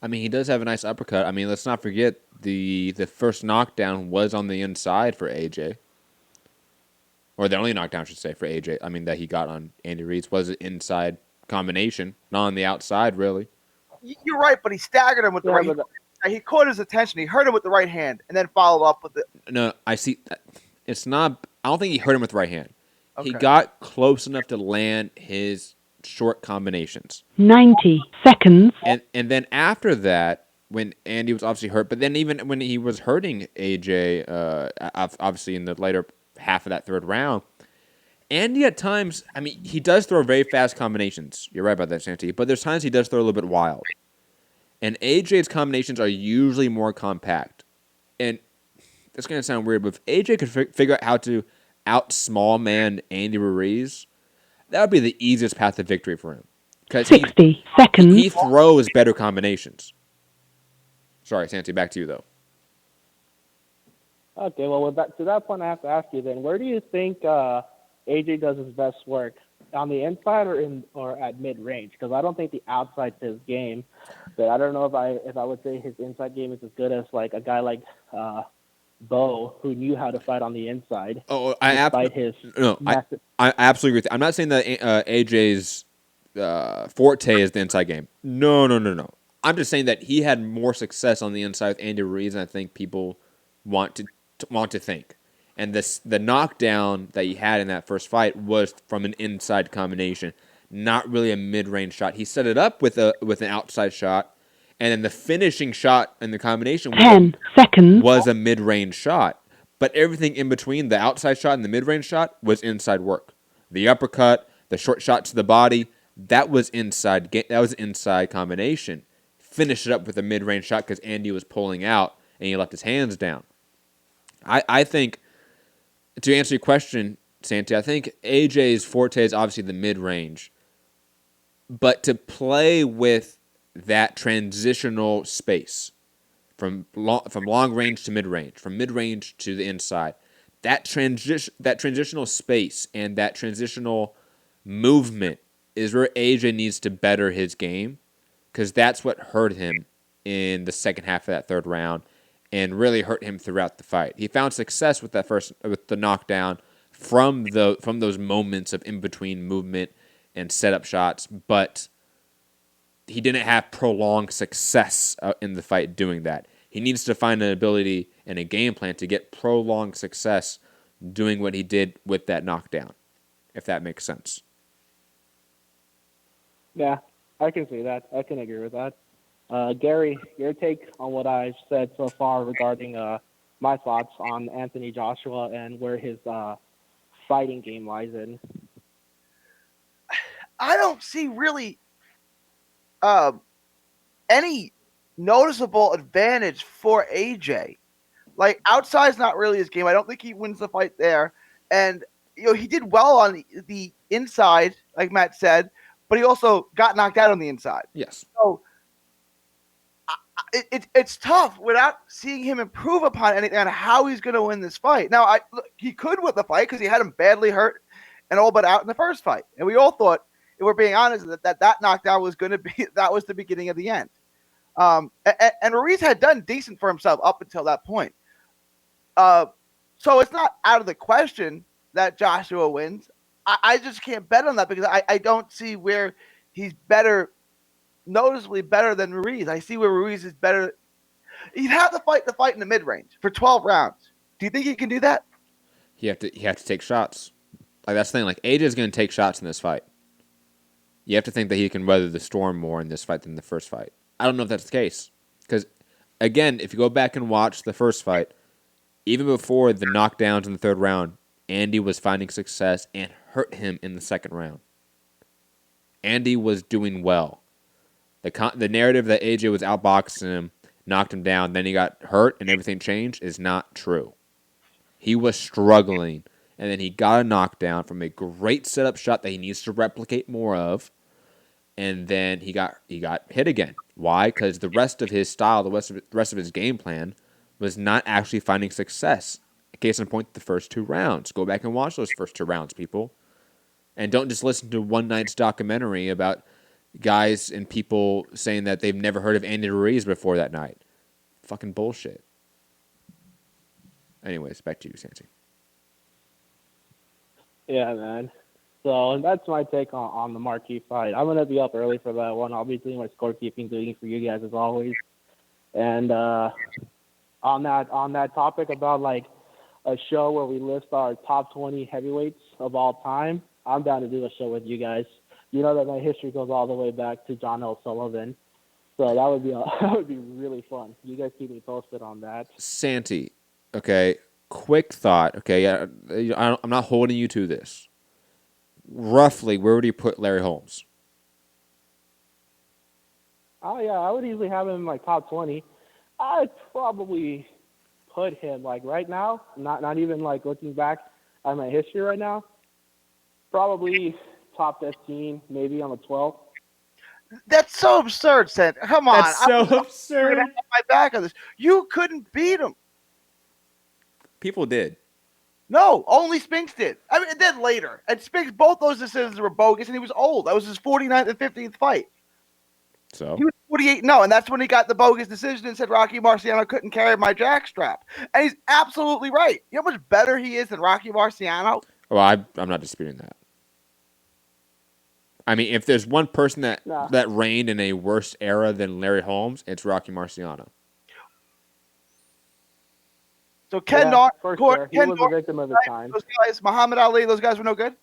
I mean, he does have a nice uppercut. I mean, let's not forget the first knockdown was on the inside for AJ. Or the only knockdown, I should say, for AJ. I mean, that he got on Andy Ruiz was an inside combination, not on the outside, really. You're right, but he staggered him with the right hand. He caught his attention. He hurt him with the right hand and then followed up with it. No, I see. It's not. I don't think he hurt him with the right hand. Okay. He got close enough to land his short combinations. 90 seconds. And then after that, when Andy was obviously hurt, but then even when he was hurting AJ, obviously in the later half of that third round, Andy at times, I mean, he does throw very fast combinations. You're right about that, Santi. But there's times he does throw a little bit wild. And AJ's combinations are usually more compact. And that's going to sound weird, but if AJ could figure out how to out-small man Andy Ruiz, that would be the easiest path to victory for him. 60 seconds. He throws better combinations. Sorry, Santi, back to you, though. Okay, well, to that point, I have to ask you then, where do you think AJ does his best work? on the inside or at mid range? Because I don't think the outside's his game, but I don't know if I would say his inside game is as good as like a guy like Bo, who knew how to fight on the inside. Oh, I absolutely agree with you. I'm not saying that AJ's forte is the inside game. No. I'm just saying that he had more success on the inside with Andy Ruiz than I think people want to think. And the knockdown that he had in that first fight was from an inside combination, not really a mid-range shot. He set it up with an outside shot, and then the finishing shot in the combination 10 seconds was a mid-range shot. But everything in between the outside shot and the mid-range shot was inside work. The uppercut, the short shot to the body, that was inside. That was an inside combination. Finished it up with a mid-range shot because Andy was pulling out and he left his hands down. I think, to answer your question, Santi, I think AJ's forte is obviously the mid-range. But to play with that transitional space from long range to mid-range, from mid-range to the inside, that transitional space and that transitional movement is where AJ needs to better his game, because that's what hurt him in the second half of that third round and really hurt him throughout the fight. He found success with the knockdown from those moments of in-between movement and setup shots, but he didn't have prolonged success in the fight doing that. He needs to find an ability and a game plan to get prolonged success doing what he did with that knockdown, if that makes sense. Yeah, I can see that. I can agree with that. Gary, your take on what I've said so far regarding my thoughts on Anthony Joshua and where his fighting game lies in. I don't see really any noticeable advantage for AJ. Like, outside's not really his game. I don't think he wins the fight there. And, he did well on the inside, like Matt said, but he also got knocked out on the inside. Yes. So it's tough without seeing him improve upon anything on how he's going to win this fight. Now, he could win the fight because he had him badly hurt and all but out in the first fight. And we all thought, if we're being honest, that knockdown was going to be – that was the beginning of the end. And Ruiz had done decent for himself up until that point. So it's not out of the question that Joshua wins. I just can't bet on that because I don't see where he's noticeably better than Ruiz. I see where Ruiz is better. He'd have to fight the fight in the mid-range for 12 rounds. Do you think he can do that? He have to take shots. Like, that's the thing. Like, AJ's going to take shots in this fight. You have to think that he can weather the storm more in this fight than the first fight. I don't know if that's the case. Because, again, if you go back and watch the first fight, even before the knockdowns in the third round, Andy was finding success and hurt him in the second round. Andy was doing well. The narrative that AJ was outboxing him, knocked him down, then he got hurt and everything changed is not true. He was struggling, and then he got a knockdown from a great setup shot that he needs to replicate more of, and then he got hit again. Why? Because the rest of his style, the rest of his game plan was not actually finding success. Case in point, the first two rounds. Go back and watch those first two rounds, people. And don't just listen to one night's documentary about guys and people saying that they've never heard of Andy Ruiz before that night. Fucking bullshit. Anyways, back to you, Santi. Yeah, man. So that's my take on the marquee fight. I'm going to be up early for that one. I'll be doing my scorekeeping, doing it for you guys as always. And on that topic about like a show where we list our top 20 heavyweights of all time, I'm down to do a show with you guys. You know that my history goes all the way back to John L. Sullivan. So that would be really fun. You guys keep me posted on that. Santi, okay, quick thought. Okay, yeah, I'm not holding you to this. Roughly, where would you put Larry Holmes? Oh, yeah, I would easily have him in my top 20. I'd probably put him, like, right now, not even, like, looking back at my history right now, probably top 15, maybe on the 12th. That's so absurd, Seth. Come on. That's so absurd. My back on this. You couldn't beat him. People did. No, only Spinks did. I mean, then later. And Spinks, both those decisions were bogus, and he was old. That was his 49th and 50th fight. So he was 48-0, and that's when he got the bogus decision and said Rocky Marciano couldn't carry my jackstrap. And he's absolutely right. You know how much better he is than Rocky Marciano? Well, I'm not disputing that. I mean, if there's one person that reigned in a worse era than Larry Holmes, it's Rocky Marciano. So Ken Norton, he was a victim of his time. Those guys, Muhammad Ali, those guys were no good?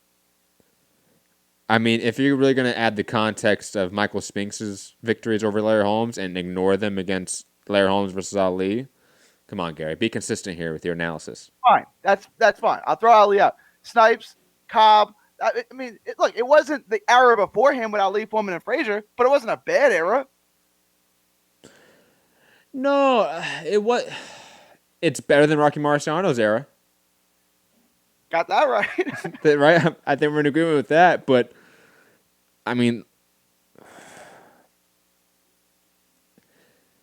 I mean, if you're really going to add the context of Michael Spinks' victories over Larry Holmes and ignore them against Larry Holmes versus Ali, come on, Gary. Be consistent here with your analysis. Fine. That's fine. I'll throw Ali out. Snipes, Cobb. I mean, look, it wasn't the era before him with Ali, Foreman, and Frazier, but it wasn't a bad era. No, it was. It's better than Rocky Marciano's era. Got that right. Right? I think we're in agreement with that. But, I mean,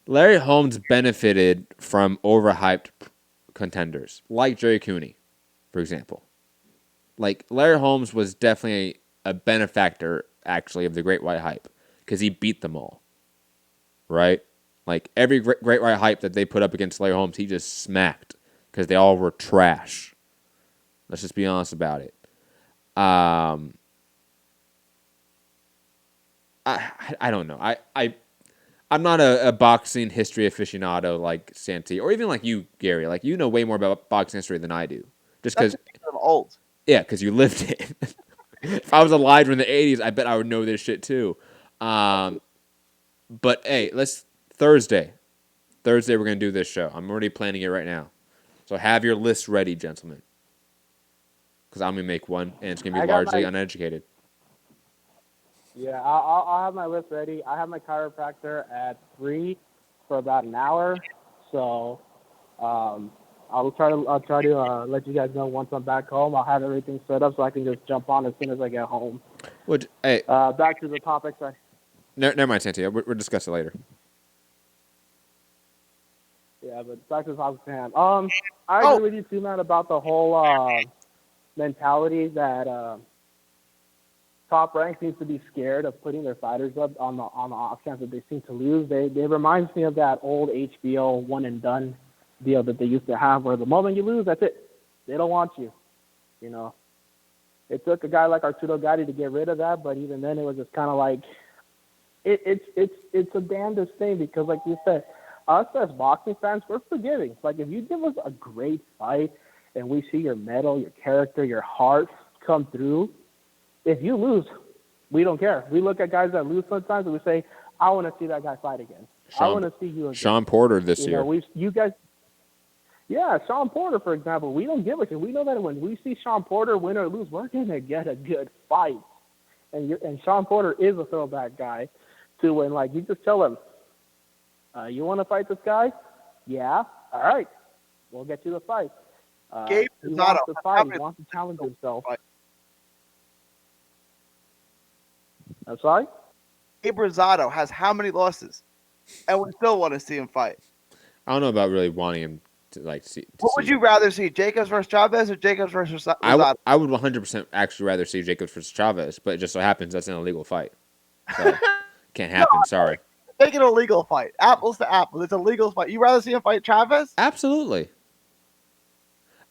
Larry Holmes benefited from overhyped contenders, like Jerry Cooney, for example. Like, Larry Holmes was definitely a benefactor, actually, of the Great White Hype, because he beat them all. Right? Like, every Great White Hype that they put up against Larry Holmes, he just smacked, because they all were trash. Let's just be honest about it. I don't know. I'm not a boxing history aficionado like Santi, or even like you, Gary. Like, you know way more about boxing history than I do. Just because I'm old. Yeah, because you lived it. If I was alive in the 80s, I bet I would know this shit too. But hey, Thursday, we're going to do this show. I'm already planning it right now. So have your list ready, gentlemen. Because I'm going to make one, and it's going to be largely uneducated. Yeah, I'll have my list ready. I have my chiropractor at 3 for about an hour. So I'll try to let you guys know once I'm back home. I'll have everything set up so I can just jump on as soon as I get home. Hey, back to the topics. Never mind, Santi. We'll discuss it later. Yeah, but back to the topics, man. I agree with you too, man, about the whole mentality that Top Rank seems to be scared of putting their fighters up on the off chance that they seem to lose. They reminds me of that old HBO one and done deal that they used to have, where the moment you lose, that's it. They don't want you. You know, it took a guy like Arturo Gatti to get rid of that, but even then, it was just kind of like it's a damnedest thing, because, like you said, us as boxing fans, we're forgiving. Like, if you give us a great fight and we see your mettle, your character, your heart come through, if you lose, we don't care. We look at guys that lose sometimes and we say, I want to see that guy fight again. I want to see you again. Sean Porter this year. Yeah, Sean Porter, for example, we don't give a shit. We know that when we see Sean Porter win or lose, we're going to get a good fight. And Sean Porter is a throwback guy to when, like, you just tell him, you want to fight this guy? Yeah. All right. We'll get you the fight. Gabe he wants to fight. He wants to challenge himself. I'm sorry? Gabe Rosado has how many losses? And we still want to see him fight. I don't know about really wanting him to see. What would you rather see, Jacobs versus Chavez or Jacobs versus Rosado? I would 100% actually rather see Jacobs versus Chavez, but it just so happens that's an illegal fight. So can't happen. Sorry. Make it a legal fight. Apples to apples. It's a legal fight. You rather see him fight Chavez? Absolutely.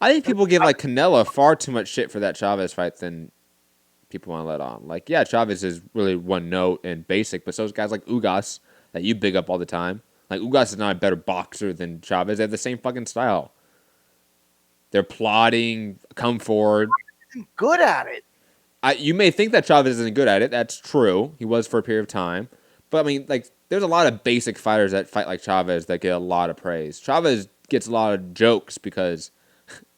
I think people give like Canelo far too much shit for that Chavez fight than people want to let on. Like, yeah, Chavez is really one note and basic, but so is guys like Ugas that you big up all the time. Like, Ugas is not a better boxer than Chavez. They have the same fucking style. They're plotting, come forward. Good at it. You may think that Chavez isn't good at it. That's true. He was for a period of time. But, I mean, like, there's a lot of basic fighters that fight like Chavez that get a lot of praise. Chavez gets a lot of jokes because,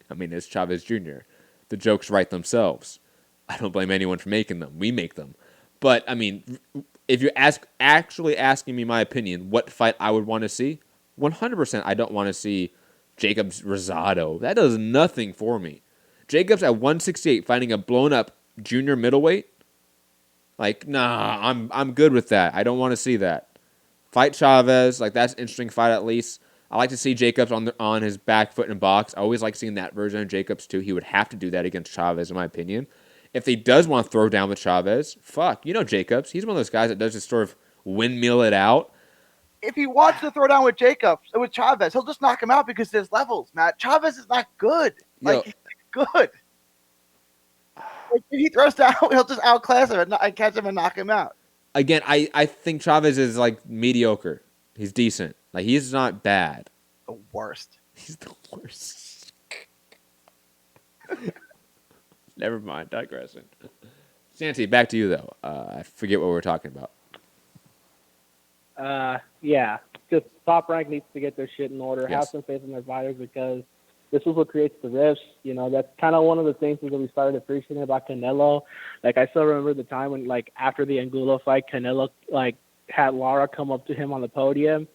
I mean, it's Chavez Jr. The jokes write themselves. I don't blame anyone for making them. We make them. But, I mean, if you're actually asking me my opinion, what fight I would want to see, 100% I don't want to see Jacobs Rosado. That does nothing for me. Jacobs at 168 fighting a blown-up junior middleweight? Like, nah, I'm good with that. I don't want to see that. Fight Chavez, like, that's an interesting fight at least. I like to see Jacobs on his back foot in box. I always like seeing that version of Jacobs too. He would have to do that against Chavez, in my opinion. If he does want to throw down with Chavez, Jacobs. He's one of those guys that does just sort of windmill it out. If he wants to throw down with Chavez, he'll just knock him out because there's levels, Matt. Chavez is not good. He's good. If he throws down, he'll just outclass him and catch him and knock him out. Again, I think Chavez is mediocre. He's decent. He's not bad. The worst. He's the worst. Never mind. Digressing. Santi, back to you though. I forget what we were talking about. Yeah, just Top Rank needs to get their shit in order. Yes. Have some faith in their fighters because this is what creates the rifts. That's kind of one of the things that we started appreciating about Canelo. I still remember the time when, after the Angulo fight, Canelo, had Lara come up to him on the podium.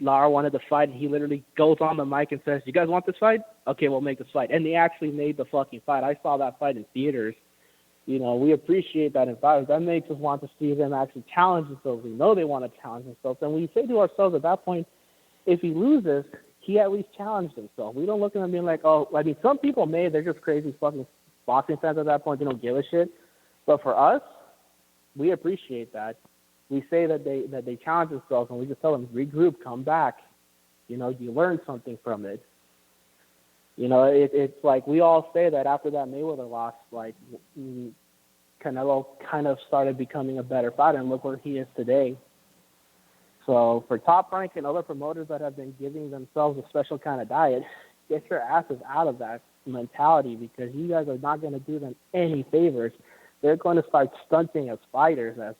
Lara wanted to fight, and he literally goes on the mic and says, "You guys want this fight? Okay, we'll make this fight." And they actually made the fucking fight. I saw that fight in theaters. We appreciate that in fighters. That makes us want to see them actually challenge themselves. We know they want to challenge themselves. And we say to ourselves at that point, if he loses, he at least challenged himself. We don't look at him being like, some people they're just crazy fucking boxing fans at that point. They don't give a shit. But for us, we appreciate that. We say that they challenge themselves, and we just tell them, regroup, come back. You learn something from it. It's like we all say that after that Mayweather loss, Canelo kind of started becoming a better fighter, and look where he is today. So for Top Rank and other promoters that have been giving themselves a special kind of diet, get your asses out of that mentality because you guys are not going to do them any favors. They're going to start stunting as fighters.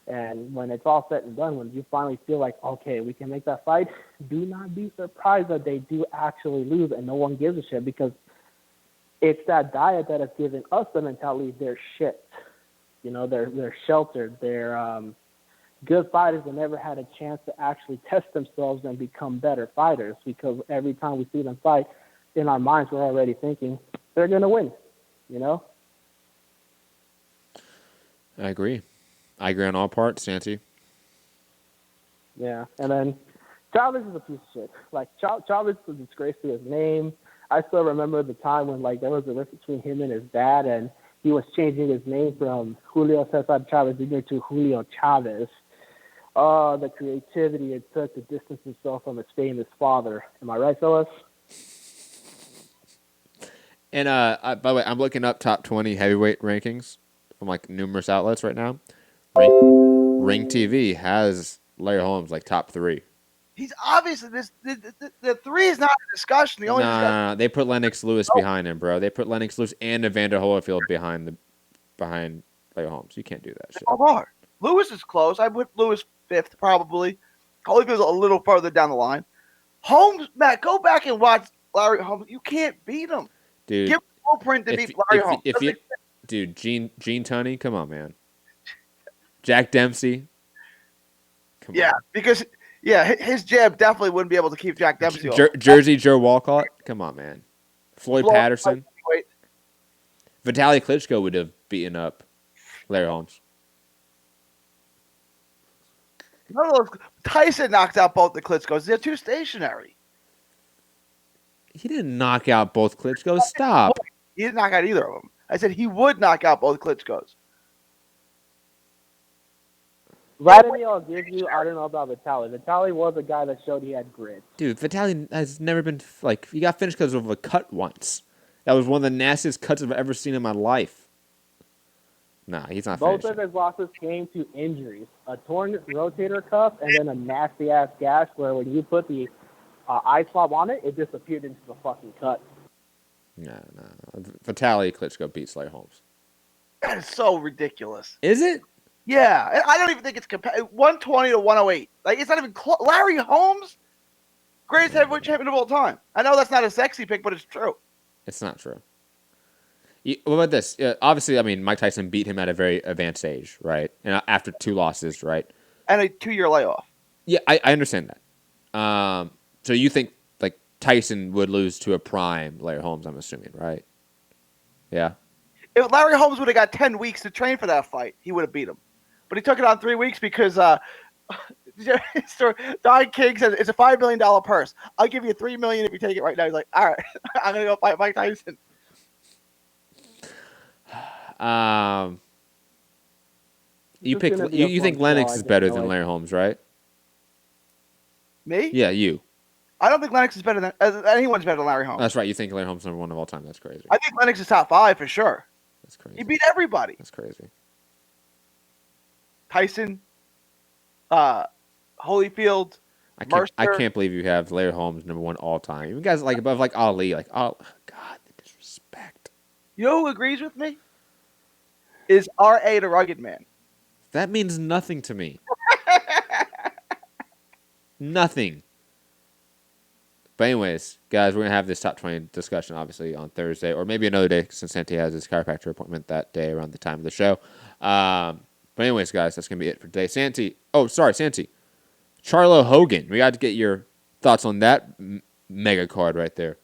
And when it's all said and done, when you finally feel like, okay, we can make that fight, do not be surprised that they do actually lose and no one gives a shit because it's that diet that has given us the mentality they're shit. They're sheltered. They're good fighters that never had a chance to actually test themselves and become better fighters because every time we see them fight, in our minds we're already thinking they're going to win, I agree on all parts, Santi. Yeah, and then Chavez is a piece of shit. Chavez is a disgrace to his name. I still remember the time when there was a rift between him and his dad, and he was changing his name from Julio Cesar Chavez Jr. to Julio Chavez. Oh, the creativity it took to distance himself from his famous father. Am I right, fellas? And by the way, I'm looking up top 20 heavyweight rankings from numerous outlets right now. Ring TV has Larry Holmes top 3. He's obviously the 3 is not a discussion. The only discussion. No. They put Lennox Lewis behind him, bro. They put Lennox Lewis and Evander Holyfield behind Larry Holmes. You can't do that shit. Hard. Lewis is close. I put Lewis 5th probably. Holyfield's a little further down the line. Holmes, Matt, go back and watch Larry Holmes. You can't beat him. Dude, give him a blueprint to beat Larry Holmes. Dude, Gene Tunney, come on, man. Jack Dempsey. Come on. Because his jab definitely wouldn't be able to keep Jack Dempsey off. Jersey Joe Walcott, come on, man. Floyd Patterson. Vitaly Klitschko would have beaten up Larry Holmes. None of those. Tyson knocked out both the Klitschkos. They're too stationary. He didn't knock out both Klitschkos. Stop. He didn't knock out either of them. I said he would knock out both Klitschkos. Vladimir, I'll give you. I don't know about Vitaly. Vitaly was a guy that showed he had grit. Dude, Vitaly has never been he got finished because of a cut once. That was one of the nastiest cuts I've ever seen in my life. Nah, he's not finished. Both of his losses came to injuries: a torn rotator cuff and then a nasty ass gash where when you put the eye swab on it, it disappeared into the fucking cut. No. Vitaly Klitschko beats Larry Holmes. That is so ridiculous. Is it? Yeah, I don't even think it's 120 to 108. It's not even close. Larry Holmes, greatest heavyweight champion of all time. I know that's not a sexy pick, but it's true. It's not true. What about this? Obviously, Mike Tyson beat him at a very advanced age, right? And after 2 losses, right? And a 2-year layoff. Yeah, I understand that. So you think Tyson would lose to a prime Larry Holmes? I'm assuming, right? Yeah. If Larry Holmes would have got 10 weeks to train for that fight, he would have beat him. But he took it on 3 weeks because Don King says it's a $5 million purse. I'll give you $3 million if you take it right now. He's like, all right, I'm gonna go fight Mike Tyson. You think Lennox is better than Larry Holmes, right? Me? Yeah, you. I don't think Lennox is better than anyone's better than Larry Holmes. That's right. You think Larry Holmes is number 1 of all time? That's crazy. I think Lennox is top 5 for sure. That's crazy. He beat everybody. That's crazy. Tyson, Holyfield, Mercer. I can't believe you have Larry Holmes number 1 all time. You guys like above like Ali, like oh God, the disrespect. You know who agrees with me? Is R.A. the Rugged Man. That means nothing to me. Nothing. But anyways, guys, we're going to have this top 20 discussion, obviously, on Thursday, or maybe another day, since Santi has his chiropractor appointment that day around the time of the show. But anyways, guys, that's going to be it for today. Santi. Charlo Hogan. We got to get your thoughts on that mega card right there.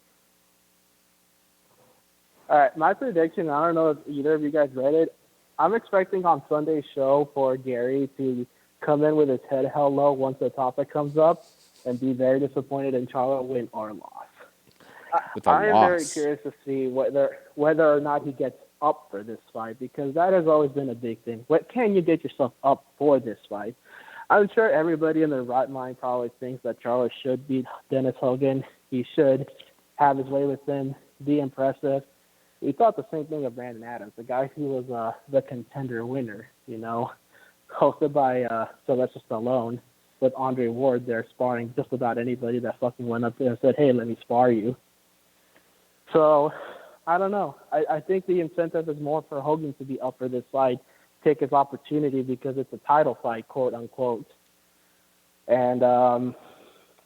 All right, my prediction, I don't know if either of you guys read it. I'm expecting on Sunday's show for Gary to come in with his head held low once the topic comes up and be very disappointed in Charlo win or loss. I am very curious to see whether or not he gets up for this fight, because that has always been a big thing. What can you get yourself up for this fight? I'm sure everybody in their right mind probably thinks that Charlo should beat Dennis Hogan. He should have his way with him, be impressive. We thought the same thing of Brandon Adams, the guy who was the contender winner, hosted by Sylvester Stallone, with Andre Ward there sparring just about anybody that fucking went up there and said, hey, let me spar you. So, I don't know. I think the incentive is more for Hogan to be up for this fight, take his opportunity because it's a title fight, quote unquote. And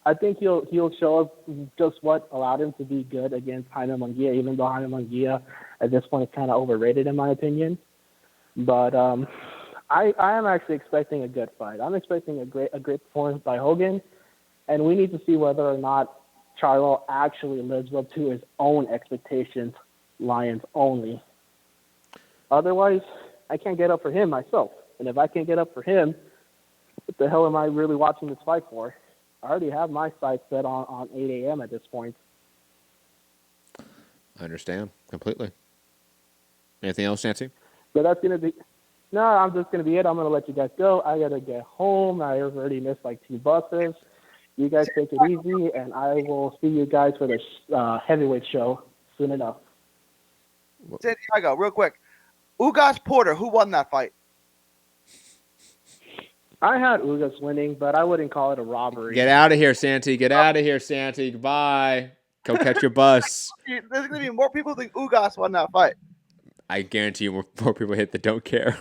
I think he'll show us just what allowed him to be good against Jaime Munguia, even though Jaime Munguia at this point is kind of overrated in my opinion. But I am actually expecting a good fight. I'm expecting a great performance by Hogan, and we need to see whether or not Charlo actually lives up to his own expectations, Lions only. Otherwise, I can't get up for him myself. And if I can't get up for him, what the hell am I really watching this fight for? I already have my sights set on 8 a.m. at this point. I understand completely. Anything else, Nancy? So that's going to be... No, I'm just going to be it. I'm going to let you guys go. I got to get home. I already missed like 2 buses. You guys take it easy, and I will see you guys for the heavyweight show soon enough. Santiago, real quick. Ugas Porter, who won that fight? I had Ugas winning, but I wouldn't call it a robbery. Get out of here, Santi. Get out of here, Santi. Goodbye. Go catch your bus. There's going to be more people who think Ugas won that fight. I guarantee you more people hit that don't care.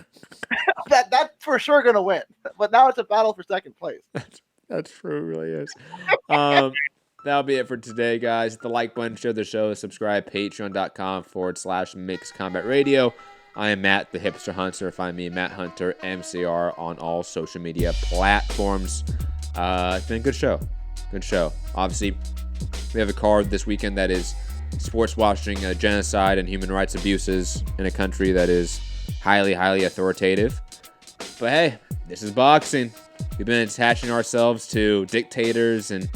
That's for sure going to win. But now it's a battle for second place. That's true. It really is. That'll be it for today, guys. Hit the like button, share the show, subscribe, patreon.com/Mixed Combat Radio. I am Matt, the Hipster Hunter. Find me, Matt Hunter, MCR, on all social media platforms. It's been a good show. Good show. Obviously, we have a card this weekend that is sports washing genocide and human rights abuses in a country that is highly, highly authoritative. But hey, this is boxing. We've been attaching ourselves to dictators and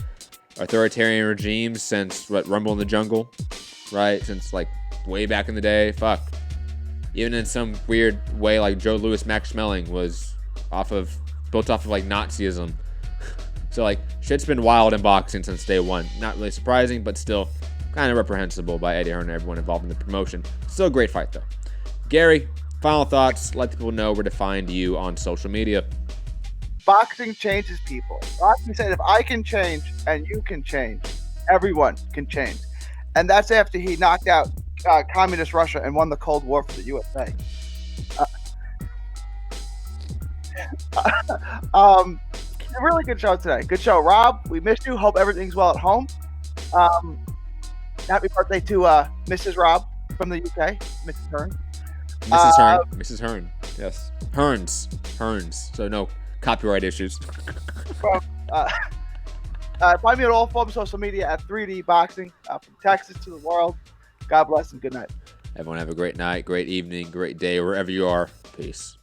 authoritarian regimes since, Rumble in the Jungle, right? Since, way back in the day. Fuck. Even in some weird way, Joe Louis Max Schmeling was built off of Nazism. So, shit's been wild in boxing since day one. Not really surprising, but still kind of reprehensible by Eddie Hearn and everyone involved in the promotion. Still a great fight, though. Gary, final thoughts. Let people know where to find you on social media. Boxing changes people. Boxing said, if I can change and you can change, everyone can change. And that's after he knocked out communist Russia and won the Cold War for the USA. A really good show today. Good show. Rob, we missed you. Hope everything's well at home. Happy birthday to Mrs. Rob from the UK, Mrs. Hearn. Mrs. Hearn. Yes. Hearns. So no copyright issues. Find me on all forms of social media at 3D Boxing, from Texas to the world. God bless and good night. Everyone have a great night, great evening, great day, wherever you are. Peace.